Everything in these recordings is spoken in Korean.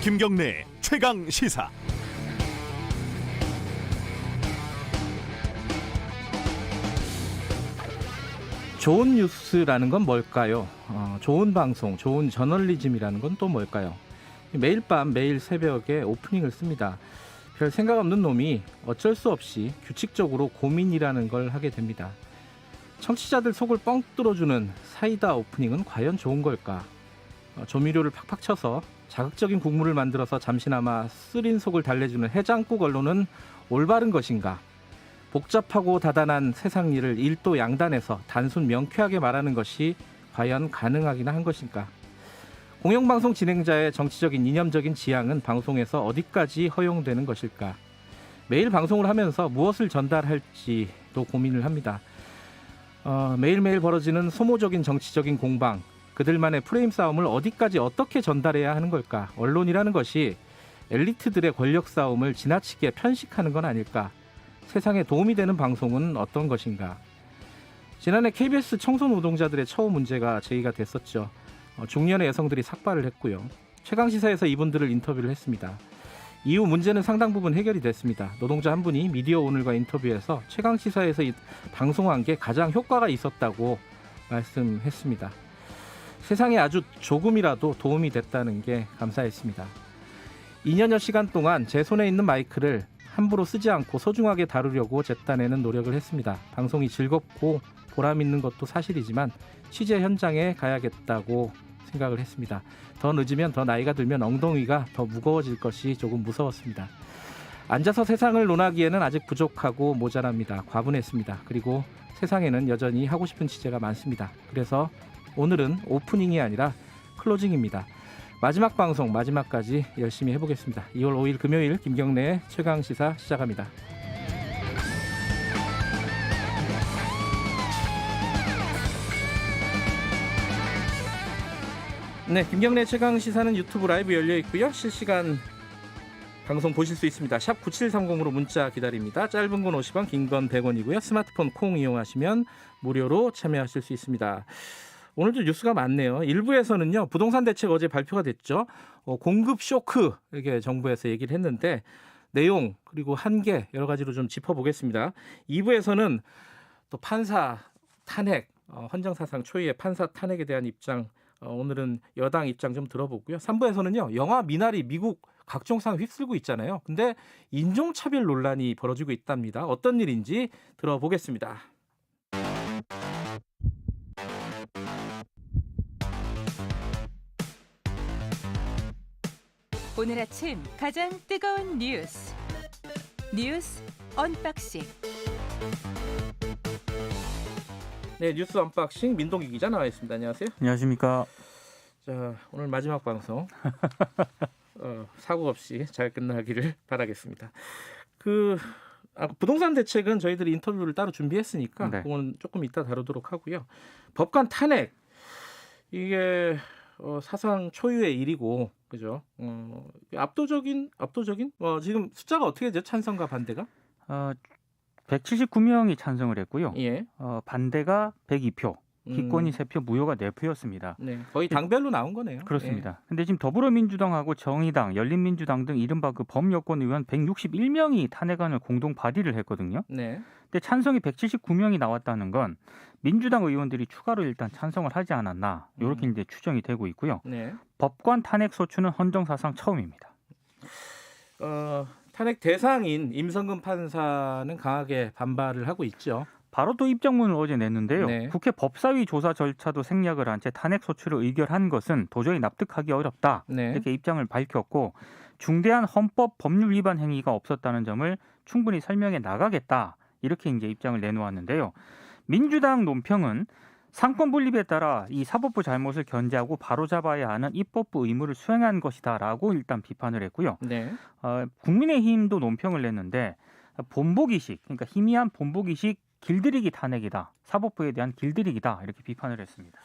김경래 최강 시사. 좋은 뉴스라는 건 뭘까요? 좋은 방송, 좋은 저널리즘이라는 건 또 뭘까요? 매일 밤, 매일 새벽에 오프닝을 씁니다. 별 생각 없는 놈이 어쩔 수 없이 규칙적으로 고민이라는 걸 하게 됩니다. 청취자들 속을 뻥 뚫어주는 사이다 오프닝은 과연 좋은 걸까? 조미료를 팍팍 쳐서 자극적인 국물을 만들어서 잠시나마 쓰린 속을 달래주는 해장국 언론은 올바른 것인가? 복잡하고 다단한 세상 일을 일도 양단해서 단순 명쾌하게 말하는 것이 과연 가능하기나 한 것인가? 공영방송 진행자의 정치적인 이념적인 지향은 방송에서 어디까지 허용되는 것일까? 매일 방송을 하면서 무엇을 전달할지도 고민을 합니다. 매일매일 벌어지는 소모적인 정치적인 공방, 그들만의 프레임 싸움을 어디까지 어떻게 전달해야 하는 걸까? 언론이라는 것이 엘리트들의 권력 싸움을 지나치게 편식하는 건 아닐까? 세상에 도움이 되는 방송은 어떤 것인가? 지난해 KBS 청소 노동자들의 처우 문제가 제기가 됐었죠. 중년의 여성들이 삭발을 했고요. 최강시사에서 이분들을 인터뷰를 했습니다. 이후 문제는 상당 부분 해결이 됐습니다. 노동자 한 분이 미디어오늘과 인터뷰에서 최강시사에서 방송한 게 가장 효과가 있었다고 말씀했습니다. 세상에 아주 조금이라도 도움이 됐다는 게 감사했습니다. 2년여 시간 동안 제 손에 있는 마이크를 함부로 쓰지 않고 소중하게 다루려고 잿단에는 노력을 했습니다. 방송이 즐겁고 보람 있는 것도 사실이지만 취재 현장에 가야겠다고 생각을 했습니다. 더 늦으면, 더 나이가 들면 엉덩이가 더 무거워질 것이 조금 무서웠습니다. 앉아서 세상을 논하기에는 아직 부족하고 모자랍니다. 과분했습니다. 그리고 세상에는 여전히 하고 싶은 취재가 많습니다. 그래서 오늘은 오프닝이 아니라 클로징입니다. 마지막 방송 마지막까지 열심히 해보겠습니다. 2월 5일 금요일 김경래의 최강시사 시작합니다. 네, 김경래 최강시사는 유튜브 라이브 열려 있고요. 실시간 방송 보실 수 있습니다. 샵 9730으로 문자 기다립니다. 짧은 건 50원, 긴 건 100원이고요. 스마트폰 콩 이용하시면 무료로 참여하실 수 있습니다. 오늘도 뉴스가 많네요. 일부에서는요, 부동산 대책 어제 발표가 됐죠. 공급 쇼크 이렇게 정부에서 얘기를 했는데 내용 그리고 한계 여러 가지로 좀 짚어보겠습니다. 2부에서는 또 판사 탄핵, 헌정사상 초유의 판사 탄핵에 대한 입장, 오늘은 여당 입장 좀 들어보고요. 3부에서는요, 영화 미나리 미국 각종 상 휩쓸고 있잖아요. 근데 인종차별 논란이 벌어지고 있답니다. 어떤 일인지 들어보겠습니다. 오늘 아침 가장 뜨거운 뉴스 언박싱. 네, 뉴스 언박싱 민동기 기자 나와 있습니다. 안녕하세요. 안녕하십니까. 자, 오늘 마지막 방송 사고 없이 잘 끝나기를 바라겠습니다. 부동산 대책은 저희들이 인터뷰를 따로 준비했으니까 네. 그건 조금 이따 다루도록 하고요. 법관 탄핵 이게 사상 초유의 일이고, 그죠? 압도적인 지금 숫자가 어떻게 되죠? 찬성과 반대가? 179명이 찬성을 했고요. 예. 반대가 102표, 기권이 3표, 무효가 4표였습니다. 네, 거의 당별로 나온 거네요. 그렇습니다. 근데 지금 더불어민주당하고 정의당, 열린민주당 등 이른바 그 범여권 의원 161명이 탄핵안을 공동 발의를 했거든요. 네. 근데 찬성이 179명이 나왔다는 건 민주당 의원들이 추가로 일단 찬성을 하지 않았나, 이렇게 이제 추정이 되고 있고요. 네. 법관 탄핵 소추는 헌정사상 처음입니다. 탄핵 대상인 임성근 판사는 강하게 반발을 하고 있죠. 바로 또 입장문을 어제 냈는데요. 네. 국회 법사위 조사 절차도 생략을 한 채 탄핵 소추를 의결한 것은 도저히 납득하기 어렵다. 네. 이렇게 입장을 밝혔고, 중대한 헌법 법률 위반 행위가 없었다는 점을 충분히 설명해 나가겠다. 이렇게 이제 입장을 내놓았는데요. 민주당 논평은 상권 분립에 따라 이 사법부 잘못을 견제하고 바로잡아야 하는 입법부 의무를 수행한 것이다라고 일단 비판을 했고요. 네. 국민의힘도 논평을 냈는데 본보기식, 그러니까 희미한 본보기식 길들이기 탄핵이다. 사법부에 대한 길들이기다. 이렇게 비판을 했습니다.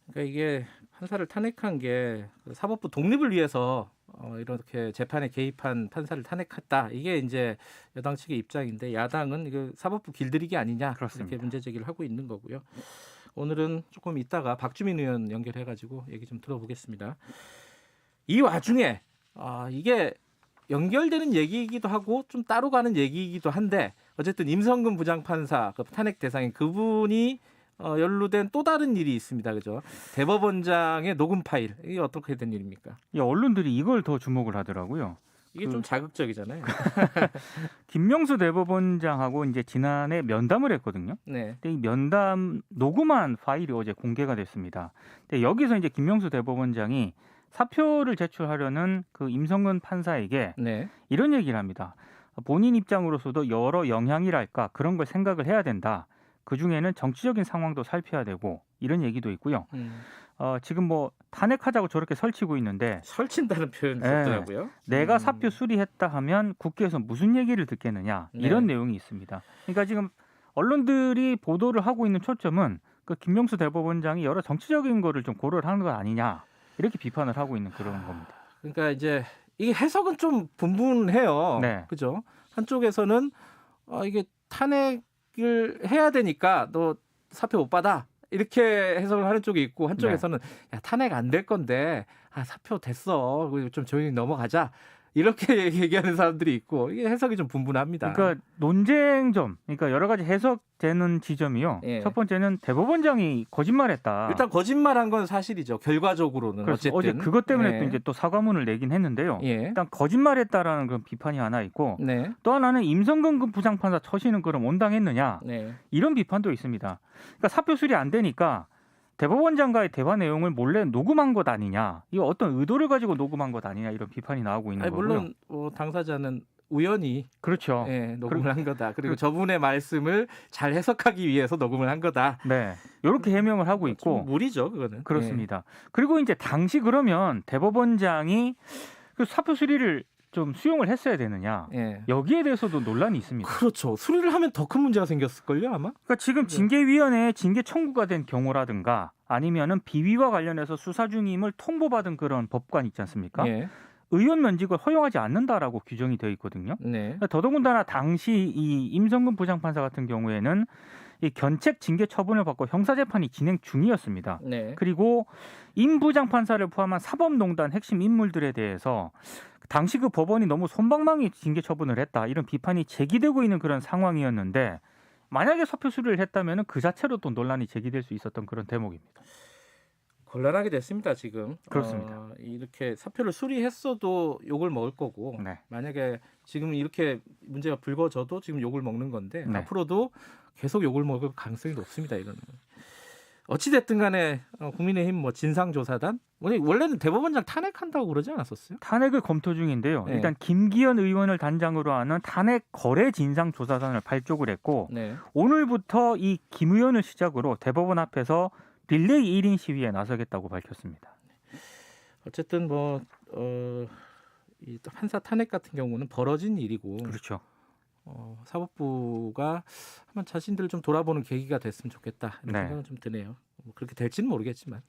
그러니까 이게 판사를 탄핵한 게 사법부 독립을 위해서 이렇게 재판에 개입한 판사를 탄핵했다. 이게 이제 여당 측의 입장인데 야당은 이거 사법부 길들이기 아니냐 그렇습니다. 이렇게 문제 제기를 하고 있는 거고요. 오늘은 조금 이따가 박주민 의원 연결해가지고 얘기 좀 들어보겠습니다. 이 와중에 이게 연결되는 얘기이기도 하고 좀 따로 가는 얘기이기도 한데 어쨌든 임성근 부장판사 그 탄핵 대상인 그분이 연루된 또 다른 일이 있습니다. 그죠? 대법원장의 녹음 파일. 이게 어떻게 된 일입니까? 이 언론들이 이걸 더 주목을 하더라고요. 이게 좀 자극적이잖아요. 김명수 대법원장하고 이제 지난해 면담을 했거든요. 네. 근데 이 면담 녹음한 파일이 어제 공개가 됐습니다. 근데 여기서 이제 김명수 대법원장이 사표를 제출하려는 그 임성근 판사에게 네. 이런 얘기를 합니다. 본인 입장으로서도 여러 영향이랄까 그런 걸 생각을 해야 된다. 그 중에는 정치적인 상황도 살펴야 되고 이런 얘기도 있고요. 지금 뭐 탄핵하자고 저렇게 설치고 있는데 설친다는 표현이 네. 있더라고요. 내가 사표 수리했다 하면 국회에서 무슨 얘기를 듣겠느냐 이런 내용이 있습니다. 그러니까 지금 언론들이 보도를 하고 있는 초점은 그 김명수 대법원장이 여러 정치적인 거를 좀 고려를 하는 것 아니냐 이렇게 비판을 하고 있는 그런 겁니다. 그러니까 이제 이게 해석은 좀 분분해요. 네. 그죠? 한쪽에서는 이게 탄핵을 해야 되니까 너 사표 못 받아. 이렇게 해석을 하는 쪽이 있고 한쪽에서는 야, 탄핵 안 될 건데 사표 됐어. 좀 조용히 넘어가자. 이렇게 얘기하는 사람들이 있고 이게 해석이 좀 분분합니다. 그러니까 논쟁점, 그러니까 여러 가지 해석되는 지점이요. 예. 첫 번째는 대법원장이 거짓말했다. 일단 거짓말한 건 사실이죠. 결과적으로는 그렇죠. 어쨌든 어제 그것 때문에 예. 또 이제 또 사과문을 내긴 했는데요. 예. 일단 거짓말했다라는 그런 비판이 하나 있고 네. 또 하나는 임성근 부장판사 처신은 그럼 온당했느냐 네. 이런 비판도 있습니다. 그러니까 사표 수리 안 되니까 대법원장과의 대화 내용을 몰래 녹음한 것 아니냐, 이거 어떤 의도를 가지고 녹음한 것 아니냐 이런 비판이 나오고 있는 거고요. 물론 당사자는 우연히 그렇죠. 녹음을 한 거다. 그리고 저분의 말씀을 잘 해석하기 위해서 녹음을 한 거다. 네, 이렇게 해명을 하고 있고 좀 무리죠, 그거는. 그렇습니다. 그리고 이제 당시 그러면 대법원장이 그 사표 수리를 좀 수용을 했어야 되느냐, 여기에 대해서도 논란이 있습니다. 그렇죠. 수리를 하면 더 큰 문제가 생겼을걸요, 아마. 그러니까 지금 징계위원회에 징계 청구가 된 경우라든가 아니면은 비위와 관련해서 수사 중임을 통보받은 그런 법관 있지 않습니까? 의원 면직을 허용하지 않는다라고 규정이 되어 있거든요. 더더군다나 당시 이 임성근 부장판사 같은 경우에는 이 견책 징계 처분을 받고 형사재판이 진행 중이었습니다. 그리고 임 부장판사를 포함한 사법농단 핵심 인물들에 대해서 당시 그 법원이 너무 솜방망이 징계 처분을 했다 이런 비판이 제기되고 있는 그런 상황이었는데 만약에 사표 수리를 했다면 그 자체로 또 논란이 제기될 수 있었던 그런 대목입니다. 곤란하게 됐습니다, 지금. 그렇습니다. 이렇게 사표를 수리했어도 욕을 먹을 거고 만약에 지금 이렇게 문제가 불거져도 지금 욕을 먹는 건데 앞으로도 계속 욕을 먹을 가능성이 높습니다, 이거는. 어찌됐든 간에 국민의힘 진상조사단 원래는 대법원장 탄핵한다고 그러지 않았었어요? 탄핵을 검토 중인데요. 일단 김기현 의원을 단장으로 하는 탄핵 거래 진상조사단을 발족을 했고 오늘부터 이 김 의원을 시작으로 대법원 앞에서 릴레이 1인 시위에 나서겠다고 밝혔습니다. 어쨌든 이 판사 탄핵 같은 경우는 벌어진 일이고 그렇죠. 사법부가 한번 자신들을 좀 돌아보는 계기가 됐으면 좋겠다 이런 생각은 좀 드네요. 그렇게 될지는 모르겠지만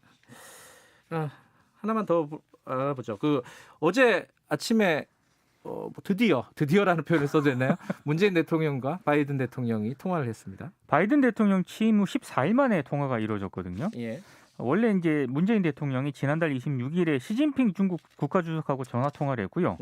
하나만 더 알아보죠. 어제 아침에 드디어라는 표현을 써도 되나요? 문재인 대통령과 바이든 대통령이 통화를 했습니다. 바이든 대통령 취임 후 14일 만에 통화가 이루어졌거든요. 원래 이제 문재인 대통령이 지난달 26일에 시진핑 중국 국가주석하고 전화 통화를 했고요.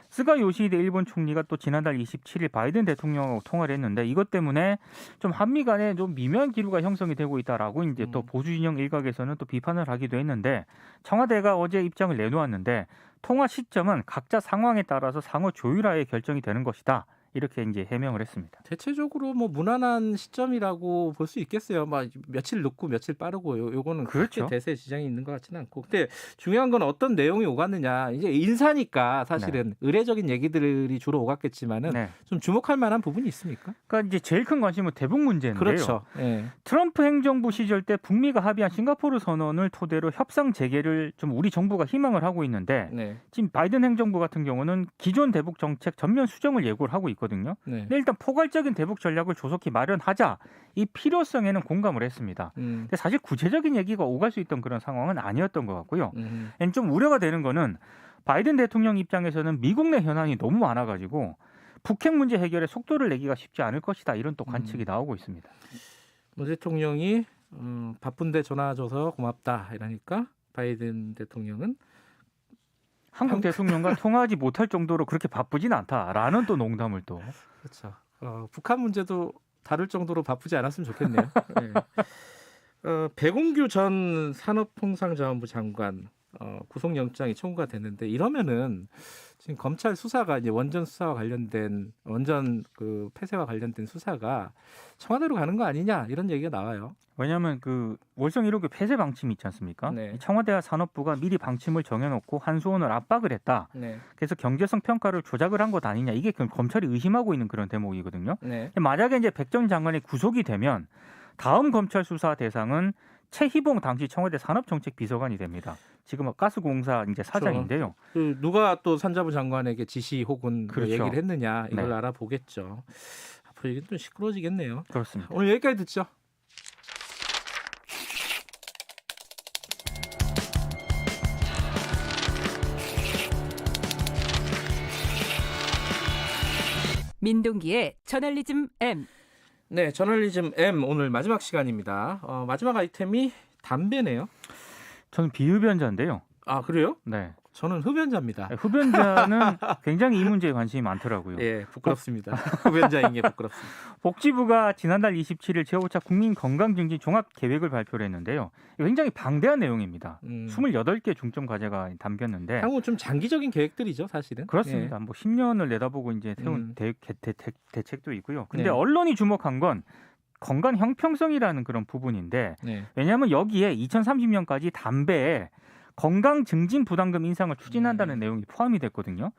스가 요시히데 일본 총리가 또 지난달 27일 바이든 대통령하고 통화를 했는데 이것 때문에 좀 한미 간에 좀 미묘한 기류가 형성이 되고 있다라고 이제 또 보수 진영 일각에서는 또 비판을 하기도 했는데 청와대가 어제 입장을 내놓았는데 통화 시점은 각자 상황에 따라서 상호 조율하에 결정이 되는 것이다. 이렇게 이제 해명을 했습니다. 대체적으로 무난한 시점이라고 볼 수 있겠어요. 며칠 늦고 며칠 빠르고 요거는 그렇게 대세 지장이 있는 것 같지는 않고. 근데 중요한 건 어떤 내용이 오갔느냐. 이제 인사니까 사실은 의례적인 얘기들이 주로 오갔겠지만은 좀 주목할 만한 부분이 있습니까? 그러니까 이제 제일 큰 관심은 대북 문제인데요. 그렇죠. 트럼프 행정부 시절 때 북미가 합의한 싱가포르 선언을 토대로 협상 재개를 좀 우리 정부가 희망을 하고 있는데 지금 바이든 행정부 같은 경우는 기존 대북 정책 전면 수정을 예고를 하고 있거든요. 근데 일단 포괄적인 대북 전략을 조속히 마련하자 이 필요성에는 공감을 했습니다. 근데 사실 구체적인 얘기가 오갈 수 있던 그런 상황은 아니었던 것 같고요. 좀 우려가 되는 거는 바이든 대통령 입장에서는 미국 내 현안이 너무 많아가지고 북핵 문제 해결에 속도를 내기가 쉽지 않을 것이다 이런 또 관측이 나오고 있습니다. 문 대통령이 바쁜데 전화 줘서 고맙다 이러니까 바이든 대통령은 한국 대통령과 통화하지 못할 정도로 그렇게 바쁘진 않다라는 또 농담을 또. 그렇죠. 북한 문제도 다룰 정도로 바쁘지 않았으면 좋겠네요. 네. 백운규 전 산업통상자원부 장관 구속영장이 청구가 됐는데 이러면은 지금 검찰 수사가 이제 원전 수사와 관련된 원전 그 폐쇄와 관련된 수사가 청와대로 가는 거 아니냐 이런 얘기가 나와요. 왜냐하면 그 월성 1호기 폐쇄 방침이 있지 않습니까? 네. 청와대와 산업부가 미리 방침을 정해놓고 한수원을 압박을 했다. 네. 그래서 경제성 평가를 조작을 한 것 아니냐. 이게 검찰이 의심하고 있는 그런 대목이거든요. 네. 만약에 이제 백 전 장관이 구속이 되면 다음 검찰 수사 대상은 최희봉 당시 청와대 산업정책비서관이 됩니다. 지금 가스공사 이제 사장인데요. 그 누가 또 산자부 장관에게 지시 혹은 뭐 그렇죠. 얘기를 했느냐 이걸 네. 알아보겠죠. 앞으로 이게 좀 시끄러워지겠네요. 그렇습니다. 오늘 여기까지 듣죠. 민동기의 저널리즘 M. 네, 저널리즘 M 오늘 마지막 시간입니다. 마지막 아이템이 담배네요. 저는 비흡연자인데요. 아 그래요? 네. 저는 흡연자입니다. 흡연자는 굉장히 이 문제에 관심이 많더라고요. 예, 부끄럽습니다. 흡연자인 게 부끄럽습니다. 복지부가 지난달 27일 제5차 국민건강증진 종합계획을 발표를 했는데요. 굉장히 방대한 내용입니다. 28개 중점 과제가 담겼는데 향후 좀 장기적인 계획들이죠, 사실은. 그렇습니다. 뭐 10년을 내다보고 이제 세운 대책도 있고요. 근데 네. 언론이 주목한 건 건강 형평성이라는 그런 부분인데 네. 왜냐하면 여기에 2030년까지 담배에 건강 증진 부담금 인상을 추진한다는 내용이 포함이 됐거든요.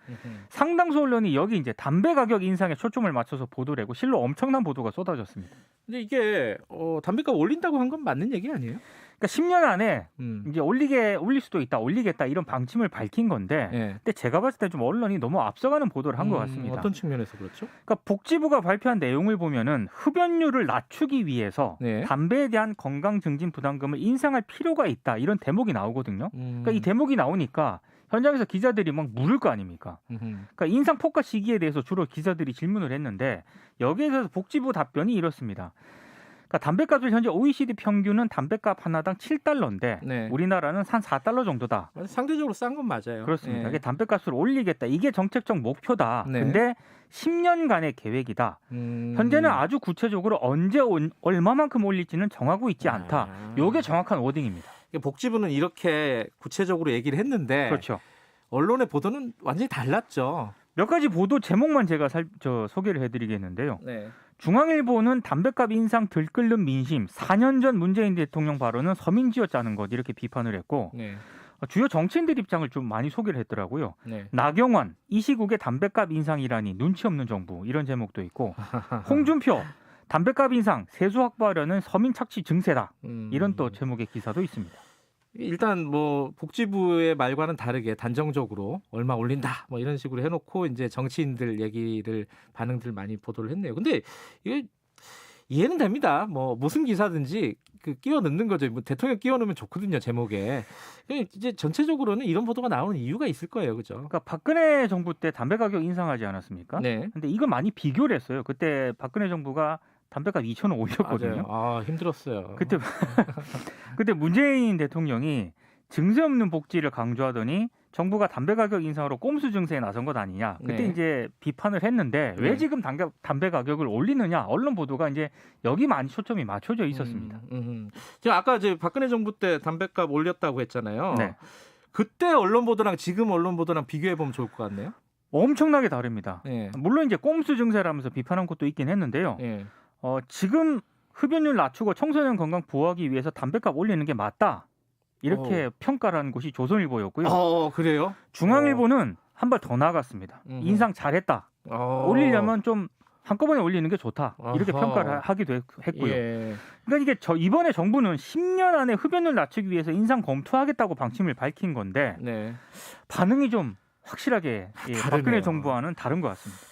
상당수 언론이 여기 이제 담배 가격 인상에 초점을 맞춰서 보도를 하고 실로 엄청난 보도가 쏟아졌습니다. 근데 이게 담배값 올린다고 한 건 맞는 얘기 아니에요? 그러니까 10년 안에 음. 이제 올릴 수도 있다, 올리겠다 이런 방침을 밝힌 건데, 예. 근데 제가 봤을 때 좀 언론이 너무 앞서가는 보도를 한 것 같습니다. 어떤 측면에서 그렇죠? 그러니까 복지부가 발표한 내용을 보면은 흡연율을 낮추기 위해서 네. 담배에 대한 건강 증진 부담금을 인상할 필요가 있다 이런 대목이 나오거든요. 그러니까 이 대목이 나오니까 현장에서 기자들이 막 물을 거 아닙니까? 그러니까 인상 폭과 시기에 대해서 주로 기자들이 질문을 했는데 여기에 대해서 복지부 답변이 이렇습니다. 그러니까 담배값을 현재 OECD 평균은 담배값 하나당 7달러인데 네. 우리나라는 한 4달러 정도다. 상대적으로 싼 건 맞아요. 그렇습니다. 예. 이게 담배값을 올리겠다. 이게 정책적 목표다. 네. 근데 10년간의 계획이다. 현재는 아주 구체적으로 언제 얼마만큼 올릴지는 정하고 있지 않다. 이게 정확한 워딩입니다. 복지부는 이렇게 구체적으로 얘기를 했는데 그렇죠. 언론의 보도는 완전히 달랐죠. 몇 가지 보도 제목만 제가 소개를 해드리겠는데요. 네. 중앙일보는 담배값 인상 들끓는 민심, 4년 전 문재인 대통령 발언은 서민지어짜는 것 이렇게 비판을 했고 네. 주요 정치인들 입장을 좀 많이 소개를 했더라고요. 네. 나경원, 이 시국에 담배값 인상이라니 눈치 없는 정부 이런 제목도 있고 홍준표, 담배값 인상, 세수 확보하려는 서민 착취 증세다 이런 또 제목의 기사도 있습니다. 일단 뭐 복지부의 말과는 다르게 단정적으로 얼마 올린다 뭐 이런 식으로 해놓고 이제 정치인들 얘기를 반응들 많이 보도를 했네요. 근데 이거 이해는 됩니다. 뭐 무슨 기사든지 그 끼워 넣는 거죠. 뭐 대통령 끼워 넣으면 좋거든요 제목에. 이제 전체적으로는 이런 보도가 나오는 이유가 있을 거예요, 그죠? 그러니까 박근혜 정부 때 담배 가격 인상하지 않았습니까? 네. 근데 이거 많이 비교를 했어요. 그때 박근혜 정부가 담배값 2,000원 올렸거든요. 아 힘들었어요. 그때 문재인 대통령이 증세 없는 복지를 강조하더니 정부가 담배 가격 인상으로 꼼수 증세에 나선 것 아니냐. 그때 네. 이제 비판을 했는데 왜 네. 지금 담배 가격을 올리느냐. 언론 보도가 이제 여기 많이 초점이 맞춰져 있었습니다. 제가 아까 이제 박근혜 정부 때 담배값 올렸다고 했잖아요. 네. 그때 언론 보도랑 지금 언론 보도랑 비교해 보면 좋을 것 같네요. 엄청나게 다릅니다. 네. 물론 이제 꼼수 증세라면서 비판한 것도 있긴 했는데요. 네. 지금 흡연율 낮추고 청소년 건강 보호하기 위해서 담배값 올리는 게 맞다. 이렇게 평가라는 곳이 조선일보였고요. 그래요? 중앙일보는 한 발 더 나아갔습니다. 인상 잘했다. 올리려면 좀 한꺼번에 올리는 게 좋다. 이렇게 평가를 하기도 했고요. 예. 그러니까 이게 이번에 정부는 10년 안에 흡연율 낮추기 위해서 인상 검토하겠다고 방침을 밝힌 건데 네. 반응이 좀 확실하게 다르네요. 박근혜 정부와는 다른 것 같습니다.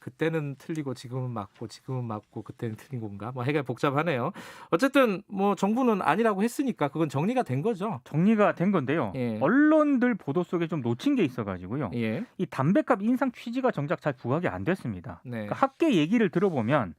그때는 틀리고 지금은 맞고 그때는 틀린 건가? 뭐 해가 복잡하네요. 어쨌든 뭐 정부는 아니라고 했으니까 그건 정리가 된 거죠. 정리가 된 건데요. 예. 언론들 보도 속에 좀 놓친 게 있어가지고요. 예. 이 담배값 인상 취지가 정작 잘 부각이 안 됐습니다. 네. 그러니까 학계 얘기를 들어보면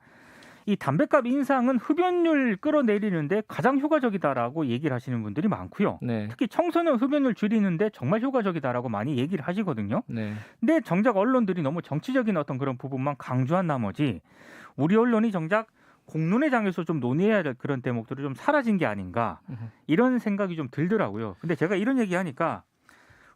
이 담배값 인상은 흡연율 끌어내리는데 가장 효과적이다라고 얘기를 하시는 분들이 많고요. 네. 특히 청소년 흡연율 줄이는데 정말 효과적이다라고 많이 얘기를 하시거든요. 네. 근데 정작 언론들이 너무 정치적인 어떤 그런 부분만 강조한 나머지 우리 언론이 정작 공론의 장에서 좀 논의해야 될 그런 대목들이 좀 사라진 게 아닌가 이런 생각이 좀 들더라고요. 근데 제가 이런 얘기하니까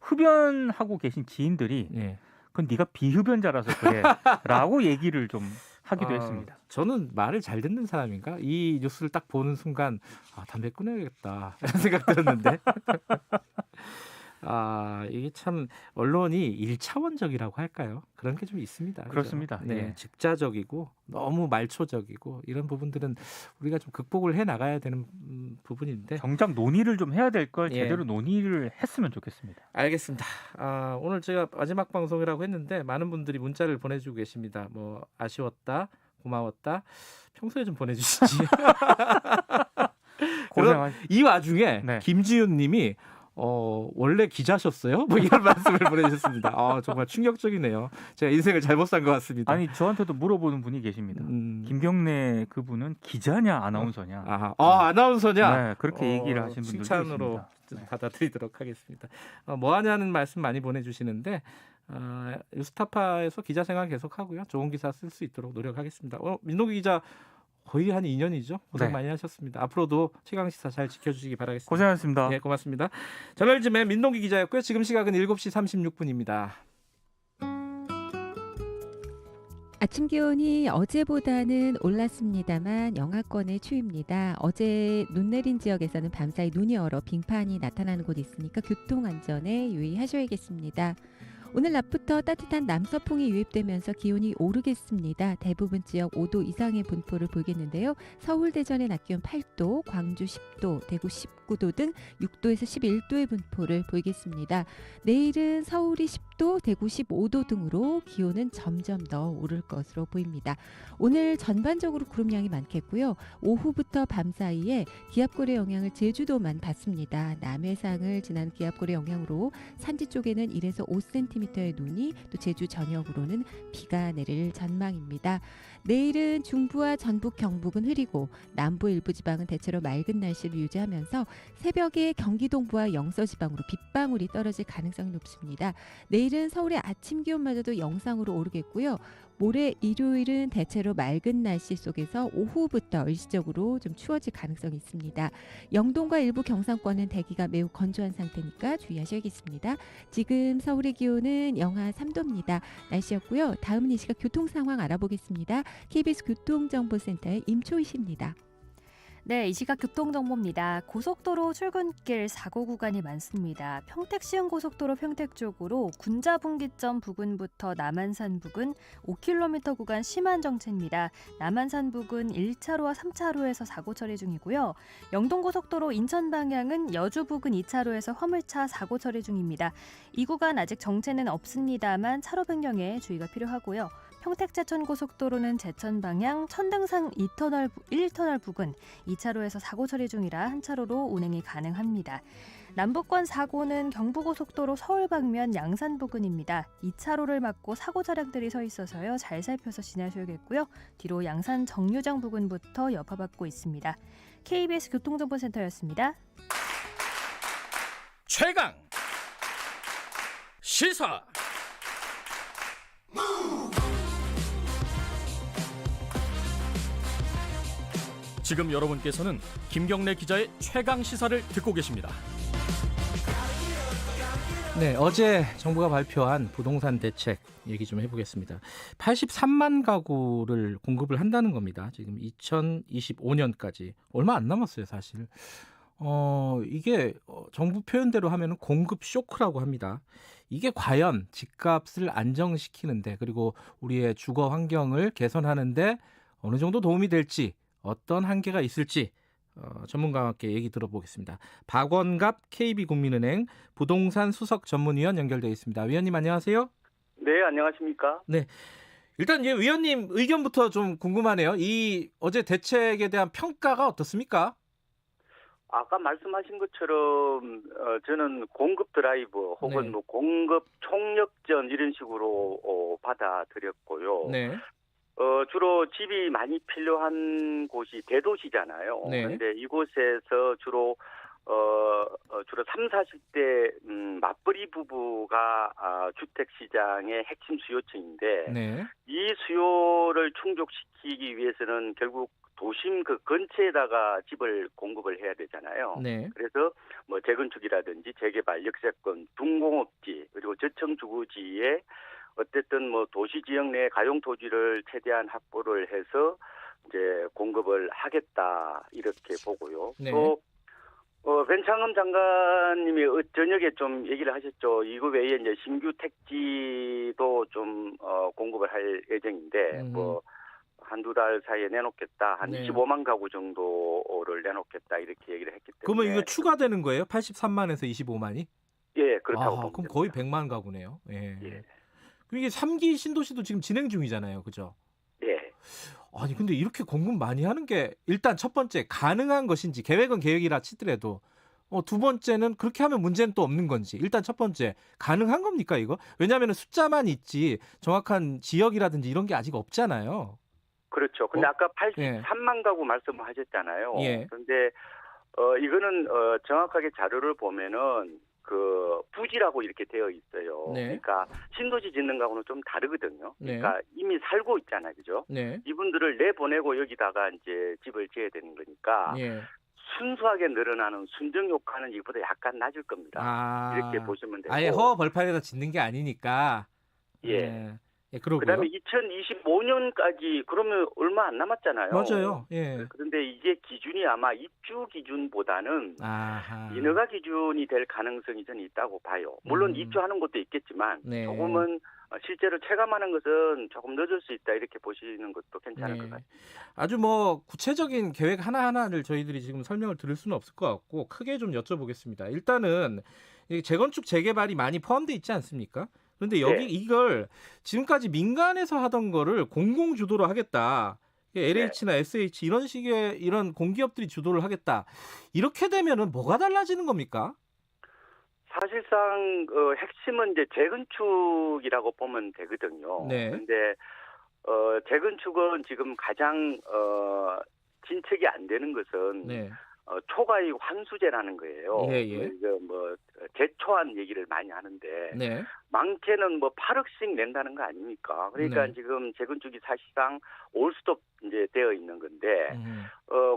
흡연하고 계신 지인들이 네. 그건 네가 비흡연자라서 그래라고 얘기를 좀 하기도 했습니다. 저는 말을 잘 듣는 사람인가? 이 뉴스를 딱 보는 순간 담배 끊어야겠다 이런 생각 들었는데 이게 참 언론이 1차원적이라고 할까요? 그런 게 좀 있습니다. 그렇습니다. 그죠? 네, 예. 직자적이고 너무 말초적이고 이런 부분들은 우리가 좀 극복을 해 나가야 되는 부분인데. 정작 논의를 좀 해야 될 걸 예. 제대로 논의를 했으면 좋겠습니다. 알겠습니다. 오늘 제가 마지막 방송이라고 했는데 많은 분들이 문자를 보내주고 계십니다. 뭐 아쉬웠다, 고마웠다. 평소에 좀 보내주시지. 이 와중에 네. 김지윤님이 원래 기자셨어요? 뭐 이런 말씀을 보내주셨습니다. 정말 충격적이네요. 제가 인생을 잘못 산 것 같습니다. 아니 저한테도 물어보는 분이 계십니다. 김경래 그분은 기자냐 아나운서냐? 아나운서냐? 네, 그렇게 얘기를 하신 분들도 칭찬으로 있습니다. 받아들이도록 하겠습니다. 뭐 하냐는 말씀 많이 보내주시는데 뉴스타파에서 기자 생활 계속하고요. 좋은 기사 쓸 수 있도록 노력하겠습니다. 민동기 기자 거의 한 2년이죠. 고생 네. 많이 하셨습니다. 앞으로도 최강시사 잘 지켜주시기 바라겠습니다. 고생하셨습니다. 네, 고맙습니다. 저널즘의 민동기 기자였고요. 지금 시각은 7시 36분입니다. 아침 기온이 어제보다는 올랐습니다만 영하권의 추위입니다. 어제 눈 내린 지역에서는 밤사이 눈이 얼어 빙판이 나타나는 곳이 있으니까 교통안전에 유의하셔야겠습니다. 오늘 낮부터 따뜻한 남서풍이 유입되면서 기온이 오르겠습니다. 대부분 지역 5도 이상의 분포를 보이겠는데요. 서울, 대전의 낮 기온 8도, 광주 10도, 대구 19도 등 6도에서 11도의 분포를 보이겠습니다. 내일은 서울이 10도, 대구 15도 등으로 기온은 점점 더 오를 것으로 보입니다. 오늘 전반적으로 구름량이 많겠고요. 오후부터 밤 사이에 기압골의 영향을 제주도만 받습니다. 남해상을 지난 기압골의 영향으로 산지 쪽에는 1에서 5cm의 눈이, 또 제주 전역으로는 비가 내릴 전망입니다. 내일은 중부와 전북, 경북은 흐리고 남부 일부 지방은 대체로 맑은 날씨를 유지하면서 새벽에 경기 동부와 영서 지방으로 빗방울이 떨어질 가능성이 높습니다. 내일은 서울의 아침 기온마저도 영상으로 오르겠고요. 모레 일요일은 대체로 맑은 날씨 속에서 오후부터 일시적으로 좀 추워질 가능성이 있습니다. 영동과 일부 경상권은 대기가 매우 건조한 상태니까 주의하셔야겠습니다. 지금 서울의 기온은 영하 3도입니다. 날씨였고요. 다음은 이 시각 교통 상황 알아보겠습니다. KBS 교통정보센터의 임초희 씨입니다. 네, 이 시각 교통정보입니다. 고속도로 출근길 사고 구간이 많습니다. 평택시흥고속도로 평택 쪽으로 군자분기점 부근부터 남한산 부근 5km 구간 심한 정체입니다. 남한산 부근 1차로와 3차로에서 사고 처리 중이고요. 영동고속도로 인천 방향은 여주 부근 2차로에서 화물차 사고 처리 중입니다. 이 구간 아직 정체는 없습니다만 차로 변경에 주의가 필요하고요. 평택제천고속도로는 제천 방향 천등산 1터널 부근 2차로에서 사고 처리 중이라 한 차로로 운행이 가능합니다. 남북권 사고는 경부고속도로 서울 방면 양산 부근입니다. 2차로를 막고 사고 차량들이 서 있어서요. 잘 살펴서 지나셔야겠고요. 뒤로 양산 정류장 부근부터 여파받고 있습니다. KBS 교통정보센터였습니다. 최강 시사. 지금 여러분께서는 김경래 기자의 최강 시사를 듣고 계십니다. 네, 어제 정부가 발표한 부동산 대책 얘기 좀 해보겠습니다. 83만 가구를 공급을 한다는 겁니다. 지금 2025년까지 얼마 안 남았어요, 사실. 이게 정부 표현대로 하면 공급 쇼크라고 합니다. 이게 과연 집값을 안정시키는데, 그리고 우리의 주거 환경을 개선하는데 어느 정도 도움이 될지, 어떤 한계가 있을지 전문가와 함께 얘기 들어보겠습니다. 박원갑 KB국민은행 부동산 수석 전문위원 연결되어 있습니다. 위원님 안녕하세요. 네, 안녕하십니까? 네, 일단 위원님 의견부터 좀 궁금하네요. 이 어제 대책에 대한 평가가 어떻습니까? 아까 말씀하신 것처럼 저는 공급 드라이브 혹은 네. 뭐 공급 총력전 이런 식으로 받아들였고요. 네. 주로 집이 많이 필요한 곳이 대도시잖아요. 네. 그런데 이곳에서 주로 3, 40대 맞벌이 부부가 주택 시장의 핵심 수요층인데 네. 이 수요를 충족시키기 위해서는 결국 도심 그 근처에다가 집을 공급을 해야 되잖아요. 네. 그래서 뭐 재건축이라든지 재개발, 역세권, 둔공업지 그리고 저층 주거지에 어쨌든 뭐 도시 지역 내 가용 토지를 최대한 확보를 해서 이제 공급을 하겠다 이렇게 보고요. 네. 또 변창흠 장관님이 저녁에 좀 얘기를 하셨죠. 이거 외에 이제 신규 택지도 좀 공급을 할 예정인데 뭐 한두 달 사이에 내놓겠다. 한 네. 25만 가구 정도를 내놓겠다 이렇게 얘기를 했기 때문에. 그러면 이거 추가되는 거예요? 83만에서 25만이? 예, 그렇다고 그럼 봅니다. 거의 100만 가구네요. 예. 예. 그럼 이게 3기 신도시도 지금 진행 중이잖아요. 그죠? 예. 아니 근데 이렇게 공급 많이 하는 게 일단 첫 번째 가능한 것인지 계획은 계획이라 치더라도 두 번째는 그렇게 하면 문제는 또 없는 건지 일단 첫 번째 가능한 겁니까 이거? 왜냐하면 숫자만 있지 정확한 지역이라든지 이런 게 아직 없잖아요. 그렇죠. 근데 아까 예. 83만 가구 말씀을 하셨잖아요. 예. 그런데 이거는 정확하게 자료를 보면은 그 부지라고 이렇게 되어 있어요. 네. 그러니까 신도시 짓는 거하고는 좀 다르거든요. 네. 그러니까 이미 살고 있잖아요, 그죠? 네. 이분들을 내보내고 여기다가 이제 집을 지어야 되는 거니까 예. 순수하게 늘어나는 순정 효과는 이보다 약간 낮을 겁니다. 이렇게 보시면 되고. 아예 허 벌판에다 짓는 게 아니니까. 예. 예, 그러고요. 그다음에 2025년까지 그러면 얼마 안 남았잖아요. 맞아요. 예. 그런데 이게 기준이 아마 입주 기준보다는 아하. 인허가 기준이 될 가능성이 저는 있다고 봐요. 물론 입주하는 것도 있겠지만 네. 조금은 실제로 체감하는 것은 조금 늦을 수 있다 이렇게 보시는 것도 괜찮을 것 같아요. 아주 뭐 구체적인 계획 하나하나를 저희들이 지금 설명을 들을 수는 없을 것 같고 크게 좀 여쭤보겠습니다. 일단은 이 재건축 재개발이 많이 포함되어 있지 않습니까? 그런데 여기 네. 이걸 지금까지 민간에서 하던 거를 공공 주도로 하겠다. LH나 SH 이런 식의 이런 공기업들이 주도를 하겠다. 이렇게 되면은 뭐가 달라지는 겁니까? 사실상 핵심은 이제 재건축이라고 보면 되거든요. 네. 그런데 재건축은 지금 가장 진척이 안 되는 것은 네. 초과이익 환수제라는 거예요. 예. 이거 뭐 재초안 얘기를 많이 하는데 네. 많게는 뭐 8억씩 낸다는 거 아닙니까? 그러니까 네. 지금 재건축이 사실상 올스톱 이제 되어 있는 건데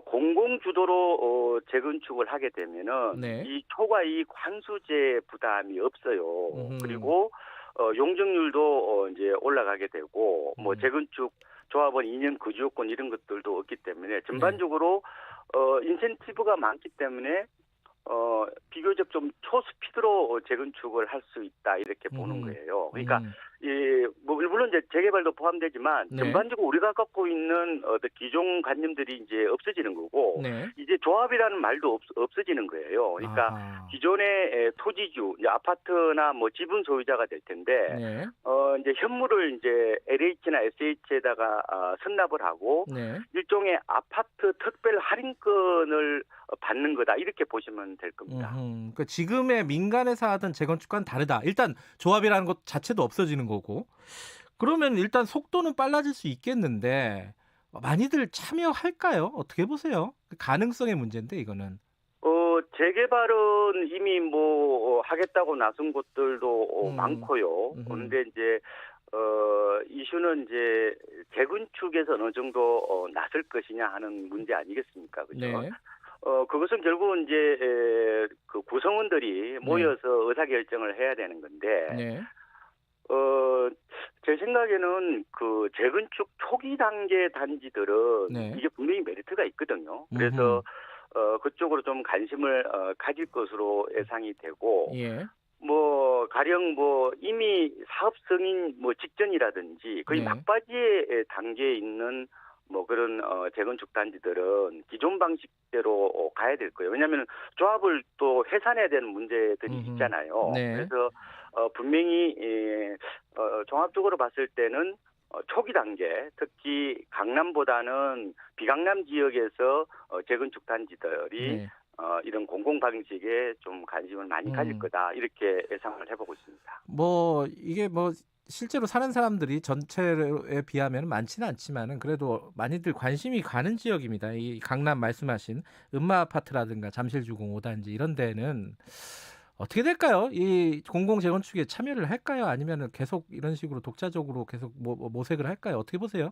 공공 주도로 재건축을 하게 되면은 네. 이 초과이익 환수제 부담이 없어요. 음흠. 그리고 용적률도 이제 올라가게 되고 뭐 재건축 조합원 2년 거주요건 이런 것들도 없기 때문에 전반적으로 인센티브가 많기 때문에 비교적 좀 초스피드로 재건축을 할 수 있다 이렇게 보는 거예요. 그러니까 뭐 물론 이제 재개발도 포함되지만 네. 전반적으로 우리가 갖고 있는 어떤 기존 관념들이 이제 없어지는 거고 네. 이제 조합이라는 말도 없어지는 거예요. 그러니까 기존의 토지주, 이제 아파트나 뭐 지분 소유자가 될 텐데 네. 이제 현물을 이제 LH나 SH에다가 선납을 하고 네. 일종의 아파트 특별 할인권을 받는 거다 이렇게 보시면 될 겁니다. 그러니까 지금의 민간에서 하던 재건축과는 다르다. 일단 조합이라는 것 자체도 없어지는 거고. 그러면 일단 속도는 빨라질 수 있겠는데 많이들 참여할까요? 어떻게 보세요? 가능성의 문제인데 이거는. 재개발은 이미 뭐 하겠다고 나선 곳들도 많고요. 그런데 이제 이슈는 이제 재건축에서 어느 정도 나설 것이냐 하는 문제 아니겠습니까? 그죠? 네. 그것은 결국은 이제 그 구성원들이 모여서 의사결정을 해야 되는 건데, 네. 제 생각에는 그 재건축 초기 단계 단지들은 네. 이게 분명히 메리트가 있거든요. 그래서 그쪽으로 좀 관심을 가질 것으로 예상이 되고, 예. 뭐 가령 뭐 이미 사업 승인 뭐 직전이라든지 거의 네. 막바지의 단계에 있는 뭐 그런 재건축 단지들은 기존 방식대로 가야 될 거예요. 왜냐하면 조합을 또 해산해야 되는 문제들이 있잖아요. 네. 그래서 분명히 종합적으로 봤을 때는 초기 단계, 특히 강남보다는 비강남 지역에서 재건축 단지들이 네. 이런 공공 방식에 좀 관심을 많이 가질 거다 이렇게 예상을 해보고 있습니다. 뭐 이게 뭐 실제로 사는 사람들이 전체에 비하면 많지는 않지만은 그래도 많이들 관심이 가는 지역입니다. 이 강남 말씀하신 음마 아파트라든가 잠실주공 5단지 이런 데는 어떻게 될까요? 이 공공 재건축에 참여를 할까요? 아니면 계속 이런 식으로 독자적으로 계속 모색을 할까요? 어떻게 보세요?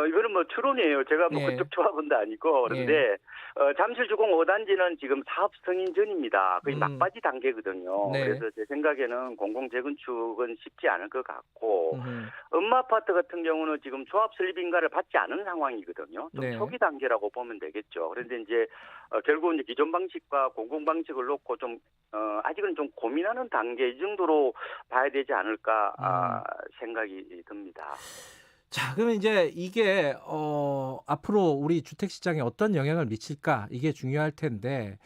이거는 뭐 추론이에요. 제가 뭐 예. 그쪽 조합원도 아니고 그런데 잠실주공 5단지는 지금 사업 승인 전입니다. 거의 막바지 단계거든요. 네. 그래서 제 생각에는 공공 재건축은 쉽지 않을 것 같고 음흠. 음마 아파트 같은 경우는 지금 조합 설립 인가를 받지 않은 상황이거든요. 좀 네. 초기 단계라고 보면 되겠죠. 그런데 이제 결국 이제 기존 방식과 공공 방식을 놓고 좀 아직은 좀 고민하는 단계 이 정도로 봐야 되지 않을까 생각이 듭니다. 자, 그러면 이제 이게 앞으로 우리 주택 시장에 어떤 영향을 미칠까 이게 중요할 텐데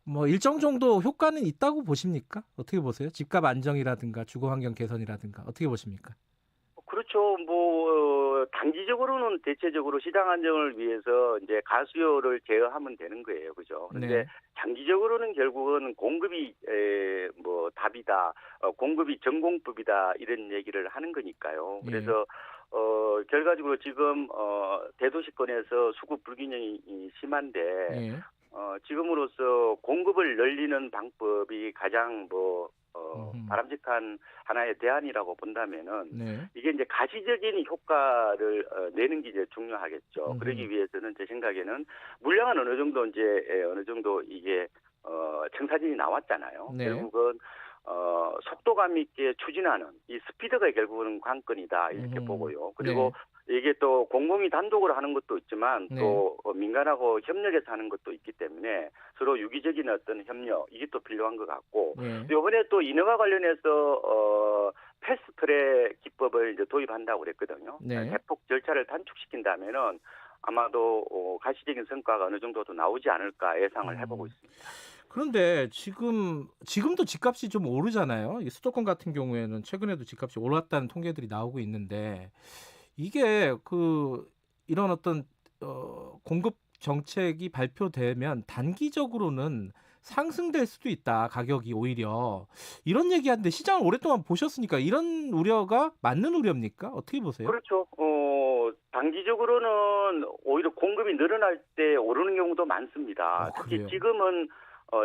뭐 일정 정도 효과는 있다고 보십니까? 어떻게 보세요? 집값 안정이라든가 주거 환경 개선이라든가 어떻게 보십니까? 그렇죠. 뭐 단기적으로는 대체적으로 시장 안정을 위해서 이제 가수요를 제어하면 되는 거예요, 그죠? 그런데 네. 장기적으로는 결국은 공급이 뭐 답이다, 공급이 전공법이다 이런 얘기를 하는 거니까요. 예. 그래서 결과적으로 지금 대도시권에서 수급 불균형이 심한데 예. 지금으로서 공급을 늘리는 방법이 가장 바람직한 하나의 대안이라고 본다면은 네. 이게 이제 가시적인 효과를 내는 게 이제 중요하겠죠. 그러기 위해서는 제 생각에는 물량은 어느 정도 이게 청사진이 나왔잖아요. 네. 결국은 속도감 있게 추진하는 이 스피드가 결국은 관건이다 이렇게 보고요. 그리고 이게 또 공공이 단독으로 하는 것도 있지만 또 민간하고 협력해서 하는 것도 있기 때문에 서로 유기적인 어떤 협력 이게 또 필요한 것 같고 이번에 또 인허가 관련해서 패스트트랙 기법을 이제 도입한다고 그랬거든요. 대폭 절차를 단축시킨다면은 아마도 가시적인 성과가 어느 정도도 나오지 않을까 예상을 해보고 있습니다. 그런데 지금도 집값이 좀 오르잖아요. 이 수도권 같은 경우에는 최근에도 집값이 올랐다는 통계들이 나오고 있는데 이게 이런 어떤 공급 정책이 발표되면 단기적으로는 상승될 수도 있다. 가격이 오히려 이런 얘기하는데 시장을 오랫동안 보셨으니까 이런 우려가 맞는 우려입니까? 어떻게 보세요? 그렇죠. 단기적으로는 오히려 공급이 늘어날 때 오르는 경우도 많습니다. 특히 그래요? 지금은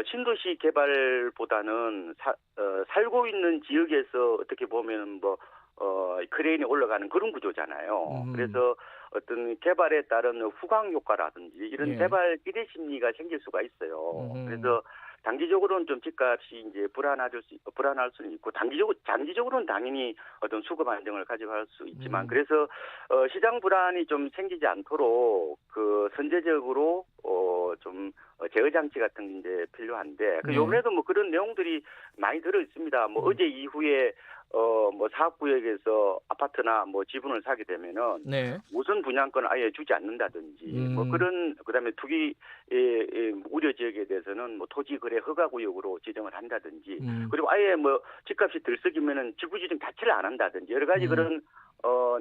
신도시 개발보다는 살고 있는 지역에서 어떻게 보면 크레인이 올라가는 그런 구조잖아요. 그래서 어떤 개발에 따른 후광 효과라든지 이런 개발 기대 심리가 생길 수가 있어요. 그래서 단기적으로는 좀 집값이 이제 불안할 수는 있고 장기적으로는 당연히 어떤 수급 안정을 가져갈 수 있지만 그래서 시장 불안이 좀 생기지 않도록 선제적으로 좀 제어 장치 같은 게 이제 필요한데 요번에도 뭐 그런 내용들이 많이 들어 있습니다. 뭐 어제 이후에 사업구역에서 아파트나 지분을 사게 되면은 우선 분양권을 아예 주지 않는다든지 그다음에 투기 우려 지역에 대해서는 토지 거래 허가 구역으로 지정을 한다든지 그리고 아예 집값이 들썩이면은 지구 지정 자체를 안 한다든지 여러 가지 그런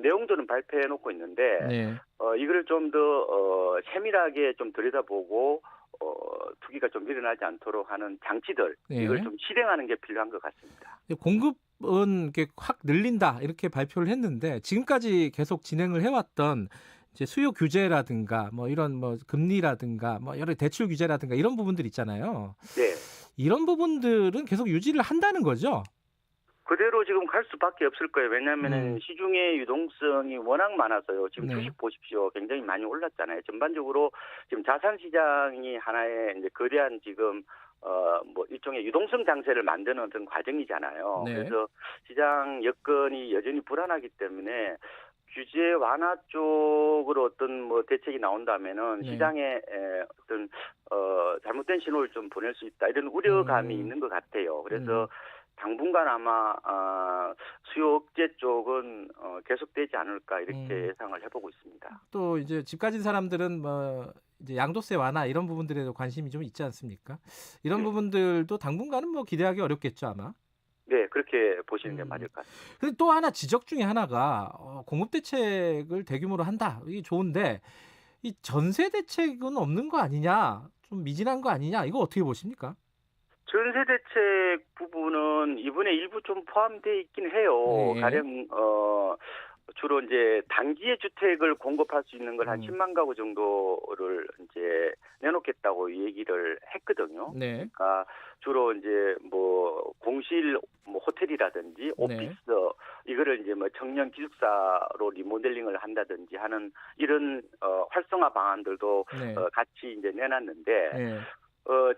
내용들은 발표해 놓고 있는데 이걸 좀 더 세밀하게 좀 들여다보고 투기가 좀 일어나지 않도록 하는 장치들 이걸 좀 실행하는 게 필요한 것 같습니다. 공급은 이렇게 확 늘린다 이렇게 발표를 했는데 지금까지 계속 진행을 해왔던 이제 수요 규제라든가 이런 금리라든가 여러 대출 규제라든가 이런 부분들 있잖아요. 네. 이런 부분들은 계속 유지를 한다는 거죠. 그대로 지금 갈 수밖에 없을 거예요. 왜냐하면 시중의 유동성이 워낙 많아서요. 지금 주식 보십시오. 굉장히 많이 올랐잖아요. 전반적으로 지금 자산 시장이 하나의 이제 거대한 지금 일종의 유동성 장세를 만드는 어떤 과정이잖아요. 그래서 시장 여건이 여전히 불안하기 때문에 규제 완화 쪽으로 어떤 대책이 나온다면은 시장에 어떤 잘못된 신호를 좀 보낼 수 있다 이런 우려감이 있는 것 같아요. 그래서 당분간 아마 수요 억제 쪽은 계속되지 않을까 이렇게 예상을 해보고 있습니다. 또 이제 집 가진 사람들은 이제 양도세 완화 이런 부분들에도 관심이 좀 있지 않습니까? 이런 부분들도 당분간은 기대하기 어렵겠죠 아마. 네, 그렇게 보시는 게 맞을 것 같습니다. 근데 또 하나 지적 중에 하나가 공급 대책을 대규모로 한다. 이게 좋은데 이 전세 대책은 없는 거 아니냐? 좀 미진한 거 아니냐? 이거 어떻게 보십니까? 전세 대책 부분은 이번에 일부 좀 포함되어 있긴 해요. 네. 가령 주로 이제 단기의 주택을 공급할 수 있는 걸 한 10만 가구 정도를 이제 내놓겠다고 얘기를 했거든요. 네. 그러니까 주로 이제 뭐 공실 뭐 호텔이라든지 오피스 이거를 이제 뭐 청년 기숙사로 리모델링을 한다든지 하는 이런 활성화 방안들도 네. 같이 이제 내놨는데 네.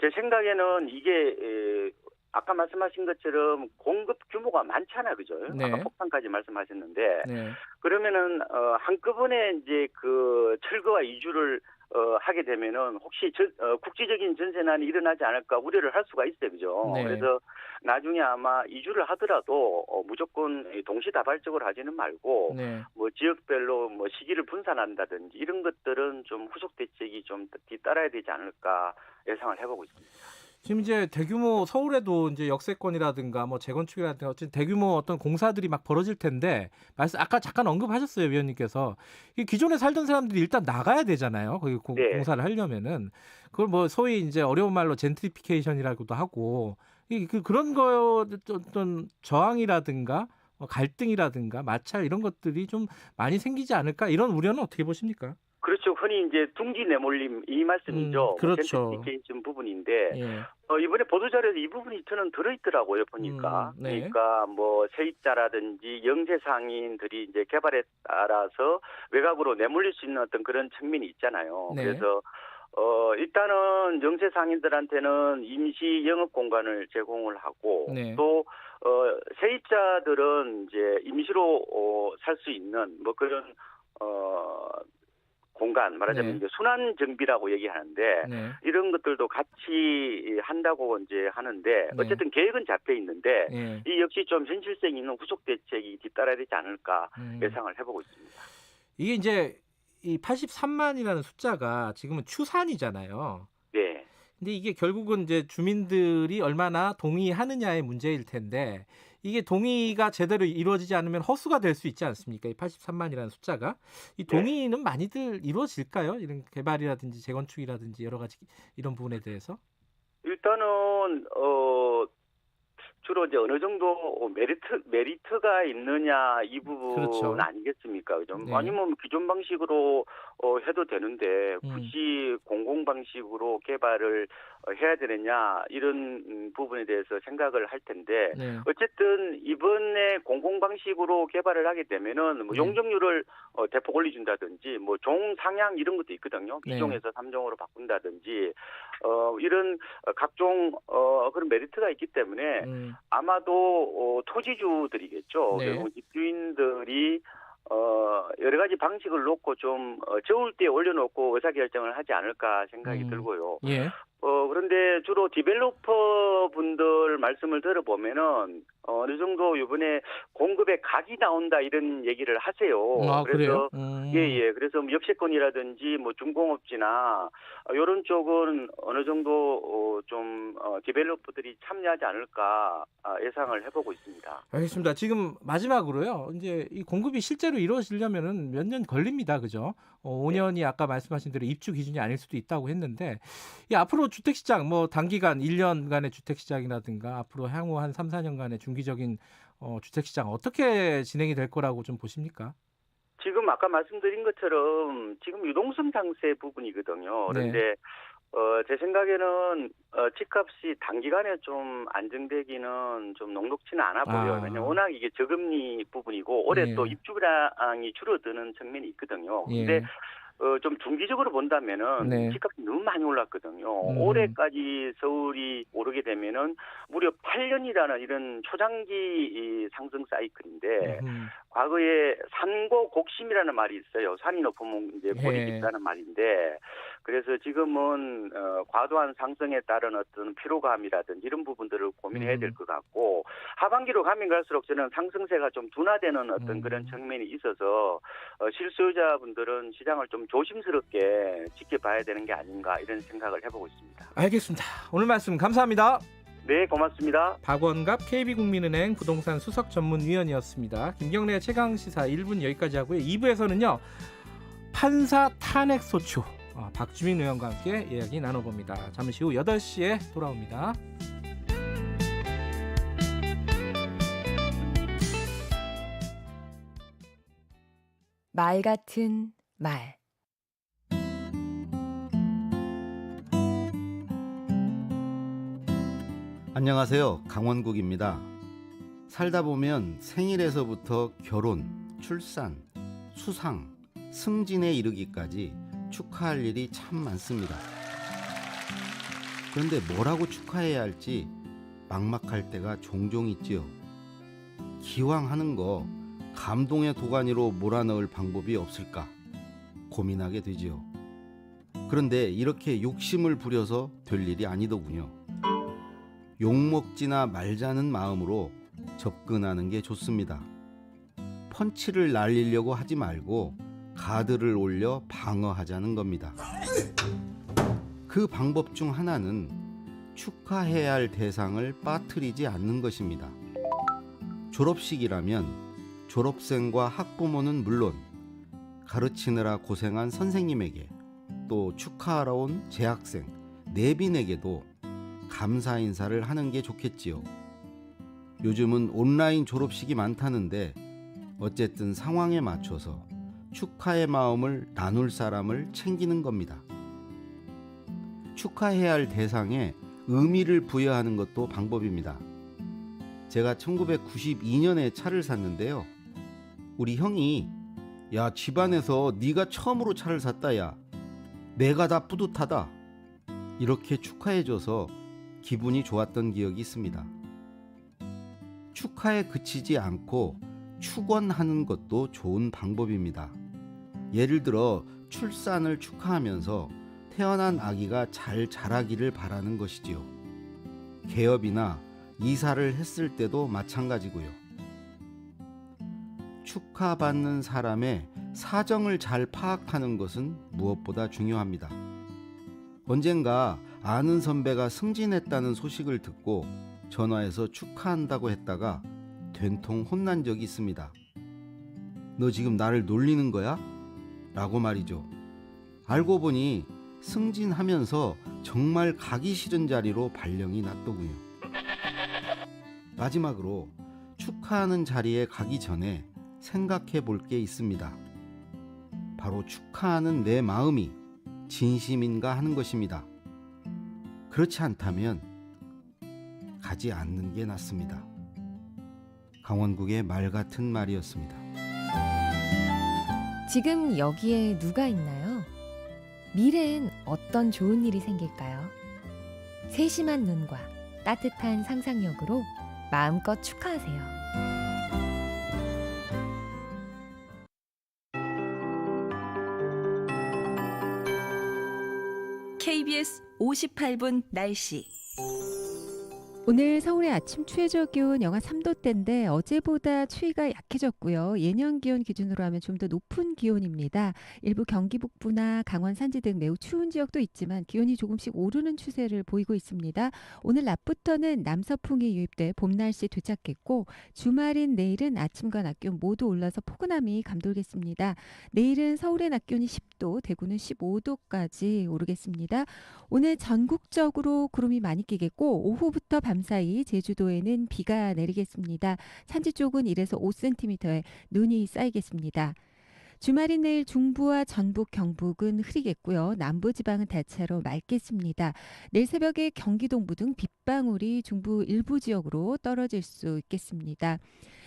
제 생각에는 이게 아까 말씀하신 것처럼 공급 규모가 많잖아, 그죠? 네. 아까 폭탄까지 말씀하셨는데 네. 그러면은 한꺼번에 이제 그 철거와 이주를 하게 되면은 혹시 국지적인 전세난이 일어나지 않을까 우려를 할 수가 있어요, 그죠? 네. 그래서 나중에 아마 이주를 하더라도 무조건 동시다발적으로 하지는 말고 네. 뭐 지역별로 뭐 시기를 분산한다든지 이런 것들은 좀 후속 대책이 좀 뒤따라야 되지 않을까 예상을 해보고 있습니다. 지금 이제 대규모 서울에도 이제 역세권이라든가 뭐 재건축이라든가 어쨌든 대규모 어떤 공사들이 막 벌어질 텐데 아까 잠깐 언급하셨어요, 위원님께서. 이 기존에 살던 사람들이 일단 나가야 되잖아요. 거기 네. 공사를 하려면은 그걸 뭐 소위 이제 어려운 말로 젠트리피케이션이라고도 하고 그런 거 어떤 저항이라든가 갈등이라든가 마찰 이런 것들이 좀 많이 생기지 않을까 이런 우려는 어떻게 보십니까? 그렇죠. 흔히 이제 둥지 내몰림 이 말씀이죠. 그렇죠. 젠트리피케이션 부분인데 예. 이번에 보도자료에서 이 부분이 저는 들어있더라고요, 보니까. 네. 그러니까 뭐 세입자라든지 영세 상인들이 이제 개발에 따라서 외곽으로 내몰릴 수 있는 어떤 그런 측면이 있잖아요. 네. 그래서 일단은 영세 상인들한테는 임시 영업 공간을 제공을 하고 네. 또 세입자들은 이제 임시로 살 수 있는 뭐 그런 공간 말하자면 네. 이제 순환 정비라고 얘기하는데 네. 이런 것들도 같이 한다고 이제 하는데 네. 어쨌든 계획은 잡혀 있는데 예. 이 역시 좀 현실성 있는 후속 대책이 뒤따라야 되지 않을까 예상을 해보고 있습니다. 이게 이제 이 83만이라는 숫자가 지금은 추산이잖아요. 네. 근데 이게 결국은 이제 주민들이 얼마나 동의하느냐의 문제일 텐데 이게 동의가 제대로 이루어지지 않으면 허수가 될 수 있지 않습니까? 이 83만이라는 숫자가 이 동의는 많이들 이루어질까요? 이런 개발이라든지 재건축이라든지 여러 가지 이런 부분에 대해서? 일단은 주로 이제 어느 정도 메리트가 있느냐 이 부분 그렇죠. 아니겠습니까? 그죠? 네. 아니면 기존 방식으로 해도 되는데 굳이 공공 방식으로 개발을 해야 되느냐 이런 부분에 대해서 생각을 할 텐데 네. 어쨌든 이번에 공공 방식으로 개발을 하게 되면은 뭐 용적률을 대폭 올려준다든지 뭐 종 상향 이런 것도 있거든요. 네. 2종에서 3종으로 바꾼다든지 이런 각종 그런 메리트가 있기 때문에 아마도 토지주들이겠죠. 네. 결국 집주인들이 여러 가지 방식을 놓고 좀 저울 때 올려놓고 의사결정을 하지 않을까 생각이 들고요. 예. 그런데 주로 디벨로퍼 분들 말씀을 들어보면은 어느 정도 이번에 공급에 각이 나온다 이런 얘기를 하세요. 아, 그래서 그래요? 예. 그래서 뭐 역세권이라든지 뭐 중공업지나 이런 쪽은 어느 정도 좀 디벨로퍼들이 참여하지 않을까 예상을 해보고 있습니다. 알겠습니다. 지금 마지막으로요. 이제 이 공급이 실제로 이루어지려면은 몇 년 걸립니다. 그죠? 5년이 아까 말씀하신 대로 입주 기준이 아닐 수도 있다고 했는데 이 앞으로 주택시장 뭐 단기간 1년간의 주택시장이라든가 앞으로 향후 한 3, 4년간의 중기적인 주택시장 어떻게 진행이 될 거라고 좀 보십니까? 지금 아까 말씀드린 것처럼 지금 유동성 상세 부분이거든요. 그런데 제 생각에는 집값이 단기간에 좀 안정되기는 좀 녹록지는 않아 보여요. 왜냐면 워낙 이게 저금리 부분이고 올해 또 입주량이 줄어드는 측면이 있거든요. 근데 좀 중기적으로 본다면은 집값이 너무 많이 올랐거든요. 올해까지 서울이 오르게 되면은 무려 8년이라는 이런 초장기 상승 사이클인데 과거에 산고 곡심이라는 말이 있어요. 산이 높으면 이제 골이 깊다는 말인데 그래서 지금은 과도한 상승에 따른 어떤 피로감이라든지 이런 부분들을 고민해야 될 것 같고 하반기로 가면 갈수록 저는 상승세가 좀 둔화되는 어떤 그런 측면이 있어서 실수요자분들은 시장을 좀 조심스럽게 지켜봐야 되는 게 아닌가 이런 생각을 해보고 있습니다. 알겠습니다. 오늘 말씀 감사합니다. 네, 고맙습니다. 박원갑 KB국민은행 부동산 수석 전문위원이었습니다. 김경래의 최강시사 1분 여기까지 하고요. 2부에서는요. 판사 탄핵 소추 박주민 의원과 함께 이야기 나눠봅니다. 잠시 후 8시에 돌아옵니다. 말 같은 말. 안녕하세요. 강원국입니다. 살다 보면 생일에서부터 결혼, 출산, 수상, 승진에 이르기까지 축하할 일이 참 많습니다. 그런데 뭐라고 축하해야 할지 막막할 때가 종종 있지요. 기왕 하는 거 감동의 도가니로 몰아넣을 방법이 없을까 고민하게 되지요. 그런데 이렇게 욕심을 부려서 될 일이 아니더군요. 욕먹지나 말자는 마음으로 접근하는 게 좋습니다. 펀치를 날리려고 하지 말고 가드를 올려 방어하자는 겁니다. 그 방법 중 하나는 축하해야 할 대상을 빠뜨리지 않는 것입니다. 졸업식이라면 졸업생과 학부모는 물론 가르치느라 고생한 선생님에게, 또 축하하러 온 재학생, 내빈에게도 감사 인사를 하는 게 좋겠지요. 요즘은 온라인 졸업식이 많다는데 어쨌든 상황에 맞춰서 축하의 마음을 나눌 사람을 챙기는 겁니다. 축하해야 할 대상에 의미를 부여하는 것도 방법입니다. 제가 1992년에 차를 샀는데요. 우리 형이 야, 집안에서 네가 처음으로 차를 샀다 야. 내가 다 뿌듯하다. 이렇게 축하해줘서 기분이 좋았던 기억이 있습니다. 축하에 그치지 않고 축원하는 것도 좋은 방법입니다. 예를 들어 출산을 축하하면서 태어난 아기가 잘 자라기를 바라는 것이지요. 개업이나 이사를 했을 때도 마찬가지고요. 축하받는 사람의 사정을 잘 파악하는 것은 무엇보다 중요합니다. 언젠가 아는 선배가 승진했다는 소식을 듣고 전화해서 축하한다고 했다가 된통 혼난 적이 있습니다. 너 지금 나를 놀리는 거야? 라고 말이죠. 알고 보니 승진하면서 정말 가기 싫은 자리로 발령이 났더군요. 마지막으로 축하하는 자리에 가기 전에 생각해 볼 게 있습니다. 바로 축하하는 내 마음이 진심인가 하는 것입니다. 그렇지 않다면 가지 않는 게 낫습니다. 강원국의 말 같은 말이었습니다. 지금 여기에 누가 있나요? 미래엔 어떤 좋은 일이 생길까요? 세심한 눈과 따뜻한 상상력으로 마음껏 축하하세요. KBS 58분 날씨. 오늘 서울의 아침 최저 기온 영하 3도대인데 어제보다 추위가 약해졌고요. 예년 기온 기준으로 하면 좀 더 높은 기온입니다. 일부 경기 북부나 강원 산지 등 매우 추운 지역도 있지만 기온이 조금씩 오르는 추세를 보이고 있습니다. 오늘 낮부터는 남서풍이 유입돼 봄 날씨 되찾겠고 주말인 내일은 아침과 낮 기온 모두 올라서 포근함이 감돌겠습니다. 내일은 서울의 낮 기온이 10도, 대구는 15도까지 오르겠습니다. 오늘 전국적으로 구름이 많이 끼겠고 오후부터 밤사이 제주도에는 비가 내리겠습니다. 산지 쪽은 1에서 5cm의 눈이 쌓이겠습니다. 주말인 내일 중부와 전북, 경북은 흐리겠고요. 남부지방은 대체로 맑겠습니다. 내일 새벽에 경기 동부 등 빗방울이 중부 일부 지역으로 떨어질 수 있겠습니다.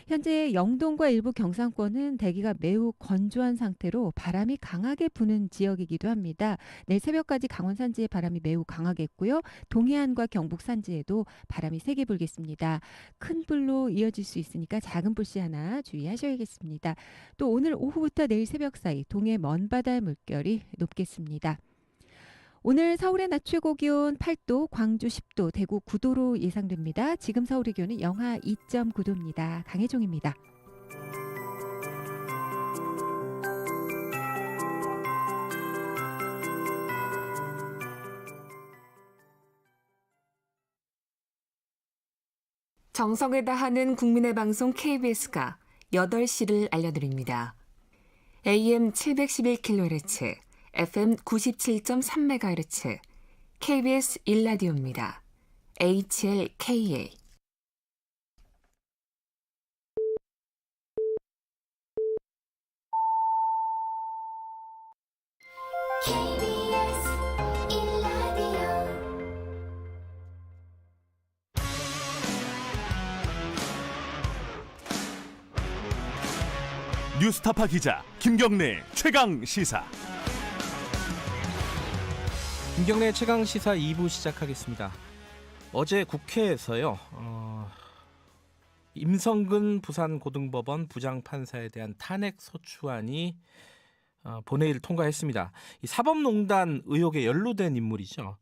현재 영동과 일부 경상권은 대기가 매우 건조한 상태로 바람이 강하게 부는 지역이기도 합니다. 내일 새벽까지 강원 산지에 바람이 매우 강하겠고요. 동해안과 경북 산지에도 바람이 세게 불겠습니다. 큰 불로 이어질 수 있으니까 작은 불씨 하나 주의하셔야겠습니다. 또 오늘 오후부터 내일 새벽 사이 동해 먼바다 물결이 높겠습니다. 오늘 서울의 낮 최고 기온 8도, 광주 10도, 대구 9도로 예상됩니다. 지금 서울의 기온은 영하 2.9도입니다. 강혜종입니다. 정성을 다하는 국민의 방송 KBS가 8시를 알려드립니다. AM 711kHz, FM 97.3MHz KBS 1라디오입니다. HLKA 뉴스타파 기자 김경래 최강 시사. 김경래 최강 시사 2부 시작하겠습니다. 어제 국회에서요. 임성근 부산고등법원 부장판사에 대한 탄핵소추안이 본회의를 통과했습니다. 이 사법농단 의혹에 연루된 인물이죠.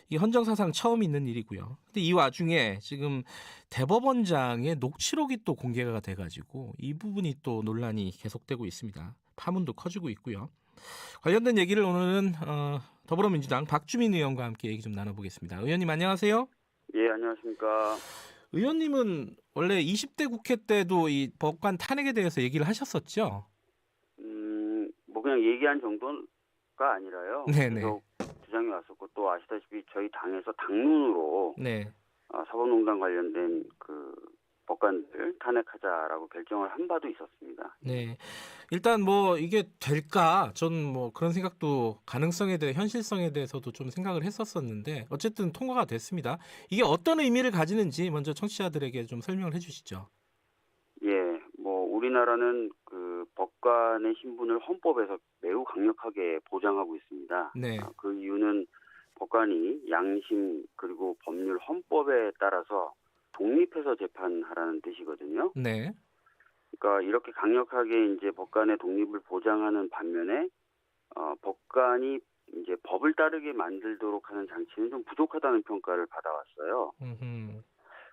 이 헌정사상 처음 있는 일이고요. 근데 이 와중에 지금 대법원장의 녹취록이 또 공개가 돼가지고 이 부분이 또 논란이 계속되고 있습니다. 파문도 커지고 있고요. 관련된 얘기를 오늘은 더불어민주당 박주민 의원과 함께 얘기 좀 나눠보겠습니다. 의원님 안녕하세요. 예, 안녕하십니까. 의원님은 원래 20대 국회 때도 이 법관 탄핵에 대해서 얘기를 하셨었죠? 뭐 그냥 얘기한 정도가 아니라요. 네네. 계속 주장이 왔었고 또 아시다시피 저희 당에서 당론으로 네. 사법농단 관련된 그 법관들 탄핵하자라고 결정을 한 바도 있었습니다. 네. 일단 뭐 이게 될까? 전 뭐 그런 생각도 가능성에 대해 현실성에 대해서도 좀 생각을 했었었는데 어쨌든 통과가 됐습니다. 이게 어떤 의미를 가지는지 먼저 청취자들에게 좀 설명을 해주시죠. 예, 뭐 우리나라는 그 법관의 신분을 헌법에서 매우 강력하게 보장하고 있습니다. 네. 그 이유는 법관이 양심 그리고 법률 헌법에 따라서 독립해서 재판하라는 뜻이거든요. 네. 그러니까 이렇게 강력하게 이제 법관의 독립을 보장하는 반면에 법관이 이제 법을 따르게 만들도록 하는 장치는 좀 부족하다는 평가를 받아왔어요.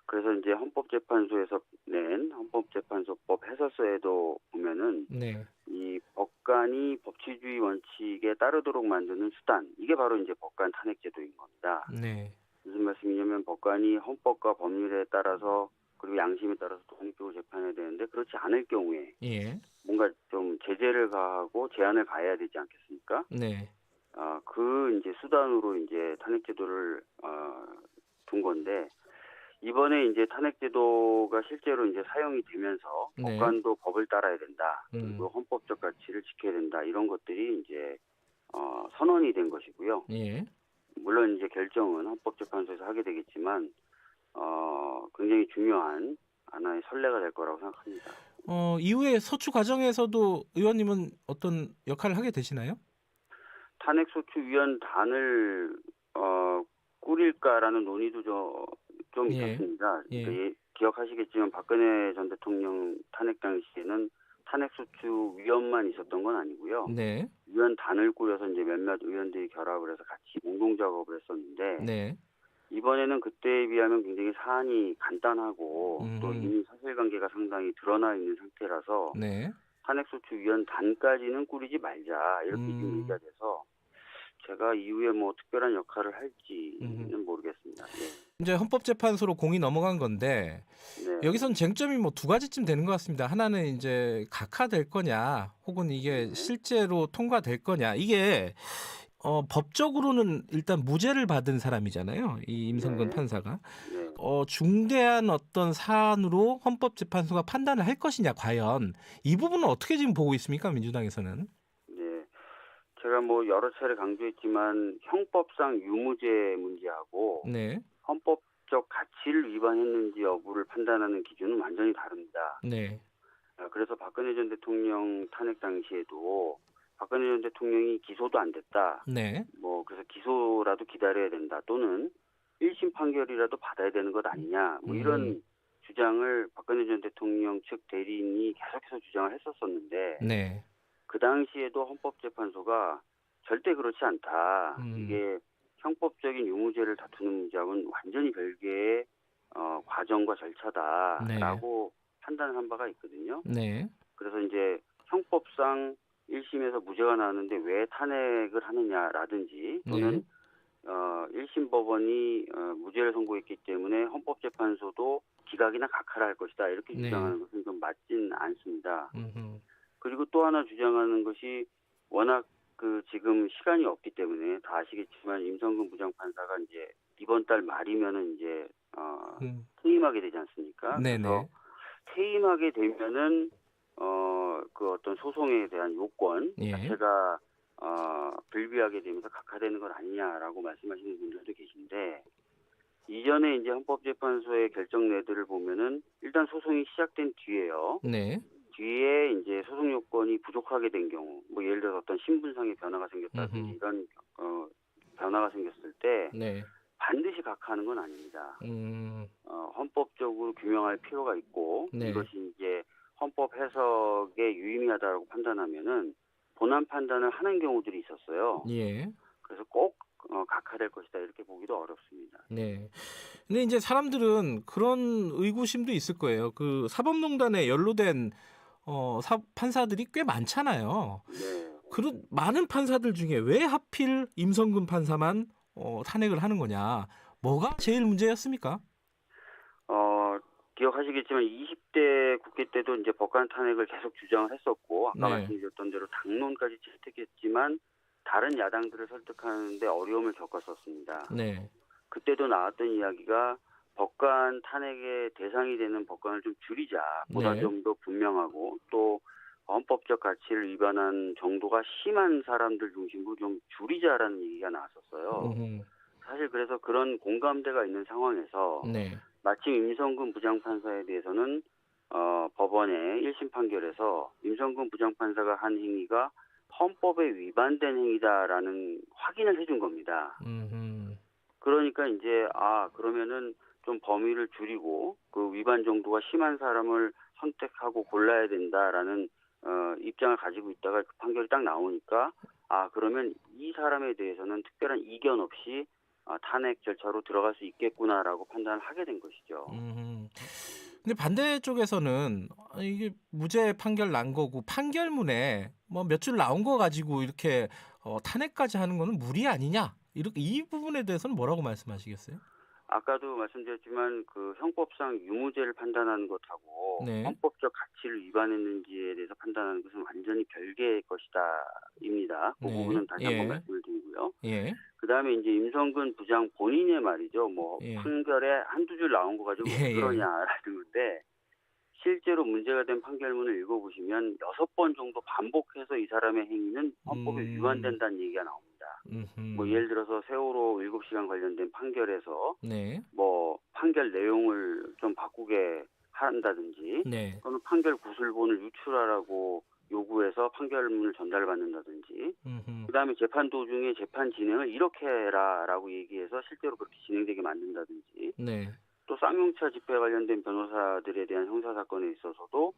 그래서 이제 헌법재판소에서 낸 헌법재판소법 해설서에도 보면은 네. 이 법관이 법치주의 원칙에 따르도록 만드는 수단, 이게 바로 이제 법관 탄핵제도인 겁니다. 네. 무슨 말씀이냐면 법관이 헌법과 법률에 따라서 그리고 양심에 따라서 독립적으로 재판해야 되는데 그렇지 않을 경우에 예. 뭔가 좀 제재를 가하고 제한을 가해야 되지 않겠습니까? 네. 그 이제 수단으로 이제 탄핵제도를 둔 건데 이번에 이제 탄핵제도가 실제로 이제 사용이 되면서 네. 법관도 법을 따라야 된다. 그리고 헌법적 가치를 지켜야 된다. 이런 것들이 이제 선언이 된 것이고요. 예. 물론 이제 결정은 헌법재판소에서 하게 되겠지만 굉장히 중요한 하나의 선례가 될 거라고 생각합니다. 이후에 서추 과정에서도 의원님은 어떤 역할을 하게 되시나요? 탄핵소추위원단을 꾸릴까라는 논의도 좀 예. 있었습니다. 예. 그러니까 기억하시겠지만 박근혜 전 대통령 탄핵 당시에는 탄핵소추위원만 있었던 건 아니고요. 네. 위원단을 꾸려서 이제 몇몇 의원들이 결합을 해서 같이 공동 작업을 했었는데 네. 이번에는 그때에 비하면 굉장히 사안이 간단하고 또 이미 사실관계가 상당히 드러나 있는 상태라서 네. 탄핵소추위원단까지는 꾸리지 말자 이렇게 지금 얘기가 돼서 제가 이후에 뭐 특별한 역할을 할지는 모르겠습니다. 네. 이제 헌법재판소로 공이 넘어간 건데 네. 여기선 쟁점이 뭐 두 가지쯤 되는 것 같습니다. 하나는 이제 각하될 거냐, 혹은 이게 실제로 통과될 거냐. 이게 법적으로는 일단 무죄를 받은 사람이잖아요. 이 임성근 네. 판사가. 네. 중대한 어떤 사안으로 헌법재판소가 판단을 할 것이냐, 과연 이 부분은 어떻게 지금 보고 있습니까, 민주당에서는? 네. 제가 뭐 여러 차례 강조했지만 형법상 유무죄 문제하고 네. 헌법적 가치를 위반했는지 여부를 판단하는 기준은 완전히 다릅니다. 네. 그래서 박근혜 전 대통령 탄핵 당시에도 박근혜 전 대통령이 기소도 안 됐다. 네. 뭐 그래서 기소라도 기다려야 된다. 또는 1심 판결이라도 받아야 되는 것 아니냐. 뭐 이런 주장을 박근혜 전 대통령 측 대리인이 계속해서 주장을 했었었는데 네. 그 당시에도 헌법재판소가 절대 그렇지 않다. 이게 형법적인 유무죄를 다투는 문제하고는 완전히 별개의 과정과 절차다라고 판단을 한 바가 있거든요. 네. 그래서 이제 형법상 1심에서 무죄가 나왔는데 왜 탄핵을 하느냐라든지 또는 1심 법원이 무죄를 선고했기 때문에 헌법재판소도 기각이나 각하를 할 것이다. 이렇게 주장하는 것은 좀 맞진 않습니다. 그리고 또 하나 주장하는 것이 워낙 지금 시간이 없기 때문에 다 아시겠지만 임성근 부장판사가 이제 이번 달 말이면은 이제 퇴임하게 되지 않습니까? 네네. 그래서 퇴임하게 되면은 그 어떤 소송에 대한 요건 예. 자체가 불비하게 되면서 각하되는 것 아니냐라고 말씀하시는 분들도 계신데 이전에 이제 헌법재판소의 결정내들을 보면은 일단 소송이 시작된 뒤에요. 네. 뒤에 이제 소송 요건이 부족하게 된 경우, 뭐 예를 들어서 어떤 신분상의 변화가 생겼다든지 이런 변화가 생겼을 때 네. 반드시 각하하는 건 아닙니다. 헌법적으로 규명할 필요가 있고 네. 이것이 이제 헌법 해석에 유의미하다고 판단하면은 본안 판단을 하는 경우들이 있었어요. 예. 그래서 꼭 각하될 것이다 이렇게 보기도 어렵습니다. 네. 근데 이제 사람들은 그런 의구심도 있을 거예요. 그 사법농단에 연루된 판사들이 꽤 많잖아요. 네. 그런 많은 판사들 중에 왜 하필 임성근 판사만 탄핵을 하는 거냐? 뭐가 제일 문제였습니까? 기억하시겠지만 20대 국회 때도 이제 법관 탄핵을 계속 주장을 했었고 아까 네. 말씀드렸던 대로 당론까지 채택했지만 다른 야당들을 설득하는데 어려움을 겪었었습니다. 네. 그때도 나왔던 이야기가 법관 탄핵의 대상이 되는 법관을 좀 줄이자, 보다 네. 좀 더 분명하고 또 헌법적 가치를 위반한 정도가 심한 사람들 중심으로 좀 줄이자라는 얘기가 나왔었어요. 사실 그래서 그런 공감대가 있는 상황에서 네. 마침 임성근 부장판사에 대해서는 법원의 1심 판결에서 임성근 부장판사가 한 행위가 헌법에 위반된 행위다라는 확인을 해준 겁니다. 그러니까 이제 그러면은 좀 범위를 줄이고 그 위반 정도가 심한 사람을 선택하고 골라야 된다라는 입장을 가지고 있다가 그 판결이 딱 나오니까 그러면 이 사람에 대해서는 특별한 이견 없이 탄핵 절차로 들어갈 수 있겠구나라고 판단을 하게 된 것이죠. 근데 반대쪽에서는 이게 무죄 판결 난 거고 판결문에 뭐 몇 줄 나온 거 가지고 이렇게 탄핵까지 하는 거는 무리 아니냐? 이렇게 이 부분에 대해서는 뭐라고 말씀하시겠어요? 아까도 말씀드렸지만 그 형법상 유무죄를 판단하는 것하고 네. 헌법적 가치를 위반했는지에 대해서 판단하는 것은 완전히 별개의 것이다입니다. 그 네. 부분은 다시 예. 한번 말씀을 드리고요. 예. 그다음에 이제 임성근 부장 본인의 말이죠. 뭐 예. 판결에 한두 줄 나온 거 가지고 예, 왜 그러냐라는 건데 실제로 문제가 된 판결문을 읽어보시면 6번 정도 반복해서 이 사람의 행위는 헌법에 위반된다는 얘기가 나옵니다. 뭐 예를 들어서 세월호 7시간 관련된 판결에서 네. 뭐 판결 내용을 좀 바꾸게 한다든지 네. 또는 판결 구술본을 유출하라고 요구해서 판결문을 전달받는다든지 그다음에 재판 도중에 재판 진행을 이렇게 해라라고 얘기해서 실제로 그렇게 진행되게 만든다든지 네. 또 쌍용차 집회에 관련된 변호사들에 대한 형사사건에 있어서도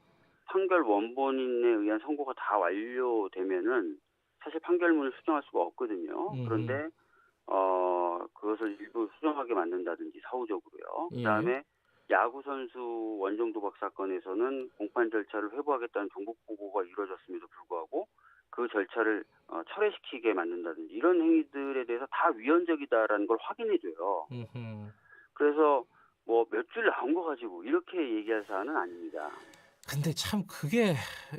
판결 원본인에 의한 선고가 다 완료되면은 사실 판결문을 수정할 수가 없거든요. 그런데 그것을 일부 수정하게 만든다든지 사후적으로요. 그다음에 야구 선수 원정 도박 사건에서는 공판 절차를 회부하겠다는 정국 보고가 이루어졌음에도 불구하고 그 절차를 철회시키게 만든다든지 이런 행위들에 대해서 다 위헌적이다라는 걸 확인해줘요. 그래서 뭐 몇 줄 나온 거 가지고 이렇게 얘기할 사안은 아닙니다. 근데 참 그게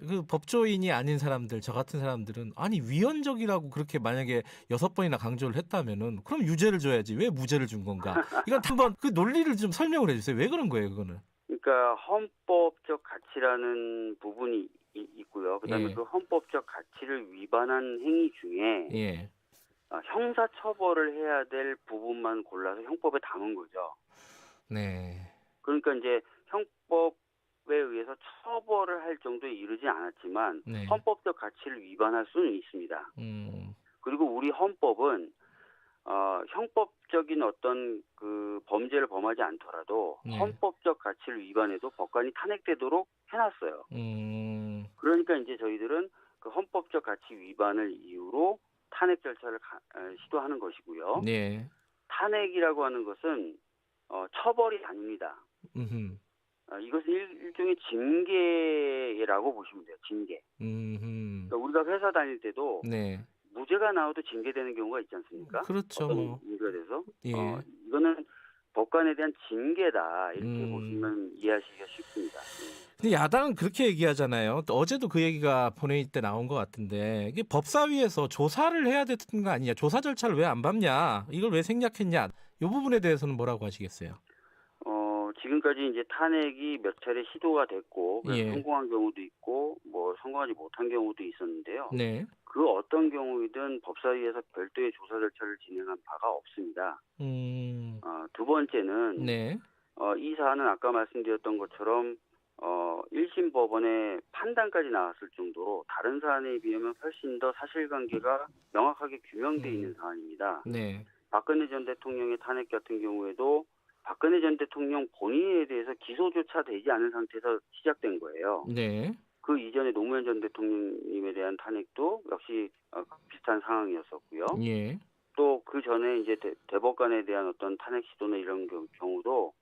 그 법조인이 아닌 사람들, 저 같은 사람들은 아니 위헌적이라고 그렇게 만약에 6번이나 강조를 했다면은 그럼 유죄를 줘야지 왜 무죄를 준 건가? 이건 한번 그 논리를 좀 설명을 해주세요. 왜 그런 거예요, 그거는? 그러니까 헌법적 가치라는 부분이 있고요. 그다음에 예. 그 헌법적 가치를 위반한 행위 중에 예. 형사 처벌을 해야 될 부분만 골라서 형법에 담은 거죠. 네. 그러니까 이제 형법에 의해서 처벌을 할 정도에 이르지 않았지만 네. 헌법적 가치를 위반할 수는 있습니다. 그리고 우리 헌법은 형법적인 어떤 그 범죄를 범하지 않더라도 네. 헌법적 가치를 위반해도 법관이 탄핵되도록 해놨어요. 그러니까 이제 저희들은 그 헌법적 가치 위반을 이유로 탄핵 절차를 시도하는 것이고요. 네. 탄핵이라고 하는 것은 처벌이 아닙니다. 이것은 일종의 징계라고 보시면 돼요. 징계. 그러니까 우리가 회사 다닐 때도 네. 무죄가 나와도 징계되는 경우가 있지 않습니까? 그렇죠. 어떤 뭐. 문제가 돼서. 예. 이거는 법관에 대한 징계다. 이렇게 보시면 이해하시기가 쉽습니다. 근데 야당은 그렇게 얘기하잖아요. 또 어제도 그 얘기가 본회의 때 나온 것 같은데 이게 법사위에서 조사를 해야 되는 거 아니냐. 조사 절차를 왜 안 밟냐. 이걸 왜 생략했냐. 이 부분에 대해서는 뭐라고 하시겠어요? 지금까지 이제 탄핵이 몇 차례 시도가 됐고 예. 성공한 경우도 있고 뭐 성공하지 못한 경우도 있었는데요. 네. 그 어떤 경우이든 법사위에서 별도의 조사 절차를 진행한 바가 없습니다. 두 번째는 네. 이 사안은 아까 말씀드렸던 것처럼 1심 법원의 판단까지 나왔을 정도로 다른 사안에 비하면 훨씬 더 사실관계가 명확하게 규명돼 있는 사안입니다. 네. 박근혜 전 대통령의 탄핵 같은 경우에도 박근혜 전 대통령 본인에 대해서 기소조차 되지 않은 상태에서 시작된 거예요. 네. 그 이전에 노무현 전 대통령님에 대한 탄핵도 역시 비슷한 상황이었었고요. 예. 또 그 전에 이제 대법관에 대한 어떤 탄핵 시도나 이런 경우도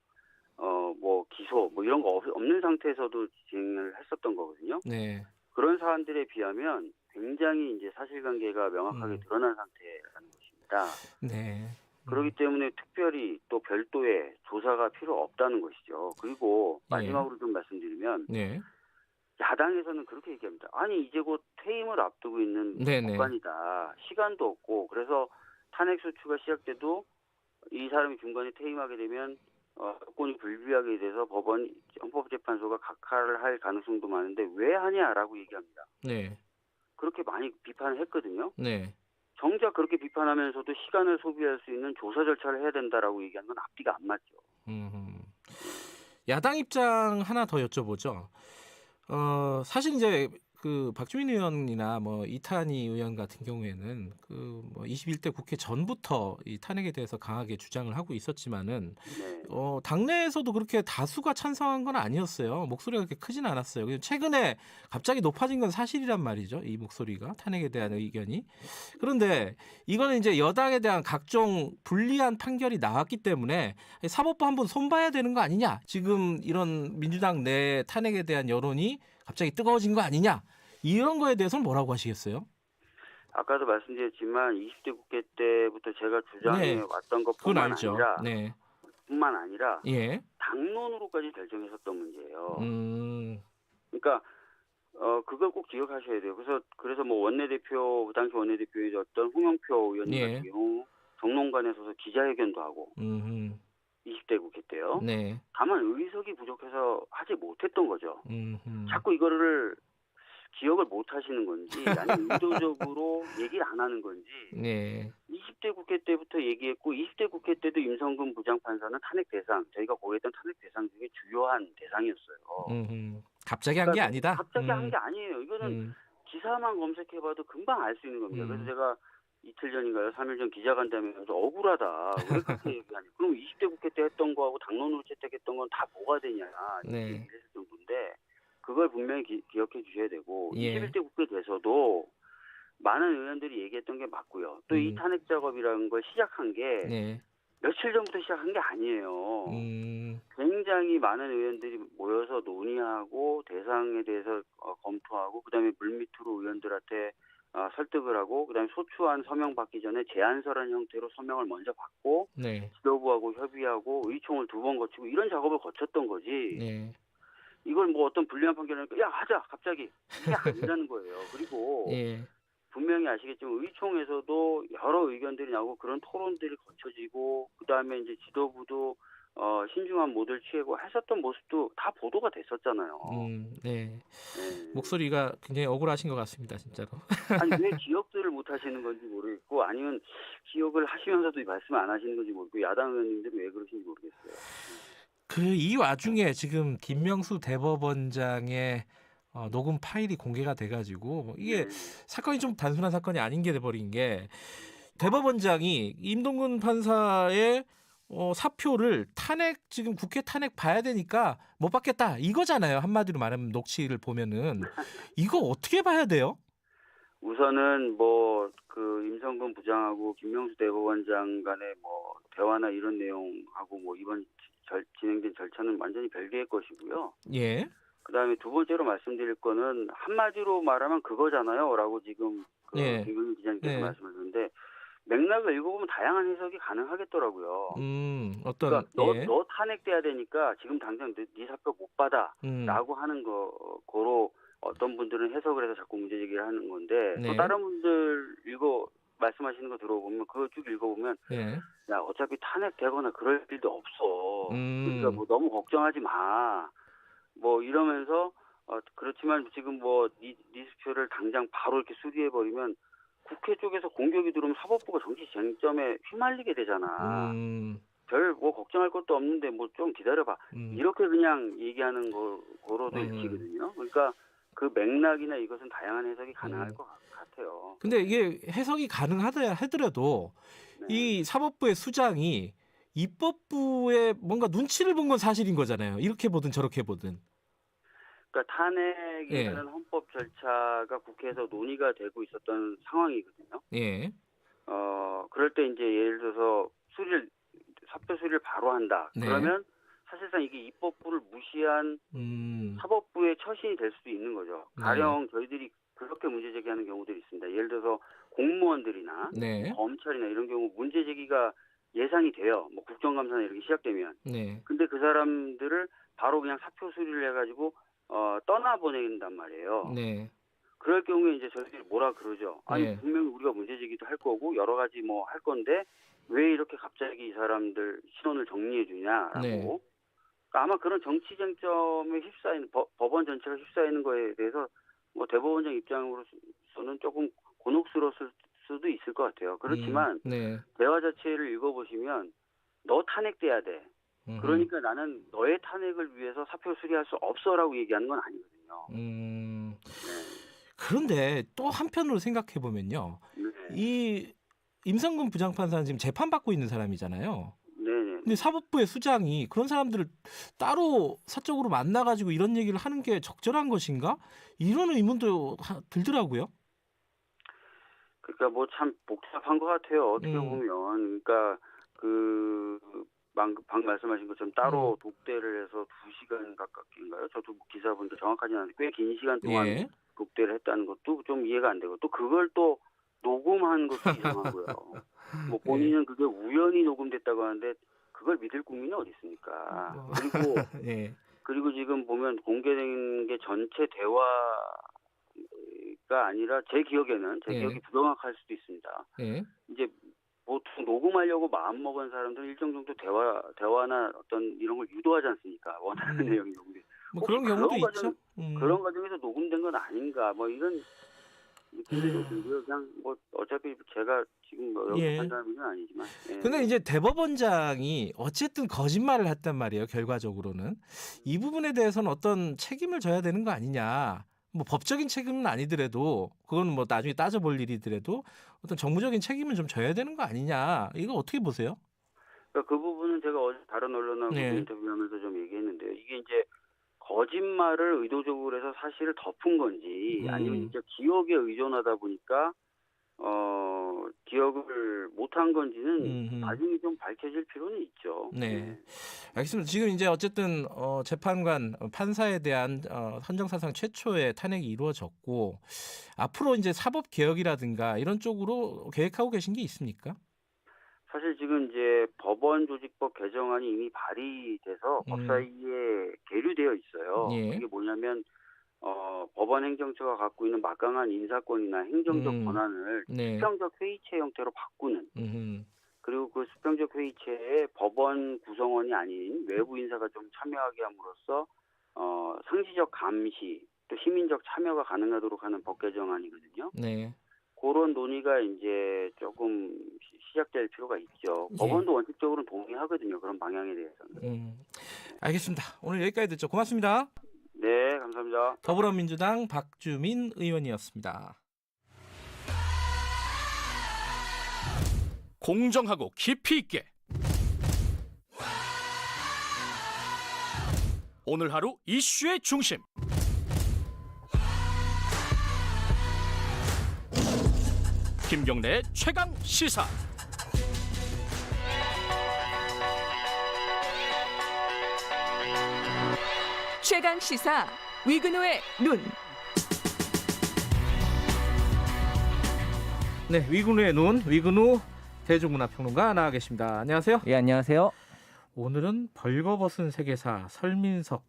뭐 기소 뭐 이런 거 없는 상태에서도 진행을 했었던 거거든요. 네. 그런 사안들에 비하면 굉장히 이제 사실관계가 명확하게 드러난 상태라는 것입니다. 네. 그렇기 때문에 특별히 또 별도의 조사가 필요 없다는 것이죠. 그리고 마지막으로 좀 말씀드리면 네. 야당에서는 그렇게 얘기합니다. 아니 이제 곧 퇴임을 앞두고 있는 네네. 법관이다. 시간도 없고 그래서 탄핵 소추가 시작돼도 이 사람이 중간에 퇴임하게 되면 여건이 불비하게 돼서 법원 헌법재판소가 각하를 할 가능성도 많은데 왜 하냐라고 얘기합니다. 네. 그렇게 많이 비판을 했거든요. 네. 정작 그렇게 비판하면서도 시간을 소비할 수 있는 조사 절차를 해야 된다라고 얘기하는 건 앞뒤가 안 맞죠. 야당 입장 하나 더 여쭤보죠. 사실 이제 그 박주민 의원이나 뭐 이탄희 의원 같은 경우에는 그 뭐 21대 국회 전부터 이 탄핵에 대해서 강하게 주장을 하고 있었지만은 네. 당내에서도 그렇게 다수가 찬성한 건 아니었어요. 목소리가 그렇게 크진 않았어요. 최근에 갑자기 높아진 건 사실이란 말이죠. 이 목소리가 탄핵에 대한 의견이. 그런데 이거는 이제 여당에 대한 각종 불리한 판결이 나왔기 때문에 사법부 한번 손봐야 되는 거 아니냐. 지금 이런 민주당 내 탄핵에 대한 여론이 갑자기 뜨거워진 거 아니냐. 이런 거에 대해서는 뭐라고 하시겠어요? 아까도 말씀드렸지만 20대 국회 때부터 제가 주장해 네. 왔던 그건 것뿐만 알죠. 아니라 네. 뿐만 아니라 예. 당론으로까지 결정했었던 문제예요. 음. 그러니까 그걸 꼭 기억하셔야 돼요. 그래서 뭐 원내대표 그 당시 원내대표였던 홍영표 의원님 예. 같은 경우 정론관에 서서 기자회견도 하고 20대 국회 때요. 네. 다만 의석이 부족해서 하지 못했던 거죠. 음흠. 자꾸 이거를 기억을 못 하시는 건지 아니면 의도적으로 얘기를 안 하는 건지 네. 20대 국회 때부터 얘기했고 20대 국회 때도 임성근 부장판사는 탄핵 대상, 저희가 고려했던 탄핵 대상 중에 주요한 대상이었어요. 갑자기 한 게 아니다. 갑자기 한 게 아니에요. 이거는 기사만 검색해봐도 금방 알 수 있는 겁니다. 그래서 제가 이틀 전인가요? 3일 전 기자간담회 하면서 억울하다. 왜 그렇게 얘기하냐. 그럼 20대 국회 때 했던 거하고 당론으로 채택했던 건 다 뭐가 되냐. 네. 이랬을 정도인데 그걸 분명히 기억해 주셔야 되고 예. 21대 국회 돼서도 많은 의원들이 얘기했던 게 맞고요. 또 이 탄핵 작업이라는 걸 시작한 게 네. 며칠 전부터 시작한 게 아니에요. 굉장히 많은 의원들이 모여서 논의하고 대상에 대해서 검토하고 그다음에 물밑으로 의원들한테 설득을 하고 그다음에 소추안 서명 받기 전에 제안서라는 형태로 서명을 먼저 받고 네. 지도부하고 협의하고 의총을 2번 거치고 이런 작업을 거쳤던 거지. 네. 이걸 뭐 어떤 불리한 판결이니까 야 하자 갑자기 이게 아니라는 거예요. 그리고 예. 분명히 아시겠지만 의총에서도 여러 의견들이 나오고 그런 토론들이 거쳐지고 그다음에 이제 지도부도 신중한 모드를 취하고 했었던 모습도 다 보도가 됐었잖아요. 네. 네. 목소리가 굉장히 억울하신 것 같습니다, 진짜로. 아니 왜 기억들을 못 하시는 건지 모르겠고 아니면 기억을 하시면서도 말씀을 안 하시는 건지 모르겠고 야당 의원님들이 왜 그러신지 모르겠어요. 이 와중에 지금 김명수 대법원장의 녹음 파일이 공개가 돼가지고 이게 사건이 좀 단순한 사건이 아닌 게 돼버린 게 대법원장이 임동근 판사의 사표를 지금 국회 탄핵 봐야 되니까 못 받겠다 이거잖아요. 한마디로 말하면 녹취를 보면은 이거 어떻게 봐야 돼요? 우선은 뭐 그 임성근 부장하고 김명수 대법원장 간의 뭐 대화나 이런 내용하고 뭐 이번 진행된 절차는 완전히 별개의 것이고요. 예. 그다음에 두 번째로 말씀드릴 거는 한마디로 말하면 그거잖아요. 라고 지금 김경희 기자님께서 말씀하셨는데 맥락을 읽어보면 다양한 해석이 가능하겠더라고요. 어떤 그러니까 너 탄핵돼야 되니까 지금 당장 네 사표 못 받아라고 하는 거로 어떤 분들은 해석을 해서 자꾸 문제 제기를 하는 건데 네. 또 다른 분들 말씀하시는 거 들어보면 그거 쭉 읽어보면 네. 야 어차피 탄핵되거나 그럴 일도 없어. 그러니까 뭐 너무 걱정하지 마. 뭐 이러면서 그렇지만 지금 뭐 네 수표를 당장 바로 이렇게 수리해버리면 국회 쪽에서 공격이 들어오면 사법부가 정치 쟁점에 휘말리게 되잖아. 별 뭐 걱정할 것도 없는데 뭐 좀 기다려봐. 이렇게 그냥 얘기하는 거로도 읽히거든요. 그러니까 그 맥락이나 이것은 다양한 해석이 가능할 것 같아요. 근데 이게 해석이 가능하다 하더라도 네. 이 사법부의 수장이 입법부의 뭔가 눈치를 본 건 사실인 거잖아요. 이렇게 보든 저렇게 보든. 그러니까 탄핵이라는 헌법 절차가 국회에서 논의가 되고 있었던 상황이거든요. 예. 그럴 때 이제 예를 들어서 사표 수리를 바로 한다. 네. 그러면 사실상 이게 입법부를 무시한 사법부의 처신이 될 수도 있는 거죠. 가령 저희들이 그렇게 문제 제기하는 경우들이 있습니다. 예를 들어서 공무원들이나 네. 검찰이나 이런 경우 문제 제기가 예상이 돼요. 뭐 국정감사나 이렇게 시작되면. 네. 근데 그 사람들을 바로 그냥 사표 수리를 해가지고 떠나보낸단 말이에요. 네. 그럴 경우에 이제 저희들이 뭐라 그러죠. 아니 네. 분명히 우리가 문제 제기도 할 거고 여러 가지 뭐 할 건데 왜 이렇게 갑자기 이 사람들 신원을 정리해 주냐라고. 네. 그러니까 아마 그런 정치 쟁점에 휩싸이는 법원 전체가 휩싸이는 거에 대해서 뭐 대법원장 입장으로서는 조금 곤혹스러웠을 수도 있을 것 같아요. 그렇지만 네. 대화 자체를 읽어보시면 너 탄핵돼야 돼. 그러니까 나는 너의 탄핵을 위해서 사표 수리할 수 없어라고 얘기하는 건 아니거든요. 네. 그런데 또 한편으로 생각해 보면요. 네. 이 임성근 부장판사는 지금 재판받고 있는 사람이잖아요. 네네. 근데 사법부의 수장이 그런 사람들을 따로 사적으로 만나가지고 이런 얘기를 하는 게 적절한 것인가? 이런 의문도 들더라고요. 그러니까 뭐 참 복잡한 것 같아요. 어떻게 보면. 그러니까 방금 말씀하신 것처럼 따로 독대를 해서 2시간 가깝게인가요? 저도 기사 보니까 정확하지 않은데 꽤 긴 시간 동안 예. 독대를 했다는 것도 좀 이해가 안 되고 또 그걸 또 녹음한 것도 이상하고요. 뭐 본인은 그게 우연히 녹음됐다고 하는데 그걸 믿을 국민이 어디 있습니까? 그리고 예. 그리고 지금 보면 공개된 게 전체 대화가 아니라 제 기억에는 제 예. 기억이 부정확할 수도 있습니다. 예. 이제 보통 녹음하려고 마음 먹은 사람들은 일정 정도 대화나 어떤 이런 걸 유도하지 않습니까? 원하는 내용이 녹음돼. 뭐 그런 경우도 있죠. 그런 과정에서 녹음된 건 아닌가? 뭐 이런 느낌이 들고요. 그냥 뭐 어차피 제가 지금 뭐 여기 판단하는 건 아니지만. 예. 근데 이제 대법원장이 어쨌든 거짓말을 했단 말이에요. 결과적으로는 이 부분에 대해서는 어떤 책임을 져야 되는 거 아니냐. 뭐 법적인 책임은 아니더라도 그건 뭐 나중에 따져볼 일이더라도 어떤 정무적인 책임은 좀 져야 되는 거 아니냐. 이거 어떻게 보세요? 그러니까 그 부분은 제가 어제 다른 언론하고 인터뷰하면서 좀 얘기했는데요. 이게 이제 거짓말을 의도적으로 해서 사실을 덮은 건지 아니면 진짜 기억에 의존하다 보니까 기억을 못한 건지는 나중에 좀 밝혀질 필요는 있죠. 네. 알겠습니다. 지금 이제 어쨌든 재판관 판사에 대한 헌정사상 최초의 탄핵이 이루어졌고 앞으로 이제 사법 개혁이라든가 이런 쪽으로 계획하고 계신 게 있습니까? 사실 지금 이제 법원 조직법 개정안이 이미 발의돼서 법사위에 계류되어 있어요. 예. 이게 뭐냐면 법원 행정처가 갖고 있는 막강한 인사권이나 행정적 권한을 수평적 회의체 형태로 바꾸는 그리고 그 수평적 회의체에 법원 구성원이 아닌 외부 인사가 좀 참여하게 함으로써 상시적 감시 또 시민적 참여가 가능하도록 하는 법 개정안이거든요. 네. 그런 논의가 이제 조금 시작될 필요가 있죠. 법원도 원칙적으로는 동의하거든요. 그런 방향에 대해서는. 알겠습니다. 오늘 여기까지 듣죠. 고맙습니다. 네, 감사합니다. 더불어민주당 박주민 의원이었습니다. 공정하고 깊이 있게 오늘 하루 이슈의 중심 김경래의 최강 시사. 최강 시사 위근호의 눈. 네, 위근우의 눈, 위근우 대중문화평론가 나와 계십니다. 안녕하세요. 예, 안녕하세요. 오늘은 벌거벗은 세계사 설민석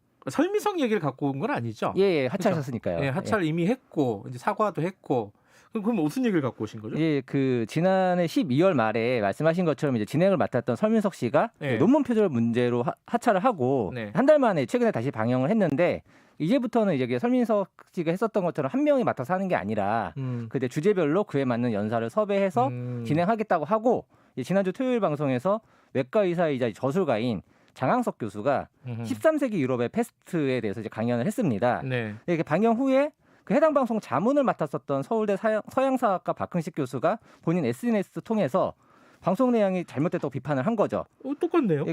얘기를 갖고 온 건 아니죠? 예, 하차하셨으니까요. 예, 하차를 이미 했고 이제 사과도 했고. 그럼 무슨 얘기를 갖고 오신 거죠? 예, 그 지난해 12월 말에 말씀하신 것처럼 이제 진행을 맡았던 설민석 씨가 네. 논문 표절 문제로 하차를 하고 네. 한 달 만에 최근에 다시 방영을 했는데 이제부터는 이제 설민석 씨가 했었던 것처럼 한 명이 맡아서 하는 게 아니라 그때 주제별로 그에 맞는 연사를 섭외해서 진행하겠다고 하고 지난주 토요일 방송에서 외과 의사이자 저술가인 장항석 교수가 13세기 유럽의 패스트에 대해서 이제 강연을 했습니다. 네. 이렇게 방영 후에 그 해당 방송 자문을 맡았었던 서울대 서양사학과 박흥식 교수가 본인 SNS 통해서 방송 내용이 잘못됐다고 비판을 한 거죠. 똑같네요.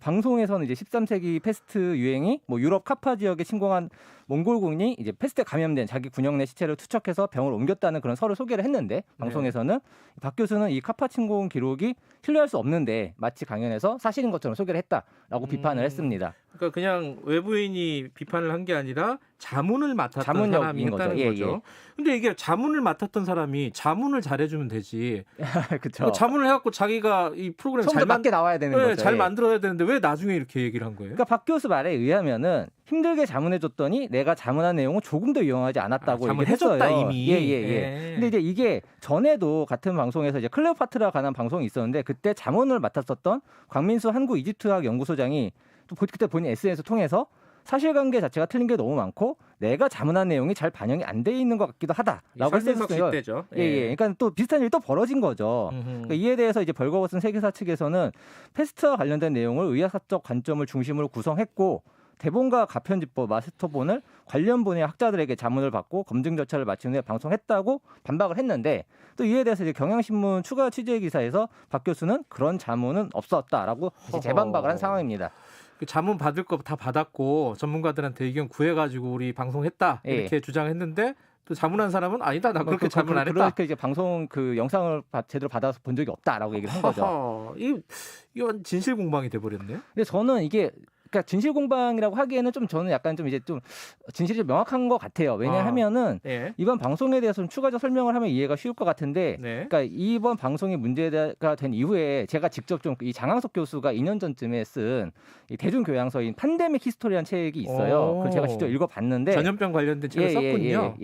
방송에서는 이제 13세기 패스트 유행이 유럽 카파 지역에 침공한 몽골군이 이제 패스트에 감염된 자기 군영 내 시체를 투척해서 병을 옮겼다는 그런 설을 소개를 했는데 방송에서는 박 교수는 이 카파 침공 기록이 신뢰할 수 없는데 마치 강연에서 사실인 것처럼 소개를 했다라고 비판을 했습니다. 그러니까 그냥 외부인이 비판을 한 게 아니라 자문을 맡았던 사람이 했다는 거죠. 근데 이게 자문을 맡았던 사람이 자문을 잘해주면 되지. 그렇죠. 자문을 해갖고 자기가 이 프로그램 잘 맞게 나와야 되는 거죠. 잘 만들어야 되는데 왜 나중에 이렇게 얘기를 한 거예요? 그러니까 박 교수 말에 의하면은 힘들게 자문해줬더니 내가 자문한 내용은 조금도 유용하지 않았다고 얘기했어요. 자문해줬다 이미. 예. 근데 이제 이게 전에도 같은 방송에서 이제 클레오파트라 관한 방송이 있었는데 그때 자문을 맡았었던 광민수 한국 이집트학 연구소장이 또 그때 본인 SNS 통해서 사실관계 자체가 틀린 게 너무 많고 내가 자문한 내용이 잘 반영이 안 돼 있는 것 같기도 하다라고 했었어요. 때죠. 예. 그러니까 또 비슷한 일이 또 벌어진 거죠. 그러니까 이에 대해서 이제 벌거벗은 세계사 측에서는 패스트와 관련된 내용을 의학사적 관점을 중심으로 구성했고 대본과 가편집법, 마스터본을 관련 분야의 학자들에게 자문을 받고 검증 절차를 마친 후에 방송했다고 반박을 했는데 또 이에 대해서 이제 경향신문 추가 취재 기사에서 박 교수는 그런 자문은 없었다라고 재반박을 한 상황입니다. 그 자문 받을 거 다 받았고 전문가들한테 의견 구해가지고 우리 방송했다 이렇게 주장했는데 또 자문한 사람은 아니다 나 그렇게 자문 안 했다. 그렇게 이제 방송 그 영상을 제대로 받아서 본 적이 없다라고 얘기를 한 거죠. 이건 진실 공방이 돼버렸네요. 근데 저는 이게 그러니까 진실 공방이라고 하기에는 좀 저는 약간 좀 이제 좀 진실이 좀 명확한 것 같아요. 왜냐하면은 이번 방송에 대해서 좀 추가적 설명을 하면 이해가 쉬울 것 같은데, 그러니까 이번 방송이 문제가 된 이후에 제가 직접 좀 이 장항석 교수가 2년 전쯤에 쓴 이 대중교양서인 판데믹 히스토리라는 책이 있어요. 그걸 제가 직접 읽어봤는데 전염병 관련된 책을 썼군요.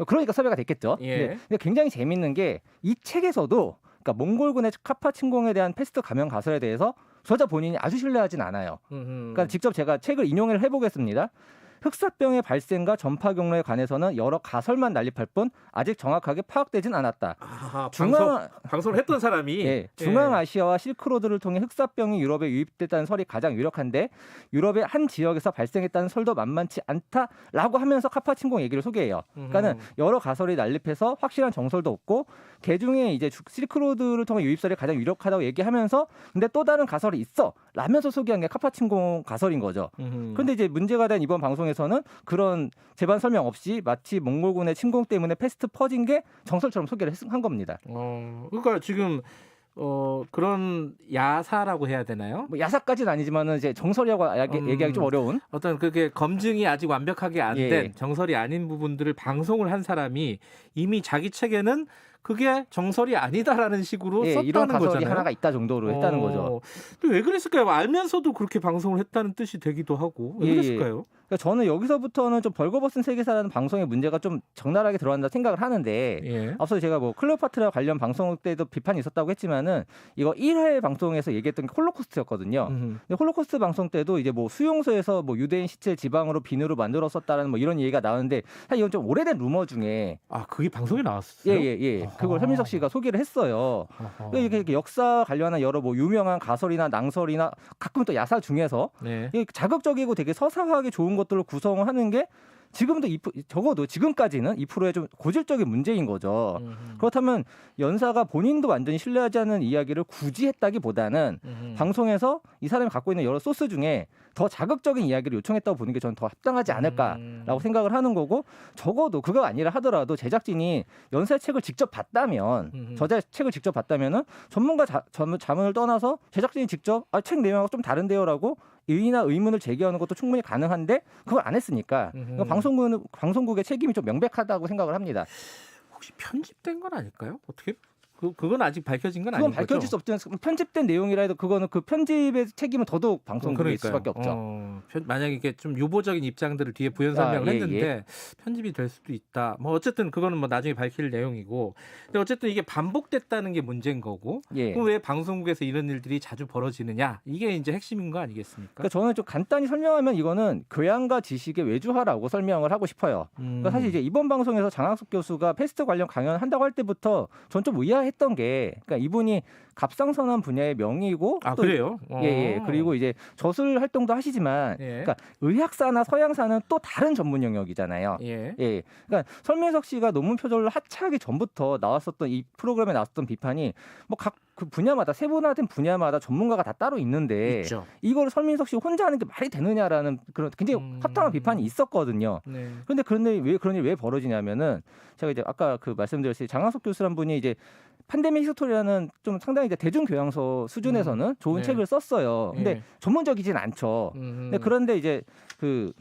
그러니까 섭외가 됐겠죠. 근데 굉장히 재밌는 게 이 책에서도 그러니까 몽골군의 카파 침공에 대한 패스트 감염 가설에 대해서 저자 본인이 아주 신뢰하진 않아요. 그러니까 직접 제가 책을 인용을 해보겠습니다. 흑사병의 발생과 전파 경로에 관해서는 여러 가설만 난립할 뿐 아직 정확하게 파악되진 않았다. 방송을 했던 사람이 중앙아시아와 실크로드를 통해 흑사병이 유럽에 유입됐다는 설이 가장 유력한데 유럽의 한 지역에서 발생했다는 설도 만만치 않다라고 하면서 카파 침공 얘기를 소개해요. 그러니까는 여러 가설이 난립해서 확실한 정설도 없고 개중에 이제 실크로드를 통해 유입설이 가장 유력하다고 얘기하면서 근데 또 다른 가설이 있어 라면서 소개한 게 카파 침공 가설인 거죠. 그런데 이제 문제가 된 이번 방송에서는 그런 제반 설명 없이 마치 몽골군의 침공 때문에 패스트 퍼진 게 정설처럼 소개를 한 겁니다. 그러니까 지금 그런 야사라고 해야 되나요? 뭐 야사까지는 아니지만은 이제 정설이라고 얘기하기 좀 어려운 어떤 그게 검증이 아직 완벽하게 안 된 정설이 아닌 부분들을 방송을 한 사람이 이미 자기 책에는 그게 정설이 아니다라는 식으로 썼다는 이런 가설이 거잖아요. 하나가 있다 정도로 했다는 거죠. 또 왜 그랬을까요? 알면서도 그렇게 방송을 했다는 뜻이 되기도 하고 왜 그랬을까요? 그러니까 저는 여기서부터는 좀 벌거벗은 세계사라는 방송의 문제가 좀 적나라하게 들어간다 생각을 하는데 앞서 제가 뭐 클레오파트라 관련 방송 때도 비판이 있었다고 했지만은 이거 1회 방송에서 얘기했던 게 홀로코스트였거든요. 근데 홀로코스트 방송 때도 이제 뭐 수용소에서 뭐 유대인 시체 지방으로 비누로 만들었었다라는 뭐 이런 얘기가 나오는데 사실 이건 좀 오래된 루머 중에 그게 방송에 나왔어요? 그걸 설민석 씨가 소개를 했어요. 이렇게 역사 관련한 여러 뭐 유명한 가설이나 낭설이나 가끔 또 야사 중에서 자극적이고 되게 서사화하기 좋은 것들로 구성을 하는 게 지금도 적어도 지금까지는 2%의 좀 고질적인 문제인 거죠. 그렇다면 연사가 본인도 완전히 신뢰하지 않는 이야기를 굳이 했다기보다는 방송에서 이 사람이 갖고 있는 여러 소스 중에 더 자극적인 이야기를 요청했다고 보는 게 저는 더 합당하지 않을까라고 생각을 하는 거고 적어도 그거 아니라 하더라도 제작진이 연사의 책을 직접 봤다면 저자의 책을 직접 봤다면은 전문가 자문을 떠나서 제작진이 직접 책 내용하고 좀 다른데요라고 의의나 의문을 제기하는 것도 충분히 가능한데 그걸 안 했으니까 방송국의 책임이 좀 명백하다고 생각을 합니다. 혹시 편집된 건 아닐까요? 어떻게? 그건 아직 밝혀진 건 그건 아닌 밝혀질 수 거죠? 없지만 편집된 내용이라 해도 그거는 그 편집의 책임은 더더욱 방송국일 수밖에 없죠. 만약에 이게 좀 유보적인 입장들을 뒤에 부연 설명을 했는데 편집이 될 수도 있다. 뭐 어쨌든 그거는 뭐 나중에 밝힐 내용이고. 근데 어쨌든 이게 반복됐다는 게 문제인 거고. 그럼 왜 방송국에서 이런 일들이 자주 벌어지느냐? 이게 이제 핵심인 거 아니겠습니까? 그러니까 저는 좀 간단히 설명하면 이거는 교양과 지식의 외주화라고 설명을 하고 싶어요. 그러니까 사실 이제 이번 방송에서 장학숙 교수가 패스트 관련 강연을 한다고 할 때부터 전 좀 의아했던 게, 그러니까 이분이 갑상선암 분야의 명의고, 또 그래요? 그리고 이제 저술 활동도 하시지만, 그러니까 의학사나 서양사는 또 다른 전문 영역이잖아요. 그러니까 설민석 씨가 논문 표절을 하차하기 전부터 나왔었던 이 프로그램에 나왔었던 비판이 뭐 각 그 분야마다 세분화된 분야마다 전문가가 다 따로 있는데 이걸 설민석 씨 혼자 하는 게 말이 되느냐라는 그런 굉장히 허탕한 비판이 있었거든요. 그런데 왜 그런 일이 왜 벌어지냐면은 제가 이제 아까 그 말씀드렸듯이 장학숙 교수란 분이 이제 팬데믹 히스토리라는 좀 상당히 이제 대중교양서 수준에서는 좋은 책을 썼어요. 근데 전문적이진 않죠. 그런데 이제 그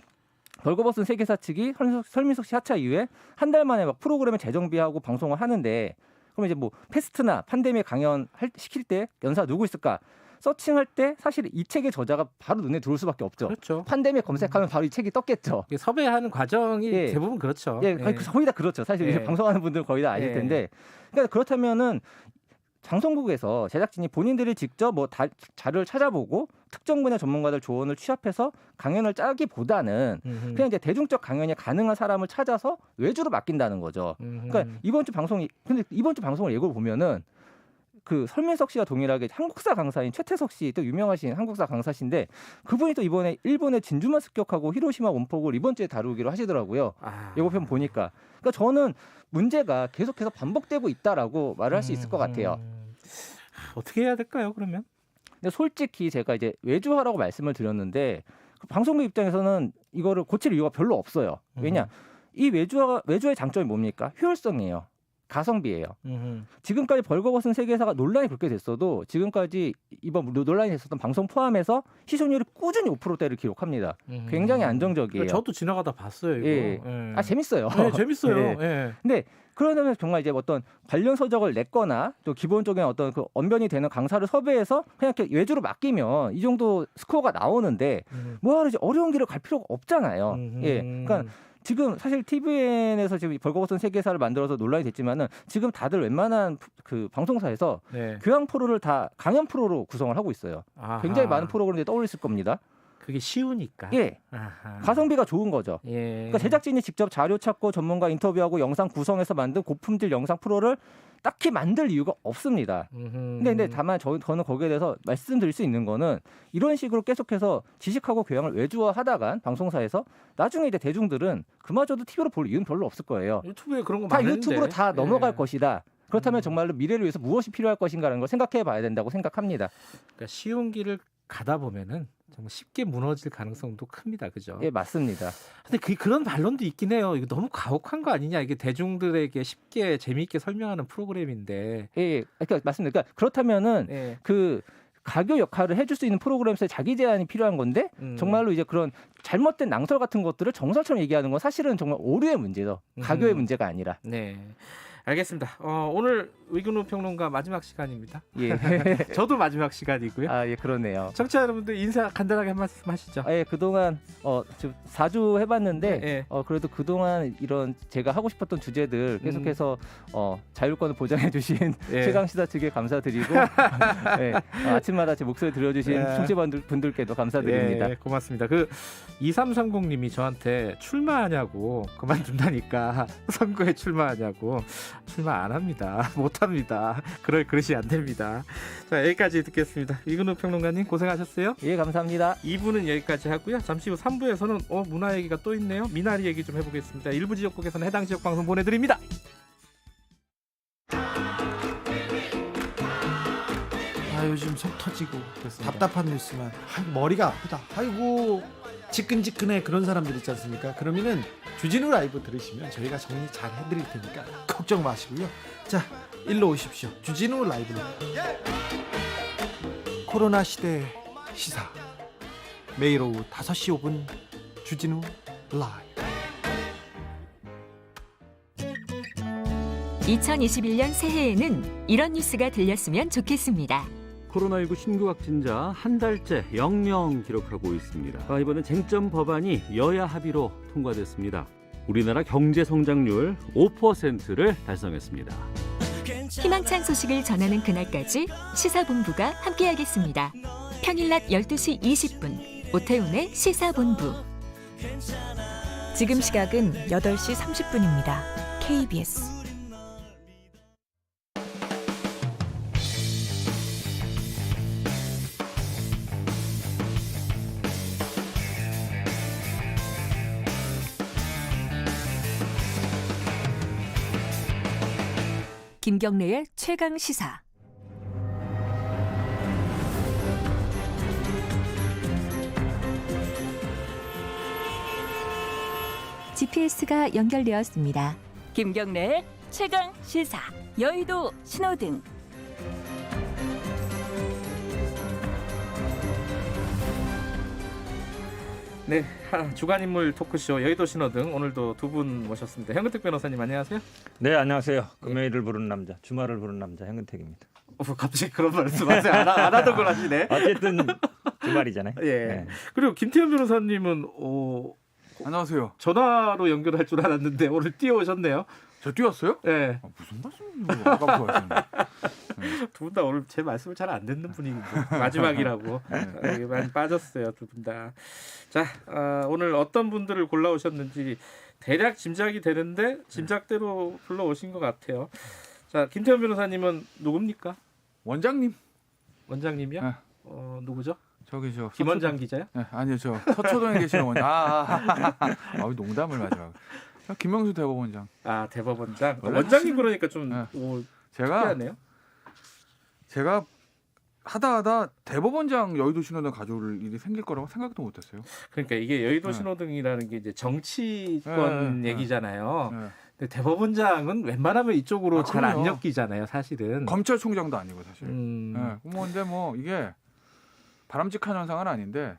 벌거벗은 세계사 측이 설민석 씨 하차 이후에 한 달 만에 막 프로그램을 재정비하고 방송을 하는데, 그럼 이제 뭐 패스트나 팬데믹 강연 시킬 때 연사 누구 있을까? 서칭할 때 사실 이 책의 저자가 바로 눈에 들어올 수밖에 없죠. 그렇죠. 팬데믹 검색하면 바로 이 책이 떴겠죠. 섭외하는 과정이 대부분 그렇죠. 거의 다 그렇죠. 사실 이제 방송하는 분들은 거의 다 아실 텐데. 그러니까 그렇다면은 방송국에서 제작진이 본인들이 직접 뭐 자료를 찾아보고 특정 분야 전문가들 조언을 취합해서 강연을 짜기보다는 그냥 이제 대중적 강연이 가능한 사람을 찾아서 외주로 맡긴다는 거죠. 그러니까 이번 주 방송을 예고를 보면은 그 설민석 씨가 동일하게 한국사 강사인 최태석 씨, 또 유명하신 한국사 강사신데 그분이 또 이번에 일본의 진주만 습격하고 히로시마 원폭을 이번 주에 다루기로 하시더라고요. 예고편 보니까. 그러니까 저는 문제가 계속해서 반복되고 있다라고 말을 할 수 있을 것 같아요. 어떻게 해야 될까요, 그러면? 근데 솔직히 제가 이제 외주화라고 말씀을 드렸는데 방송국 입장에서는 이거를 고칠 이유가 별로 없어요. 왜냐? 이 외주화의 장점이 뭡니까? 효율성이에요. 가성비예요. 지금까지 벌거벗은 세계사가 논란이 그렇게 됐어도 지금까지 이번 논란이 됐었던 방송 포함해서 시청률이 꾸준히 5%대를 기록합니다. 굉장히 안정적이에요. 저도 지나가다 봤어요. 이거. 재밌어요. 재밌어요. 근데 그러면 정말 이제 어떤 관련 서적을 냈거나 또 기본적인 어떤 그 언변이 되는 강사를 섭외해서 그냥 이렇게 외주로 맡기면 이 정도 스코어가 나오는데 뭐하러 이제 어려운 길을 갈 필요가 없잖아요. 그러니까 지금 사실 TVN에서 지금 벌거벗은 세계사를 만들어서 논란이 됐지만은 지금 다들 웬만한 그 방송사에서 교양 프로를 다 강연 프로로 구성을 하고 있어요. 굉장히 많은 프로그램들이 떠올렸을 겁니다. 그게 쉬우니까. 가성비가 좋은 거죠. 그러니까 제작진이 직접 자료 찾고 전문가 인터뷰하고 영상 구성해서 만든 고품질 영상 프로를 딱히 만들 이유가 없습니다. 근데 다만 저는 거기에 대해서 말씀드릴 수 있는 거는 이런 식으로 계속해서 지식하고 교양을 외주화하다간 방송사에서 나중에 이제 대중들은 그마저도 TV로 볼 이유는 별로 없을 거예요. 유튜브에 그런 거 다 많은데. 유튜브로 다 넘어갈 것이다. 그렇다면 정말로 미래를 위해서 무엇이 필요할 것인가라는 걸 생각해 봐야 된다고 생각합니다. 그러니까 쉬운 길을 가다 보면은 정말 쉽게 무너질 가능성도 큽니다. 그죠? 맞습니다. 근데 그런 반론도 있긴 해요. 이거 너무 가혹한 거 아니냐. 이게 대중들에게 쉽게 재미있게 설명하는 프로그램인데. 그러니까 맞습니다. 그러니까 그렇다면은 그 가교 역할을 해줄 수 있는 프로그램에서 자기 제한이 필요한 건데 정말로 이제 그런 잘못된 낭설 같은 것들을 정설처럼 얘기하는 건 사실은 정말 오류의 문제죠. 가교의 문제가 아니라. 알겠습니다. 오늘 의근우 평론가 마지막 시간입니다. 저도 마지막 시간이고요. 그러네요. 청취자 여러분들 인사 간단하게 한 말씀 하시죠. 그동안 지금 4주 해봤는데 그래도 그동안 이런 제가 하고 싶었던 주제들 계속해서 자율권을 보장해주신 최강시사 측에 감사드리고 아침마다 제 목소리 들려주신 청취자분들께도 감사드립니다. 고맙습니다. 2330님이 저한테 출마하냐고 그만둔다니까 선거에 출마하냐고. 출마 안 합니다. 못 합니다. 그럴 그릇이 안 됩니다. 자, 여기까지 듣겠습니다. 이근우 평론가님 고생하셨어요. 감사합니다. 2부는 여기까지 하고요. 잠시 후 3부에서는 문화 얘기가 또 있네요. 미나리 얘기 좀 해보겠습니다. 일부 지역국에서는 해당 지역 방송 보내드립니다. 요즘 속 터지고 그렇습니다. 답답한 뉴스만 머리가 아프다. 아이고 지끈지끈해 그런 사람들 있지 않습니까? 그러면은 주진우 라이브 들으시면 저희가 정리 잘 해드릴 테니까 걱정 마시고요. 자, 일로 오십시오. 주진우 라이브로 코로나 시대 시사 매일 오후 5시 5분 주진우 라이브. 2021년 새해에는 이런 뉴스가 들렸으면 좋겠습니다. 코로나19 신규 확진자 한 달째 영영 기록하고 있습니다. 이번엔 쟁점 법안이 여야 합의로 통과됐습니다. 우리나라 경제 성장률 5%를 달성했습니다. 희망찬 소식을 전하는 그날까지 시사본부가 함께하겠습니다. 평일 낮 12시 20분 오태훈의 시사본부. 지금 시각은 8시 30분입니다. KBS 김경래의 최강 시사. GPS가 연결되었습니다. 김경래의 최강 시사. 여의도 신호등. 네, 주간 인물 토크쇼 여의도 신호등 오늘도 두 분 모셨습니다. 현근택 변호사님 안녕하세요. 네, 안녕하세요. 금요일을 부르는 남자, 주말을 부르는 남자 현근택입니다. 갑자기 그런 말씀하세요. 안 하던 걸 하시네. 어쨌든 주말이잖아요. 예. 네. 그리고 김태현 변호사님은 안녕하세요. 전화로 연결할 줄 알았는데 오늘 뛰어오셨네요. 저 뛰었어요? 네. 무슨 말씀이에요? 아까부터 하시는. 두 분 다 오늘 제 말씀을 잘 안 듣는 분위기고 마지막이라고 많이 빠졌어요, 두 분 다. 자, 오늘 어떤 분들을 골라오셨는지 대략 짐작이 되는데 짐작대로 불러오신 것 같아요. 자, 김태현 변호사님은 누굽니까? 원장님. 원장님이요? 네. 누구죠? 저기 저 김원장 기자요? 네, 아니요, 저 서초동에 계시는 원장. 농담을 마지막. 김명수 대법원장. 대법원장. 원장님 그러니까 좀 특이하네요. 제가 하다 대법원장 여의도 신호등 가져올 일이 생길 거라고 생각도 못했어요. 그러니까 이게 여의도 신호등이라는 게 이제 정치권 얘기잖아요. 근데 대법원장은 웬만하면 이쪽으로 잘 안 엮이잖아요, 사실은. 검찰총장도 아니고 사실. 근데 뭐 이게 바람직한 현상은 아닌데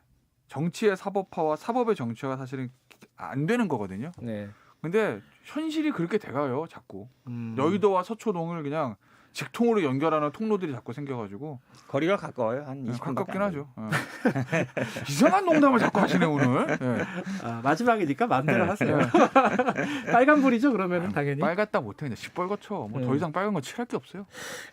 정치의 사법화와 사법의 정치화가 사실은 안 되는 거거든요. 네. 근데 현실이 그렇게 돼가요, 자꾸. 여의도와 서초동을 그냥 직통으로 연결하는 통로들이 자꾸 생겨가지고 거리가 가까워요. 한 20분 가깝긴 하죠. 이상한 농담을 자꾸 하시네 오늘. 마지막이니까 마음대로 하세요. 빨간불이죠 그러면은 당연히. 빨갛다 못해 그냥 시뻘겋죠. 뭐 더 이상 빨간 거 칠할 게 없어요.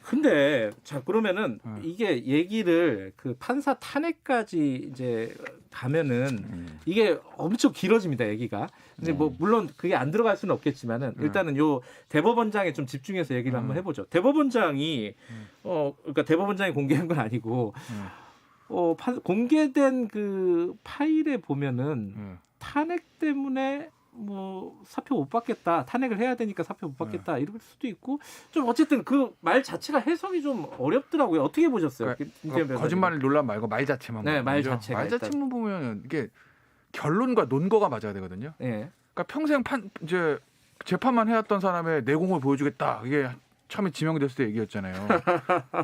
근데 자 그러면은 이게 얘기를 그 판사 탄핵까지 이제 가면은 이게 엄청 길어집니다 얘기가. 근데 뭐 물론 그게 안 들어갈 수는 없겠지만은 일단은 요 대법원장에 좀 집중해서 얘기를 한번 해보죠. 대법원장이 그러니까 대법원장이 공개한 건 아니고 공개된 그 파일에 보면은 탄핵 때문에 뭐 사표 못 받겠다, 탄핵을 해야 되니까 사표 못 받겠다 이럴 수도 있고 좀 어쨌든 그 말 자체가 해석이 좀 어렵더라고요. 어떻게 보셨어요? 그러니까 거짓말 논란 말고 말 자체만. 네, 말 자체가. 말 자체만 보면 이게 결론과 논거가 맞아야 되거든요. 네. 그러니까 평생 이제 재판만 해왔던 사람의 내공을 보여주겠다. 이게 처음에 지명됐을 때 얘기였잖아요.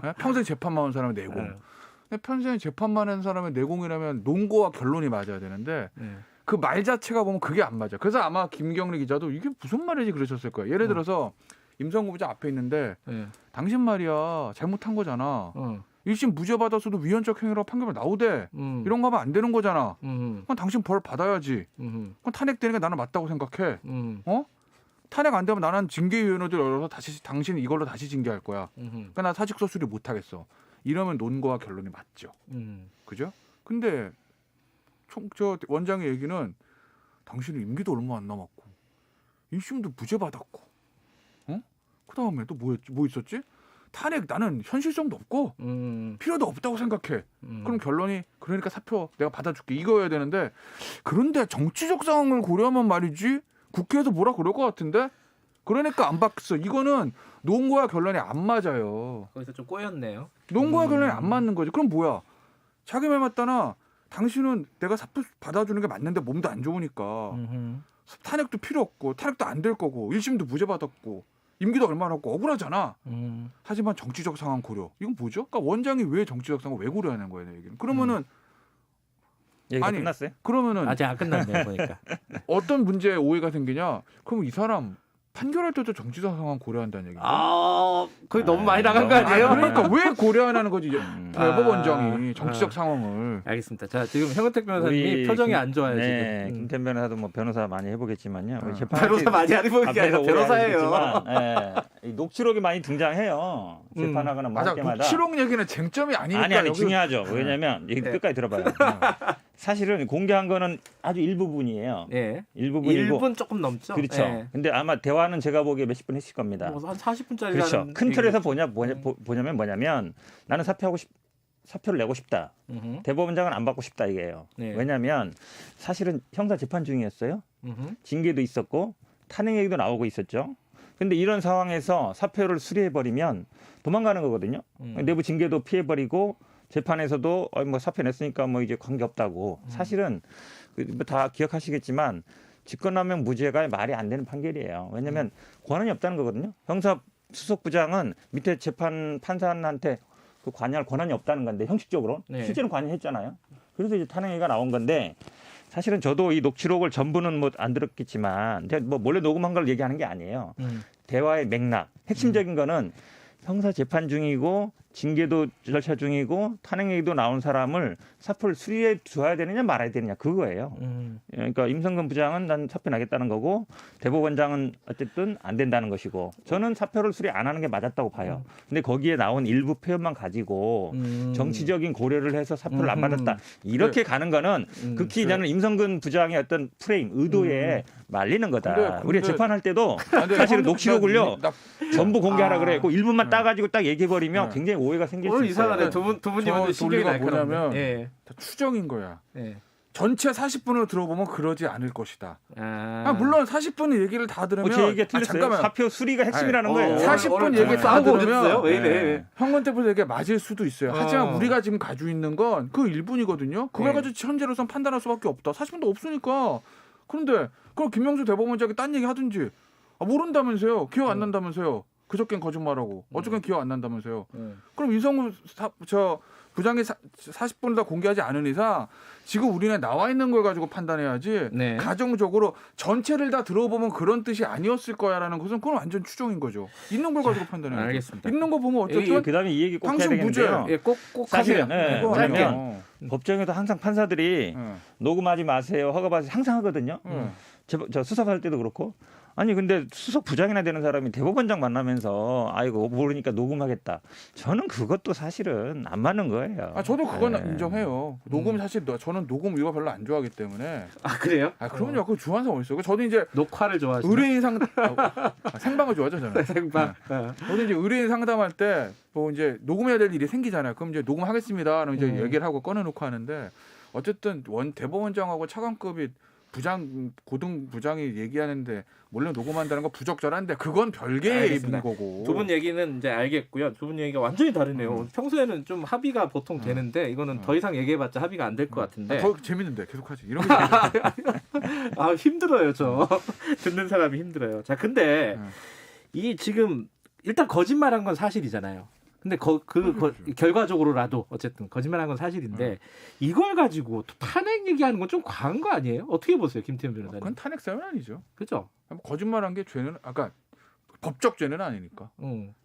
네? 평생 재판만 한 사람의 내공. 근데 평생 재판만 한 사람의 내공이라면 논거와 결론이 맞아야 되는데 그 말 자체가 보면 그게 안 맞아. 그래서 아마 김경래 기자도 이게 무슨 말이지 그러셨을 거예요. 예를 들어서 임성구 부장 앞에 있는데 당신 말이야 잘못한 거잖아. 1심 무죄 받았어도 위헌적 행위로 판결 나오대. 이런 거 하면 안 되는 거잖아. 그럼 당신 벌 받아야지. 그럼 탄핵되는 게 나는 맞다고 생각해. 탄핵 안 되면 나는 징계위원회들 열어서 다시 당신 이걸로 다시 징계할 거야. 그러니까 나 사직서 수리 못 하겠어. 이러면 논거와 결론이 맞죠. 그죠? 근데 저 원장의 얘기는 당신은 임기도 얼마 안 남았고 1심도 무죄 받았고 그다음에 또 뭐 있었지? 탄핵 나는 현실성도 없고 필요도 없다고 생각해. 그럼 결론이 그러니까 사표 내가 받아줄게 이거여야 되는데 그런데 정치적 상황을 고려하면 말이지 국회에서 뭐라 그럴 것 같은데 그러니까 안 받겠어. 이거는 논거와 결론이 안 맞아요. 거기서 좀 꼬였네요. 논거와 결론이 안 맞는 거지. 그럼 뭐야? 자기 말 맞다나 당신은 내가 사표 받아주는 게 맞는데 몸도 안 좋으니까 탄핵도 필요 없고 탄핵도 안 될 거고 1심도 무죄 받았고 임기도 얼마 남았고 억울하잖아. 하지만 정치적 상황 고려. 이건 뭐죠? 그러니까 원장이 왜 정치적 상황 왜 고려하는 거예요, 내 얘기는? 그러면은 얘기가 끝났어요? 그러면은 아직 안 끝났네요, 보니까. 어떤 문제에 오해가 생기냐? 그럼 이 사람 판결할 때도 정치적 상황 고려한다는 얘기죠. 거의 너무 많이 나간 거 아니에요? 그러니까 왜 고려하는 거지? 대법원장이 정치적 상황을. 알겠습니다. 자, 지금 현근택 변호사님이 표정이 안 좋아요. 네, 지금. 김태현 변호사도 뭐 변호사 많이 해보겠지만요. 변호사 많이 해보는 게 아니라 변호사예요. 이 녹취록이 많이 등장해요. 재판하거나 뭐 할 때마다. 녹취록 얘기는 쟁점이 아니니까. 아니 중요하죠. 왜냐하면 끝까지 들어봐요. 사실은 공개한 거는 아주 일부분이에요. 예. 일부분이고 1분 조금 넘죠. 그렇죠. 예. 근데 아마 대화는 제가 보기에 몇십 분 했을 겁니다. 한 40분짜리. 그렇죠. 큰 틀에서 보냐면 뭐냐면 나는 사표를 내고 싶다. 대법원장은 안 받고 싶다 이게요. 네. 왜냐하면 사실은 형사 재판 중이었어요. 징계도 있었고 탄핵 얘기도 나오고 있었죠. 근데 이런 상황에서 사표를 수리해버리면 도망가는 거거든요. 내부 징계도 피해버리고 재판에서도 뭐 사표 냈으니까 뭐 이제 관계 없다고. 사실은 다 기억하시겠지만 직권남용 무죄가 말이 안 되는 판결이에요. 왜냐하면 권한이 없다는 거거든요. 형사 수석부장은 밑에 재판 판사한테 그 관여할 권한이 없다는 건데 형식적으로 실제로 관여했잖아요. 그래서 이제 탄핵이 나온 건데 사실은 저도 이 녹취록을 전부는 뭐 안 들었겠지만 제가 뭐 몰래 녹음한 걸 얘기하는 게 아니에요. 대화의 맥락 핵심적인 거는 형사 재판 중이고 징계도 절차 중이고 탄핵 얘기도 나온 사람을 사표를 수리해 줘야 되느냐 말아야 되느냐 그거예요. 그러니까 임성근 부장은 난 사표 나겠다는 거고 대법원장은 어쨌든 안 된다는 것이고 저는 사표를 수리 안 하는 게 맞았다고 봐요. 근데 거기에 나온 일부 표현만 가지고 정치적인 고려를 해서 사표를 안 받았다 이렇게 가는 거는 극히 저는 임성근 부장의 어떤 프레임 의도에 말리는 거다. 근데 우리 재판할 때도 사실은 녹취록을요 전부 공개하라 그래고 1분만 따가지고 딱 얘기해버리면 굉장히 오해가 생길 수 있어요. 이상하네. 두 분이 먼저 논리가 뭐냐면 다 추정인 거야. 전체 40분을 들어보면 그러지 않을 것이다. 물론 40분 얘기를 다 들으면 제 얘기가 틀렸어요. 사표 수리가 핵심이라는 거예요. 40분 얘기 다 들으면 왜 이래? 형근택 얘기 맞을 수도 있어요. 하지만 우리가 지금 가지고 있는 건 그 일분이거든요. 그걸 가지고 현재로선 판단할 수밖에 없다. 40분도 없으니까. 그런데 그럼 김명수 대법원장이 딴 얘기 하든지 모른다면서요. 기억 안 난다면서요. 그저께는 거짓말하고 어저께는 기억 안 난다면서요. 그럼 이성우 부장이 40분을 다 공개하지 않은 이상 지금 우리는 나와 있는 걸 가지고 판단해야지 가정적으로 전체를 다 들어보면 그런 뜻이 아니었을 거야라는 것은 그건 완전 추정인 거죠. 있는 걸 가지고 판단해야죠. 알겠습니다. 있는 거 보면 어쨌든 그다음에 이 얘기 꼭 해야 되겠는데요. 꼭 사실은 하세요. 법정에도 항상 판사들이 녹음하지 마세요, 허가받으세요 항상 하거든요. 저 수사할 때도 그렇고. 아니 근데 수석 부장이나 되는 사람이 대법원장 만나면서 아이고 모르니까 녹음하겠다. 저는 그것도 사실은 안 맞는 거예요. 저도 그건 인정해요. 녹음 사실 저는 녹음 이거 별로 안 좋아하기 때문에. 그래요? 그럼요. 그 좋아하는 사람 어딨어요? 저도 이제 녹화를 좋아하시죠. 의뢰인 생방을 좋아하죠 저는. 생방. 저도 이제 의뢰인 상담할 때 뭐 이제 녹음해야 될 일이 생기잖아요. 그럼 이제 녹음하겠습니다라는 이제 얘기를 하고 꺼내놓고 하는데 어쨌든 대법원장하고 차관급이 고등 부장이 얘기하는데 몰래 녹음한다는 거 부적절한데 그건 별개의 거고. 두 분 얘기는 이제 알겠고요. 두 분 얘기가 완전히 다르네요. 평소에는 좀 합의가 보통 되는데 이거는 더 이상 얘기해봤자 합의가 안 될 것 같은데. 더 재밌는데 계속하지. 이런 게 힘들어요 저. 듣는 사람이 힘들어요. 자 근데 이 지금 일단 거짓말한 건 사실이잖아요. 근데 결과적으로라도 어쨌든 거짓말한 건 사실인데 이걸 가지고 또 탄핵 얘기하는 건 좀 과한 거 아니에요? 어떻게 보세요, 김태현 변호사님? 그건 탄핵 사유는 아니죠. 그렇죠. 거짓말한 게 죄는 법적 죄는 아니니까.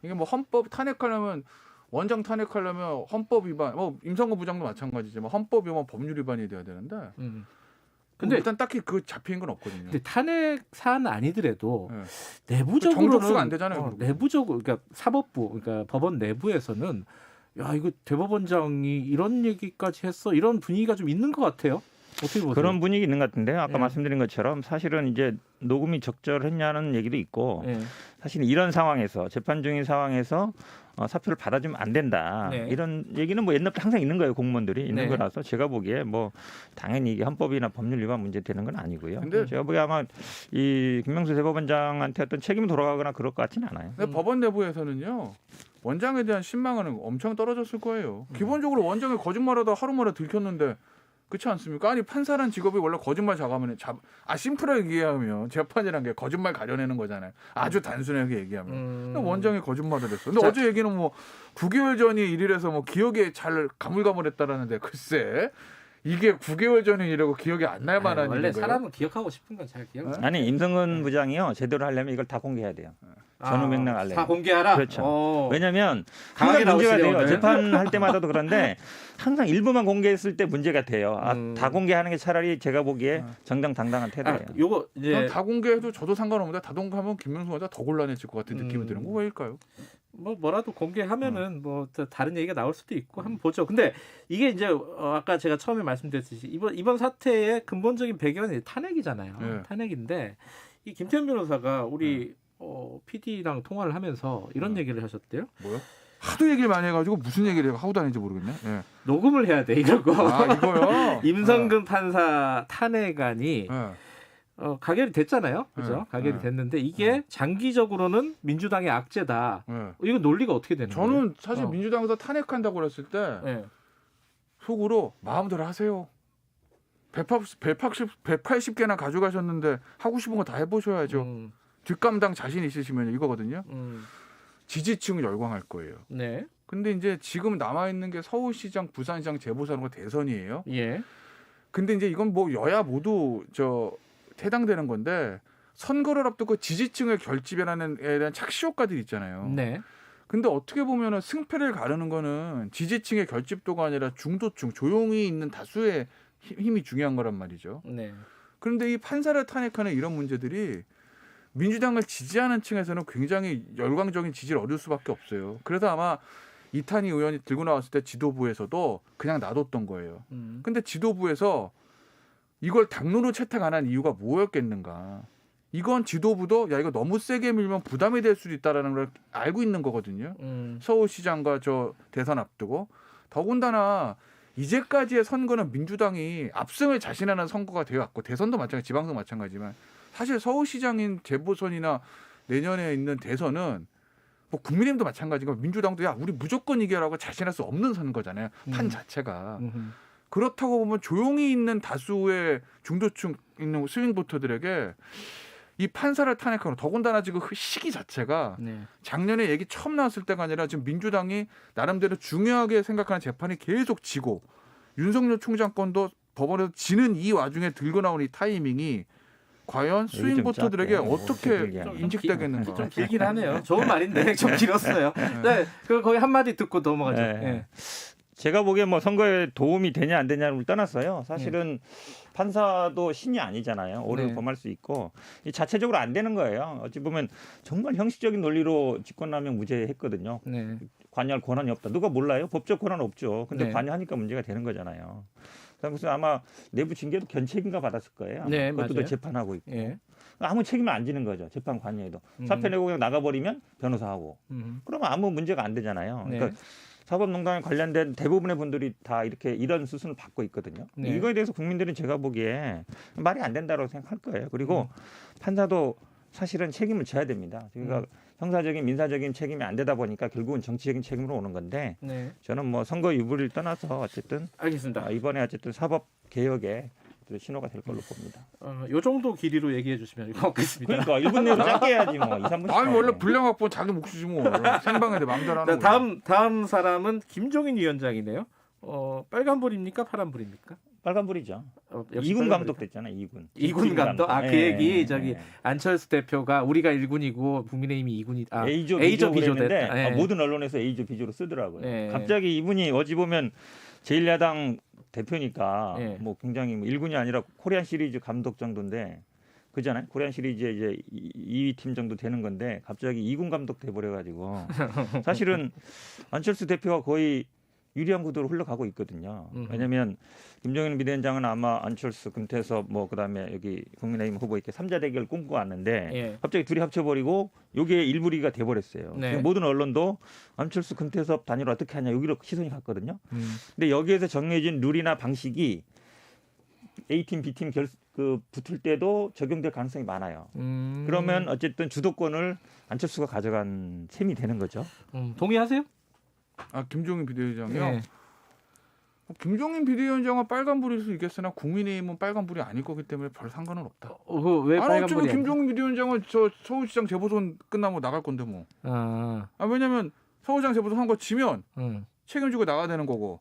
이게 뭐 헌법 탄핵하려면 원장 탄핵하려면 헌법 위반, 임성근 부장도 마찬가지지만 헌법 위반 법률 위반이 돼야 되는데. 근데 일단 딱히 그 잡힌 건 없거든요. 근데 탄핵 사안 아니더라도 내부적으로는 정족수가 안 되잖아요. 내부적으로 그러니까 사법부, 그러니까 법원 내부에서는 야 이거 대법원장이 이런 얘기까지 했어 이런 분위기가 좀 있는 것 같아요. 어떻게 보세요? 그런 분위기 있는 것 같은데요. 아까 말씀드린 것처럼 사실은 이제 녹음이 적절했냐는 얘기도 있고 사실 이런 상황에서 재판 중인 상황에서 사표를 받아주면 안 된다. 이런 얘기는 뭐 옛날부터 항상 있는 거예요. 공무원들이 있는 거라서 제가 보기에 뭐 당연히 이게 헌법이나 법률 위반 문제 되는 건 아니고요. 근데 제가 보기에 아마 이 김명수 대법원장한테 어떤 책임이 돌아가거나 그럴 것 같지는 않아요. 근데 법원 내부에서는요. 원장에 대한 신망은 엄청 떨어졌을 거예요. 기본적으로 원장이 거짓말하다 하루 만에 들켰는데 그렇지 않습니까? 아니 판사란 직업이 원래 거짓말 작업하면 심플하게 얘기하면 재판이란 게 거짓말 가려내는 거잖아요. 아주 단순하게 얘기하면. 원장이 거짓말을 했어. 근데 어제 얘기는 뭐 9개월 전이 일이라서 뭐 기억에 잘 가물가물했다라는데 글쎄 이게 9개월 전의 일이라고 기억이 안 날 만한 원래 일인가요? 사람은 기억하고 싶은 건 잘 기억. 아니 임성근 부장이요 제대로 하려면 이걸 다 공개해야 돼요. 전후 맥락 알래요. 다 공개하라. 그렇죠. 왜냐하면 강하게 항상 문제가 나오시네요, 돼요. 오늘. 재판할 때마다도 그런데 항상 일부만 공개했을 때 문제가 돼요. 다 공개하는 게 차라리 제가 보기에 정정당당한 태도예요. 요거 이제 다 공개해도 저도 상관없는데 다 공개하면 김명수 기자 더 곤란해질 것 같은 느낌이 드는 거 왜일까요? 뭐라도 공개하면은 뭐 다른 얘기가 나올 수도 있고 한번 보죠. 근데 이게 이제 아까 제가 처음에 말씀드렸듯이 이번 사태의 근본적인 배경은 탄핵이잖아요. 네. 탄핵인데 이 김태현 변호사가 우리 PD랑 통화를 하면서 이런 얘기를 하셨대요. 뭐요? 하도 얘기를 많이 해가지고 무슨 얘기를 하고도 하는지 모르겠네. 예. 녹음을 해야 돼 이러고. 이거요? 임성근 판사 탄핵안이 가결이 됐잖아요. 그죠? 가결이 됐는데 이게 장기적으로는 민주당의 악재다. 이건 논리가 어떻게 되는 거예요? 저는 사실 민주당에서 탄핵한다고 그랬을 때 속으로 마음대로 하세요. 180개나 가져가셨는데 하고 싶은 거 다 해보셔야죠. 뒷감당 자신 있으시면 이거거든요. 지지층은 열광할 거예요. 네. 근데 이제 지금 남아있는 게 서울시장, 부산시장, 재보선거 대선이에요. 예. 근데 이제 이건 뭐 여야 모두 해당되는 건데 선거를 앞두고 지지층의 결집이라는 에 대한 착시 효과들이 있잖아요. 네. 근데 어떻게 보면은 승패를 가르는 거는 지지층의 결집도가 아니라 중도층, 조용히 있는 다수의 힘이 중요한 거란 말이죠. 네. 그런데 이 판사를 탄핵하는 이런 문제들이 민주당을 지지하는 층에서는 굉장히 열광적인 지지를 얻을 수밖에 없어요. 그래서 아마 이탄희 의원이 들고 나왔을 때 지도부에서도 그냥 놔뒀던 거예요. 근데 지도부에서 이걸 당론으로 채택 안 한 이유가 뭐였겠는가. 이건 지도부도 야 이거 너무 세게 밀면 부담이 될 수도 있다라는 걸 알고 있는 거거든요. 서울시장과 대선 앞두고. 더군다나 이제까지의 선거는 민주당이 압승을 자신하는 선거가 되어왔고 대선도 마찬가지, 지방도 마찬가지지만 사실 서울시장인 재보선이나 내년에 있는 대선은 뭐 국민의힘도 마찬가지고 민주당도 야 우리 무조건 이겨라고 자신할 수 없는 선거잖아요. 판 자체가. 그렇다고 보면 조용히 있는 다수의 중도층 있는 스윙 보터들에게 이 판사를 탄핵하는 더군다나 지금 그 시기 자체가 작년에 얘기 처음 나왔을 때가 아니라 지금 민주당이 나름대로 중요하게 생각하는 재판이 계속 지고 윤석열 총장권도 법원에서 지는 이 와중에 들고 나온 이 타이밍이 과연 스윙 보터들에게 어떻게 인식되겠는가. 좀 길긴 하네요. 좋은 말인데 좀 길었어요. 네, 거기 한마디 듣고 넘어가죠. 네. 제가 보기엔 뭐 선거에 도움이 되냐 안 되냐를 떠났어요. 사실은 판사도 신이 아니잖아요. 오류를 범할 수 있고 이 자체적으로 안 되는 거예요. 어찌 보면 정말 형식적인 논리로 직권남용 무죄했거든요. 관여할 권한이 없다. 누가 몰라요? 법적 권한 없죠. 근데 관여하니까 문제가 되는 거잖아요. 그래서 아마 내부 징계도 견책인가 받았을 거예요. 네, 그것도 맞아요. 재판하고 있고. 아무 책임을 안 지는 거죠. 재판 관여에도. 사표 내고 그냥 나가버리면 변호사하고. 그러면 아무 문제가 안 되잖아요. 그러니까 사법농단에 관련된 대부분의 분들이 다 이런 수순을 받고 있거든요. 이거에 대해서 국민들은 제가 보기에 말이 안 된다고 생각할 거예요. 그리고 판사도 사실은 책임을 져야 됩니다. 그러니까 형사적인 민사적인 책임이 안 되다 보니까 결국은 정치적인 책임으로 오는 건데 저는 뭐 선거 유불을 떠나서 어쨌든 알겠습니다. 이번에 어쨌든 사법 개혁에 신호가 될 걸로 봅니다. 요 정도 길이로 얘기해 주시면 고맙겠습니다. 그러니까 1분 내로 짧게 해야지 뭐 2, 3분씩. 아니 원래 분량 확보는 자기 몫이지 뭐. 생방에 마음대로 하는 거. 다음 사람은 김종인 위원장이네요. 빨간불입니까 파란불입니까? 빨간불이죠. 이군 감독 됐잖아요. 이군 감독. 그 얘기 안철수 대표가 우리가 1군이고 국민의힘이 2군이. A조 B조 됐다. 모든 언론에서 A조 B조로 쓰더라고요. 갑자기 이분이 어찌 보면 제1야당 대표니까 뭐 굉장히 1군이 아니라 코리안 시리즈 감독 정도인데 그잖아요. 코리안 시리즈에 이제 2위 팀 정도 되는 건데 갑자기 2군 감독 돼버려 가지고 사실은 안철수 대표가 거의 유리한 구도로 흘러가고 있거든요. 왜냐하면 김종인 비대위원장은 아마 안철수, 금태섭 뭐 그다음에 여기 국민의힘 후보 이렇게 3자 대결 꿈꿔 왔는데 갑자기 둘이 합쳐버리고 여기에 일부리가 돼버렸어요. 모든 언론도 안철수, 금태섭 단일화 어떻게 하냐 여기로 시선이 갔거든요. 근데 여기에서 정해진 룰이나 방식이 A팀, B팀 붙을 때도 적용될 가능성이 많아요. 그러면 어쨌든 주도권을 안철수가 가져간 셈이 되는 거죠. 동의하세요? 김종인 비대위원장이요? 김종인 비대위원장은 빨간불일 수 있겠으나 국민의힘은 빨간불이 아닐 거기 때문에 별 상관은 없다. 왜 빨간불이 아니야? 김종인 비대위원장은 서울시장 재보선 끝나면 나갈 건데 뭐. 왜냐면 서울시장 재보선 선거 지면 책임지고 나가야 되는 거고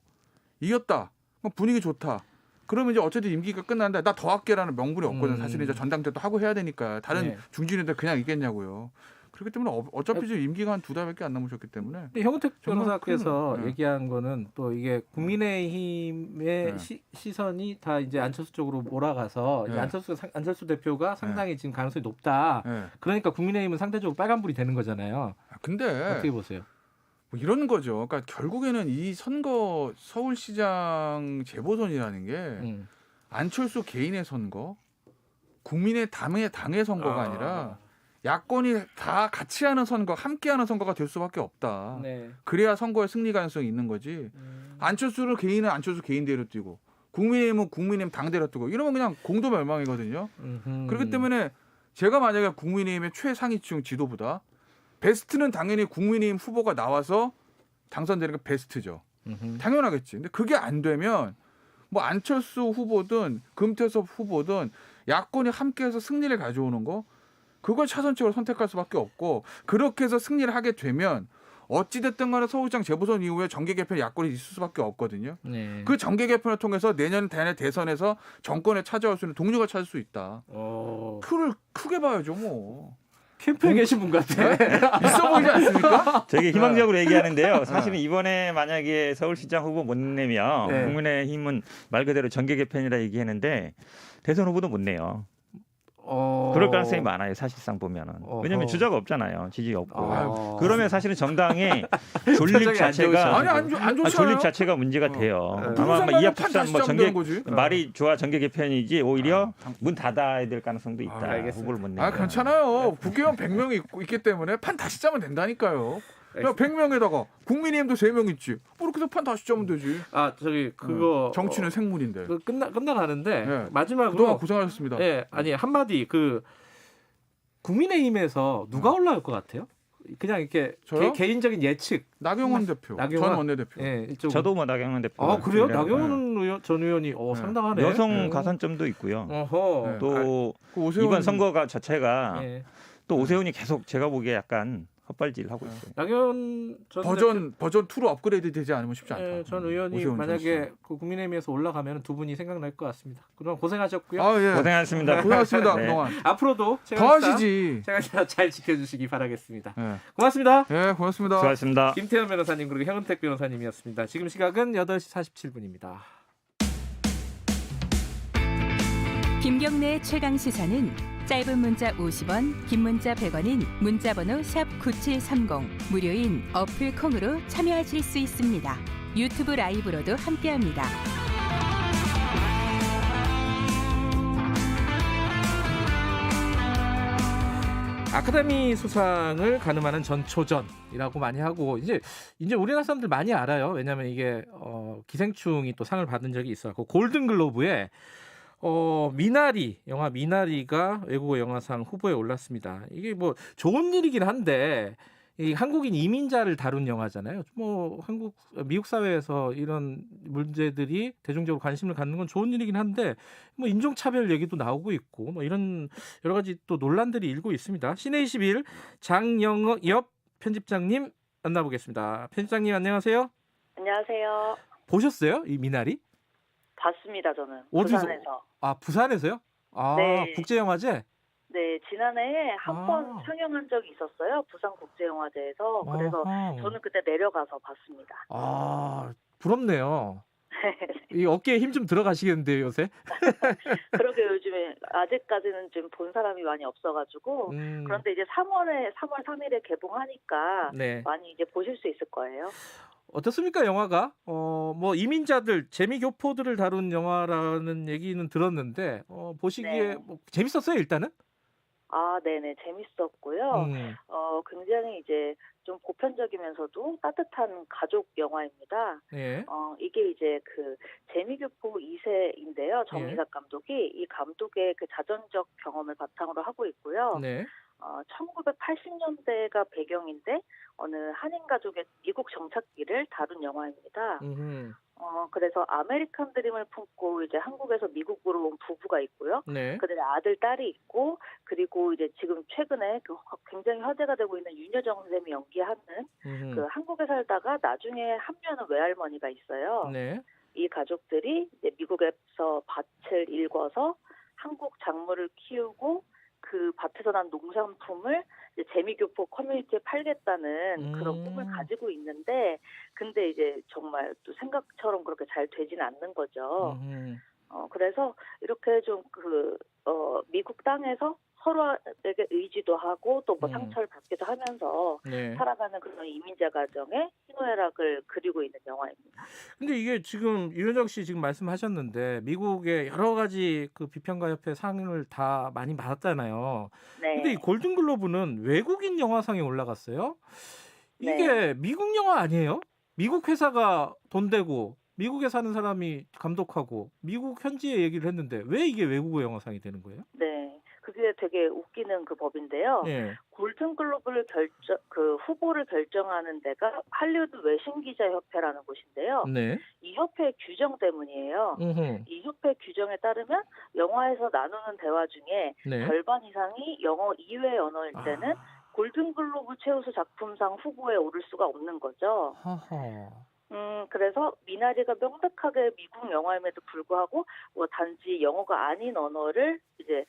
이겼다. 분위기 좋다. 그러면 이제 어쨌든 임기가 끝난다. 나 더 할게라는 명분이 없거든. 사실은 이제 전당대도 하고 해야 되니까 다른 네. 중진인들 그냥 있겠냐고요. 그렇기 때문에 어차피 지금 임기가 한 2달밖에 안 남으셨기 때문에. 근데 형우택 변호사께서 네. 얘기한 거는 또 이게 국민의힘의 시선이 다 이제 안철수 쪽으로 몰아가서 이제 안철수 대표가 상당히 지금 가능성이 높다. 그러니까 국민의힘은 상대적으로 빨간불이 되는 거잖아요. 근데 어떻게 보세요? 뭐 이런 거죠. 그러니까 결국에는 이 선거 서울시장 재보선이라는 게 안철수 개인의 선거, 국민의 당의 선거가 아니라 야권이 다 같이 하는 선거, 함께하는 선거가 될 수밖에 없다. 네. 그래야 선거의 승리 가능성이 있는 거지. 안철수를 개인은 안철수 개인대로 뛰고 국민의힘은 국민의힘 당대로 뛰고 이러면 그냥 공도멸망이거든요. 그렇기 때문에 제가 만약에 국민의힘의 최상위층 지도부다. 베스트는 당연히 국민의힘 후보가 나와서 당선되는 게 베스트죠. 당연하겠지. 근데 그게 안 되면 뭐 안철수 후보든 금태섭 후보든 야권이 함께해서 승리를 가져오는 거 그걸 차선책으로 선택할 수밖에 없고 그렇게 해서 승리를 하게 되면 어찌됐든 간에 서울시장 재보선 이후에 정계 개편 야권이 있을 수밖에 없거든요. 네. 그 정계 개편을 통해서 내년 대선에서 정권에 찾아올 수 있는 동력을 찾을 수 있다. 표를 크게 봐야죠 뭐. 캠프에 계신 분 같아. 있어 보이지 않습니까? 되게 희망적으로 얘기하는데요. 사실은 이번에 만약에 서울시장 후보 못 내면 네. 국민의힘은 말 그대로 정계 개편이라 얘기했는데 대선 후보도 못 내요. 그럴 가능성이 많아요. 사실상 보면은. 왜냐하면 주자가 없잖아요. 지지 없고. 그러면 사실은 정당의 존립 자체가 존립 자체가 문제가 돼요. 아마 이합집산 뭐 정계 말이 좋아 정계 개편이지 오히려 문 닫아야 될 가능성도 있다. 후보를 못 내면. 괜찮아요. 국회의원 100명이 있기 때문에 판 다시 짜면 된다니까요. 야, 100명에다가 국민의힘도 3명 있지. 뭐 이렇게 해서 판 다시 짜면 되지. 그거 정치는 생물인데. 끝나가는데 마지막으로 그동안 고생하셨습니다. 아니 한마디 국민의힘에서 누가 올라올 것 같아요? 그냥 이렇게 개인적인 예측. 나경원 대표. 전 원내대표. 저도 뭐 나경원 대표. 그래요? 나경원 전 의원이 상당하네. 여성 가산점도 있고요. 또 이번 선거가 자체가 또 오세훈이 계속 제가 보기에 약간 헛발질 하고 있어요. 나경원 전 버전 2로 업그레이드 되지 않으면 쉽지 않다. 전 의원이 만약에 국민의힘에서 올라가면 두 분이 생각날 것 같습니다. 그동안 고생하셨고요. 고생하셨습니다. 고생하셨습니다. 그동안. 앞으로도 더 하시지. 제가 잘 지켜주시기 바라겠습니다. 고맙습니다. 고맙습니다. 수고하셨습니다. 김태현 변호사님 그리고 현은택 변호사님이었습니다. 지금 시각은 8시 47분입니다. 김경래의 최강 시사는 짧은 문자 50원, 긴 문자 100원인 문자번호 샵 9730 무료인 어플 콩으로 참여하실 수 있습니다. 유튜브 라이브로도 함께합니다. 아카데미 수상을 가늠하는 전초전이라고 많이 하고 이제 우리나라 사람들 많이 알아요. 왜냐하면 이게 기생충이 또 상을 받은 적이 있어서 골든글로브에 영화 미나리가 외국어 영화상 후보에 올랐습니다. 이게 뭐 좋은 일이긴 한데 이 한국인 이민자를 다룬 영화잖아요. 뭐 미국 사회에서 이런 문제들이 대중적으로 관심을 갖는 건 좋은 일이긴 한데 뭐 인종차별 얘기도 나오고 있고 뭐 이런 여러 가지 또 논란들이 일고 있습니다. 신의21 장영엽 편집장님 만나보겠습니다. 편집장님 안녕하세요. 안녕하세요. 보셨어요? 이 미나리? 봤습니다. 저는 어디서? 부산에서. 부산에서요? 네. 국제영화제? 네, 지난해에 한 번 상영한 적이 있었어요. 부산국제영화제에서. 그래서 저는 그때 내려가서 봤습니다. 부럽네요. 이 어깨에 힘 좀 들어가시겠는데요, 요새? 그러게 요즘에 아직까지는 좀 본 사람이 많이 없어가지고 그런데 이제 3월 3일에 개봉하니까 많이 이제 보실 수 있을 거예요. 어떻습니까, 영화가? 뭐 이민자들, 재미교포들을 다룬 영화라는 얘기는 들었는데 보시기에 뭐 재밌었어요, 일단은? 네네, 재밌었고요. 굉장히 이제 좀 보편적이면서도 따뜻한 가족 영화입니다. 이게 이제 그 재미교포 2세인데요. 정미삭 감독이 이 감독의 그 자전적 경험을 바탕으로 하고 있고요. 1980년대가 배경인데 어느 한인 가족의 미국 정착기를 다룬 영화입니다. 그래서 아메리칸 드림을 품고 이제 한국에서 미국으로 온 부부가 있고요. 그들의 아들, 딸이 있고 그리고 이제 지금 최근에 그 굉장히 화제가 되고 있는 윤여정 쌤이 연기하는 그 한국에 살다가 나중에 합류하는 외할머니가 있어요. 이 가족들이 이제 미국에서 밭을 일궈서 한국 작물을 키우고 그 밭에서 난 농산품을 이제 재미교포 커뮤니티에 팔겠다는 그런 꿈을 가지고 있는데, 근데 이제 정말 또 생각처럼 그렇게 잘 되진 않는 거죠. 그래서 이렇게 좀 미국 땅에서 서로에게 의지도 하고 또 뭐 상처를 받기도 하면서 네. 살아가는 그런 이민자 가정의 희노애락을 그리고 있는 영화입니다. 근데 이게 지금 유현정 씨 지금 말씀하셨는데 미국의 여러 가지 그 비평가 협회 상을 다 많이 받았잖아요. 네. 근데 이 골든글로브는 외국인 영화상에 올라갔어요. 이게 네. 미국 영화 아니에요? 미국 회사가 돈 대고 미국에 사는 사람이 감독하고 미국 현지의 얘기를 했는데 왜 이게 외국어 영화상이 되는 거예요? 네. 그게 되게 웃기는 그 법인데요. 네. 골든글로브를 후보를 결정하는 데가 할리우드 외신기자협회라는 곳인데요. 네. 이 협회 규정 때문이에요. 이 협회 규정에 따르면 영화에서 나누는 대화 중에 네. 절반 이상이 영어 이외의 언어일 때는 골든글로브 최우수 작품상 후보에 오를 수가 없는 거죠. 그래서 미나리가 명백하게 미국 영화임에도 불구하고 뭐 단지 영어가 아닌 언어를 이제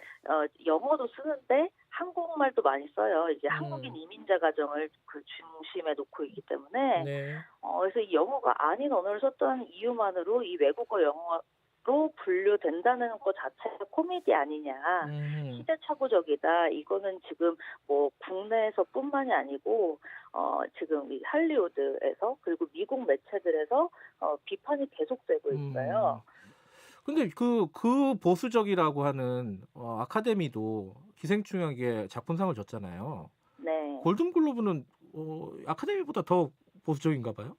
영어도 쓰는데 한국말도 많이 써요. 이제 한국인 이민자 가정을 그 중심에 놓고 있기 때문에 네. 그래서 이 영어가 아닌 언어를 썼던 이유만으로 이 외국어 영어로 분류된다는 것 자체가 코미디 아니냐, 시대착오적이다. 이거는 지금 뭐 국내에서뿐만이 아니고 지금 이 할리우드에서 그리고 미국 매체들에서 비판이 계속되고 있어요. 근데 그 보수적이라고 하는 아카데미도 기생충에게 작품상을 줬잖아요. 네. 골든글로브는 아카데미보다 더 보수적인가 봐요.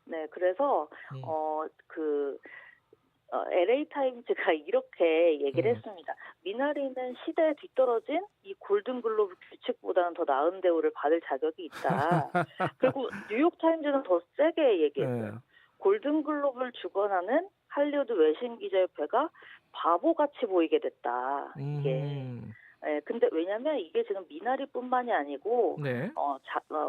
네, 그래서 LA 타임즈가 이렇게 얘기를 했습니다. 미나리는 시대에 뒤떨어진 이 골든글로브 규칙보다는 더 나은 대우를 받을 자격이 있다. 그리고 뉴욕 타임즈는 더 세게 얘기했어요. 네. 골든글로브를 주관하는 할리우드 외신기자협회가 바보같이 보이게 됐다. 이게. 네, 근데 왜냐면 이게 지금 미나리뿐만이 아니고 네.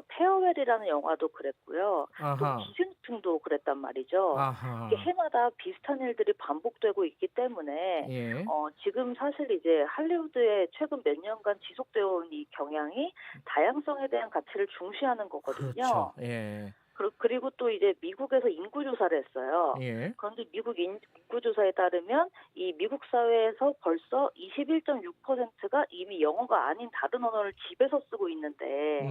페어웰이라는 영화도 그랬고요. 아하. 또 기생충도 그랬단 말이죠. 아하. 이게 해마다 비슷한 일들이 반복되고 있기 때문에 예. 지금 사실 이제 할리우드의 최근 몇 년간 지속되어 온 이 경향이 다양성에 대한 가치를 중시하는 거거든요. 그렇죠. 예. 그리고 또 이제 미국에서 인구조사를 했어요. 예. 그런데 미국 인구조사에 따르면 이 미국 사회에서 벌써 21.6%가 이미 영어가 아닌 다른 언어를 집에서 쓰고 있는데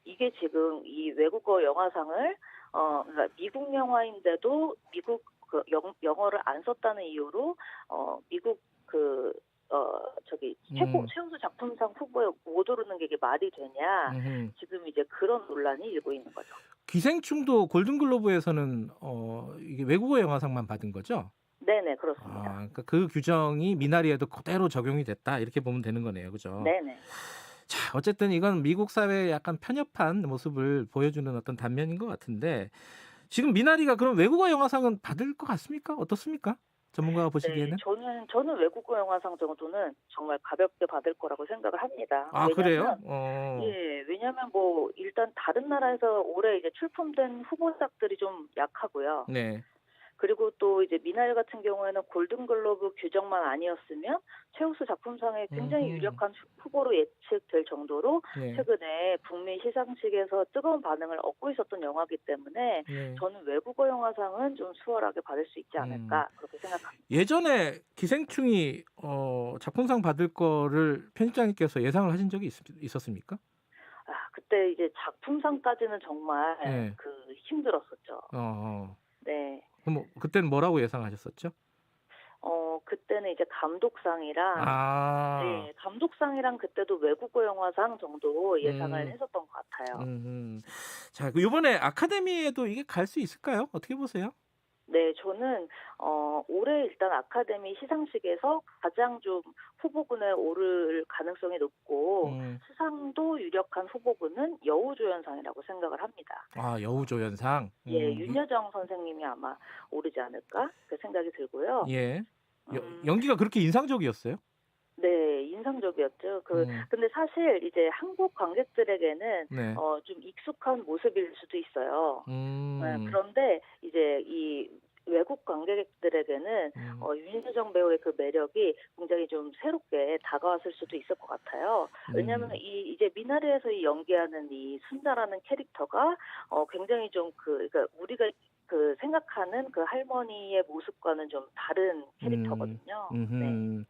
이게 지금 이 외국어 영화상을 그러니까 미국 영화인데도 미국 영어를 안 썼다는 이유로 미국 최우수 작품상 후보에 못 오르는 게 이게 말이 되냐. 지금 이제 그런 논란이 일고 있는 거죠. 기생충도 골든글로브에서는 이게 외국어 영화상만 받은 거죠? 네네, 그렇습니다. 그러니까 그 규정이 미나리에도 그대로 적용이 됐다 이렇게 보면 되는 거네요, 그죠? 네네. 자, 어쨌든 이건 미국 사회의 약간 편협한 모습을 보여주는 어떤 단면인 것 같은데 지금 미나리가 그럼 외국어 영화상은 받을 것 같습니까? 어떻습니까? 전문가가 보시기에는? 네, 저는 외국어 영화상 정도는 정말 가볍게 받을 거라고 생각을 합니다. 아, 그래요? 예, 왜냐하면 뭐 일단 다른 나라에서 올해 이제 출품된 후보작들이 좀 약하고요. 네. 그리고 또 이제 미나리 같은 경우에는 골든글로브 규정만 아니었으면 최우수 작품상에 굉장히 유력한 후보로 예측될 정도로 네. 최근에 북미 시상식에서 뜨거운 반응을 얻고 있었던 영화이기 때문에 네. 저는 외국어 영화상은 좀 수월하게 받을 수 있지 않을까 그렇게 생각합니다. 예전에 기생충이 작품상 받을 거를 편집장님께서 예상을 하신 적이 있었습니까? 그때 이제 작품상까지는 정말 네. 힘들었었죠. 네. 그럼 그때는 뭐라고 예상하셨었죠? 그때는 이제 감독상이랑 네, 감독상이랑 그때도 외국어 영화상 정도 예상을 했었던 것 같아요. 자, 이번에 아카데미에도 이게 갈 수 있을까요? 어떻게 보세요? 네, 저는 올해 일단 아카데미 시상식에서 가장 좀 후보군에 오를 가능성이 높고 수상도 유력한 후보군은 여우조연상이라고 생각을 합니다. 아, 여우조연상? 예, 윤여정 선생님이 아마 오르지 않을까 그 생각이 들고요. 예, 연기가 그렇게 인상적이었어요? 네, 인상적이었죠. 근데 사실 이제 한국 관객들에게는 네. 좀 익숙한 모습일 수도 있어요. 네, 그런데 이제 이 외국 관객들에게는 윤여정 배우의 그 매력이 굉장히 좀 새롭게 다가왔을 수도 있을 것 같아요. 왜냐하면 이제 미나리에서 이 연기하는 이 순자라는 캐릭터가 굉장히 좀 그러니까 우리가 그 생각하는 그 할머니의 모습과는 좀 다른 캐릭터거든요. 네.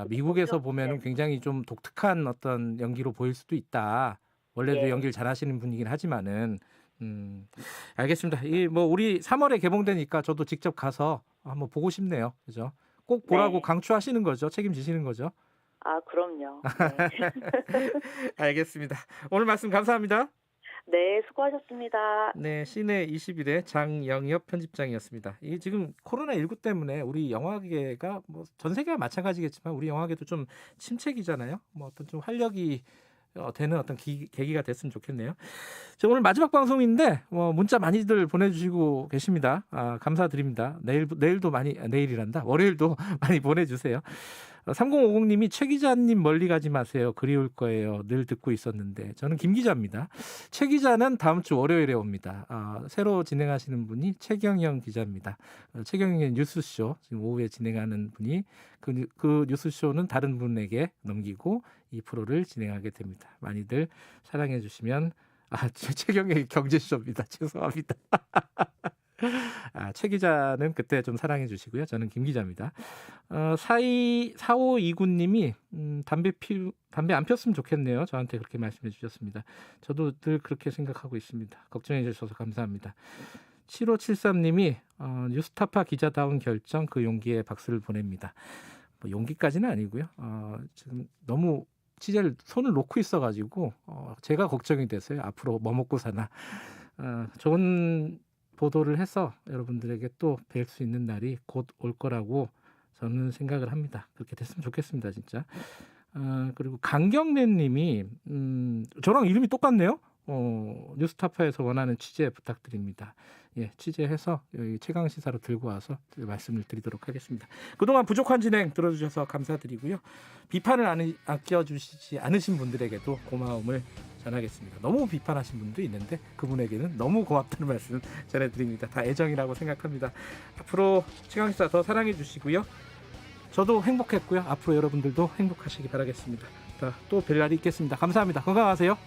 미국에서 보면은 굉장히 좀 독특한 어떤 연기로 보일 수도 있다. 원래도 예. 연기를 잘하시는 분이긴 하지만은 알겠습니다. 이 뭐 우리 3월에 개봉되니까 저도 직접 가서 한번 보고 싶네요. 그죠? 꼭 보라고 네. 강추하시는 거죠? 책임지시는 거죠? 아, 그럼요. 네. 알겠습니다. 오늘 말씀 감사합니다. 네, 수고하셨습니다. 네, 시내 21의 장영엽 편집장이었습니다. 이 지금 코로나19 때문에 우리 영화계가 뭐 전 세계가 마찬가지겠지만 우리 영화계도 좀 침체기잖아요. 뭐 어떤 좀 활력이 되는 어떤 계기가 됐으면 좋겠네요. 자, 오늘 마지막 방송인데 문자 많이들 보내주시고 계십니다. 감사드립니다. 내일도 많이 내일이란다. 월요일도 많이 보내주세요. 3050님이 최 기자님 멀리 가지 마세요. 그리울 거예요. 늘 듣고 있었는데. 저는 김 기자입니다. 최 기자는 다음 주 월요일에 옵니다. 새로 진행하시는 분이 최경영 기자입니다. 최경영의 뉴스쇼 지금 오후에 진행하는 분이 그 뉴스쇼는 다른 분에게 넘기고 이 프로를 진행하게 됩니다. 많이들 사랑해 주시면 최경영의 경제쇼입니다. 죄송합니다. 최 기자는 그때 좀 사랑해 주시고요. 저는 김 기자입니다. 4529님이 담배 안 폈으면 좋겠네요. 저한테 그렇게 말씀해 주셨습니다. 저도 늘 그렇게 생각하고 있습니다. 걱정해 주셔서 감사합니다. 7573님이 뉴스타파 기자다운 결정 그 용기에 박수를 보냅니다. 뭐 용기까지는 아니고요. 지금 너무 취재를 손을 놓고 있어가지고 제가 걱정이 됐어요. 앞으로 뭐 먹고 사나. 좋은 보도를 해서 여러분들에게 또 뵐 수 있는 날이 곧 올 거라고 저는 생각을 합니다. 그렇게 됐으면 좋겠습니다, 진짜. 그리고 강경래 님이 저랑 이름이 똑같네요. 뉴스타파에서 원하는 취재 부탁드립니다. 예, 취재해서 여기 최강 시사로 들고 와서 말씀을 드리도록 하겠습니다. 그동안 부족한 진행 들어주셔서 감사드리고요. 비판을 아껴주시지 않으신 분들에게도 고마움을 전하겠습니다. 너무 비판하신 분도 있는데 그분에게는 너무 고맙다는 말씀 전해드립니다. 다 애정이라고 생각합니다. 앞으로 최강 시사 더 사랑해 주시고요. 저도 행복했고요. 앞으로 여러분들도 행복하시기 바라겠습니다. 또 뵐 날이 있겠습니다. 감사합니다. 건강하세요.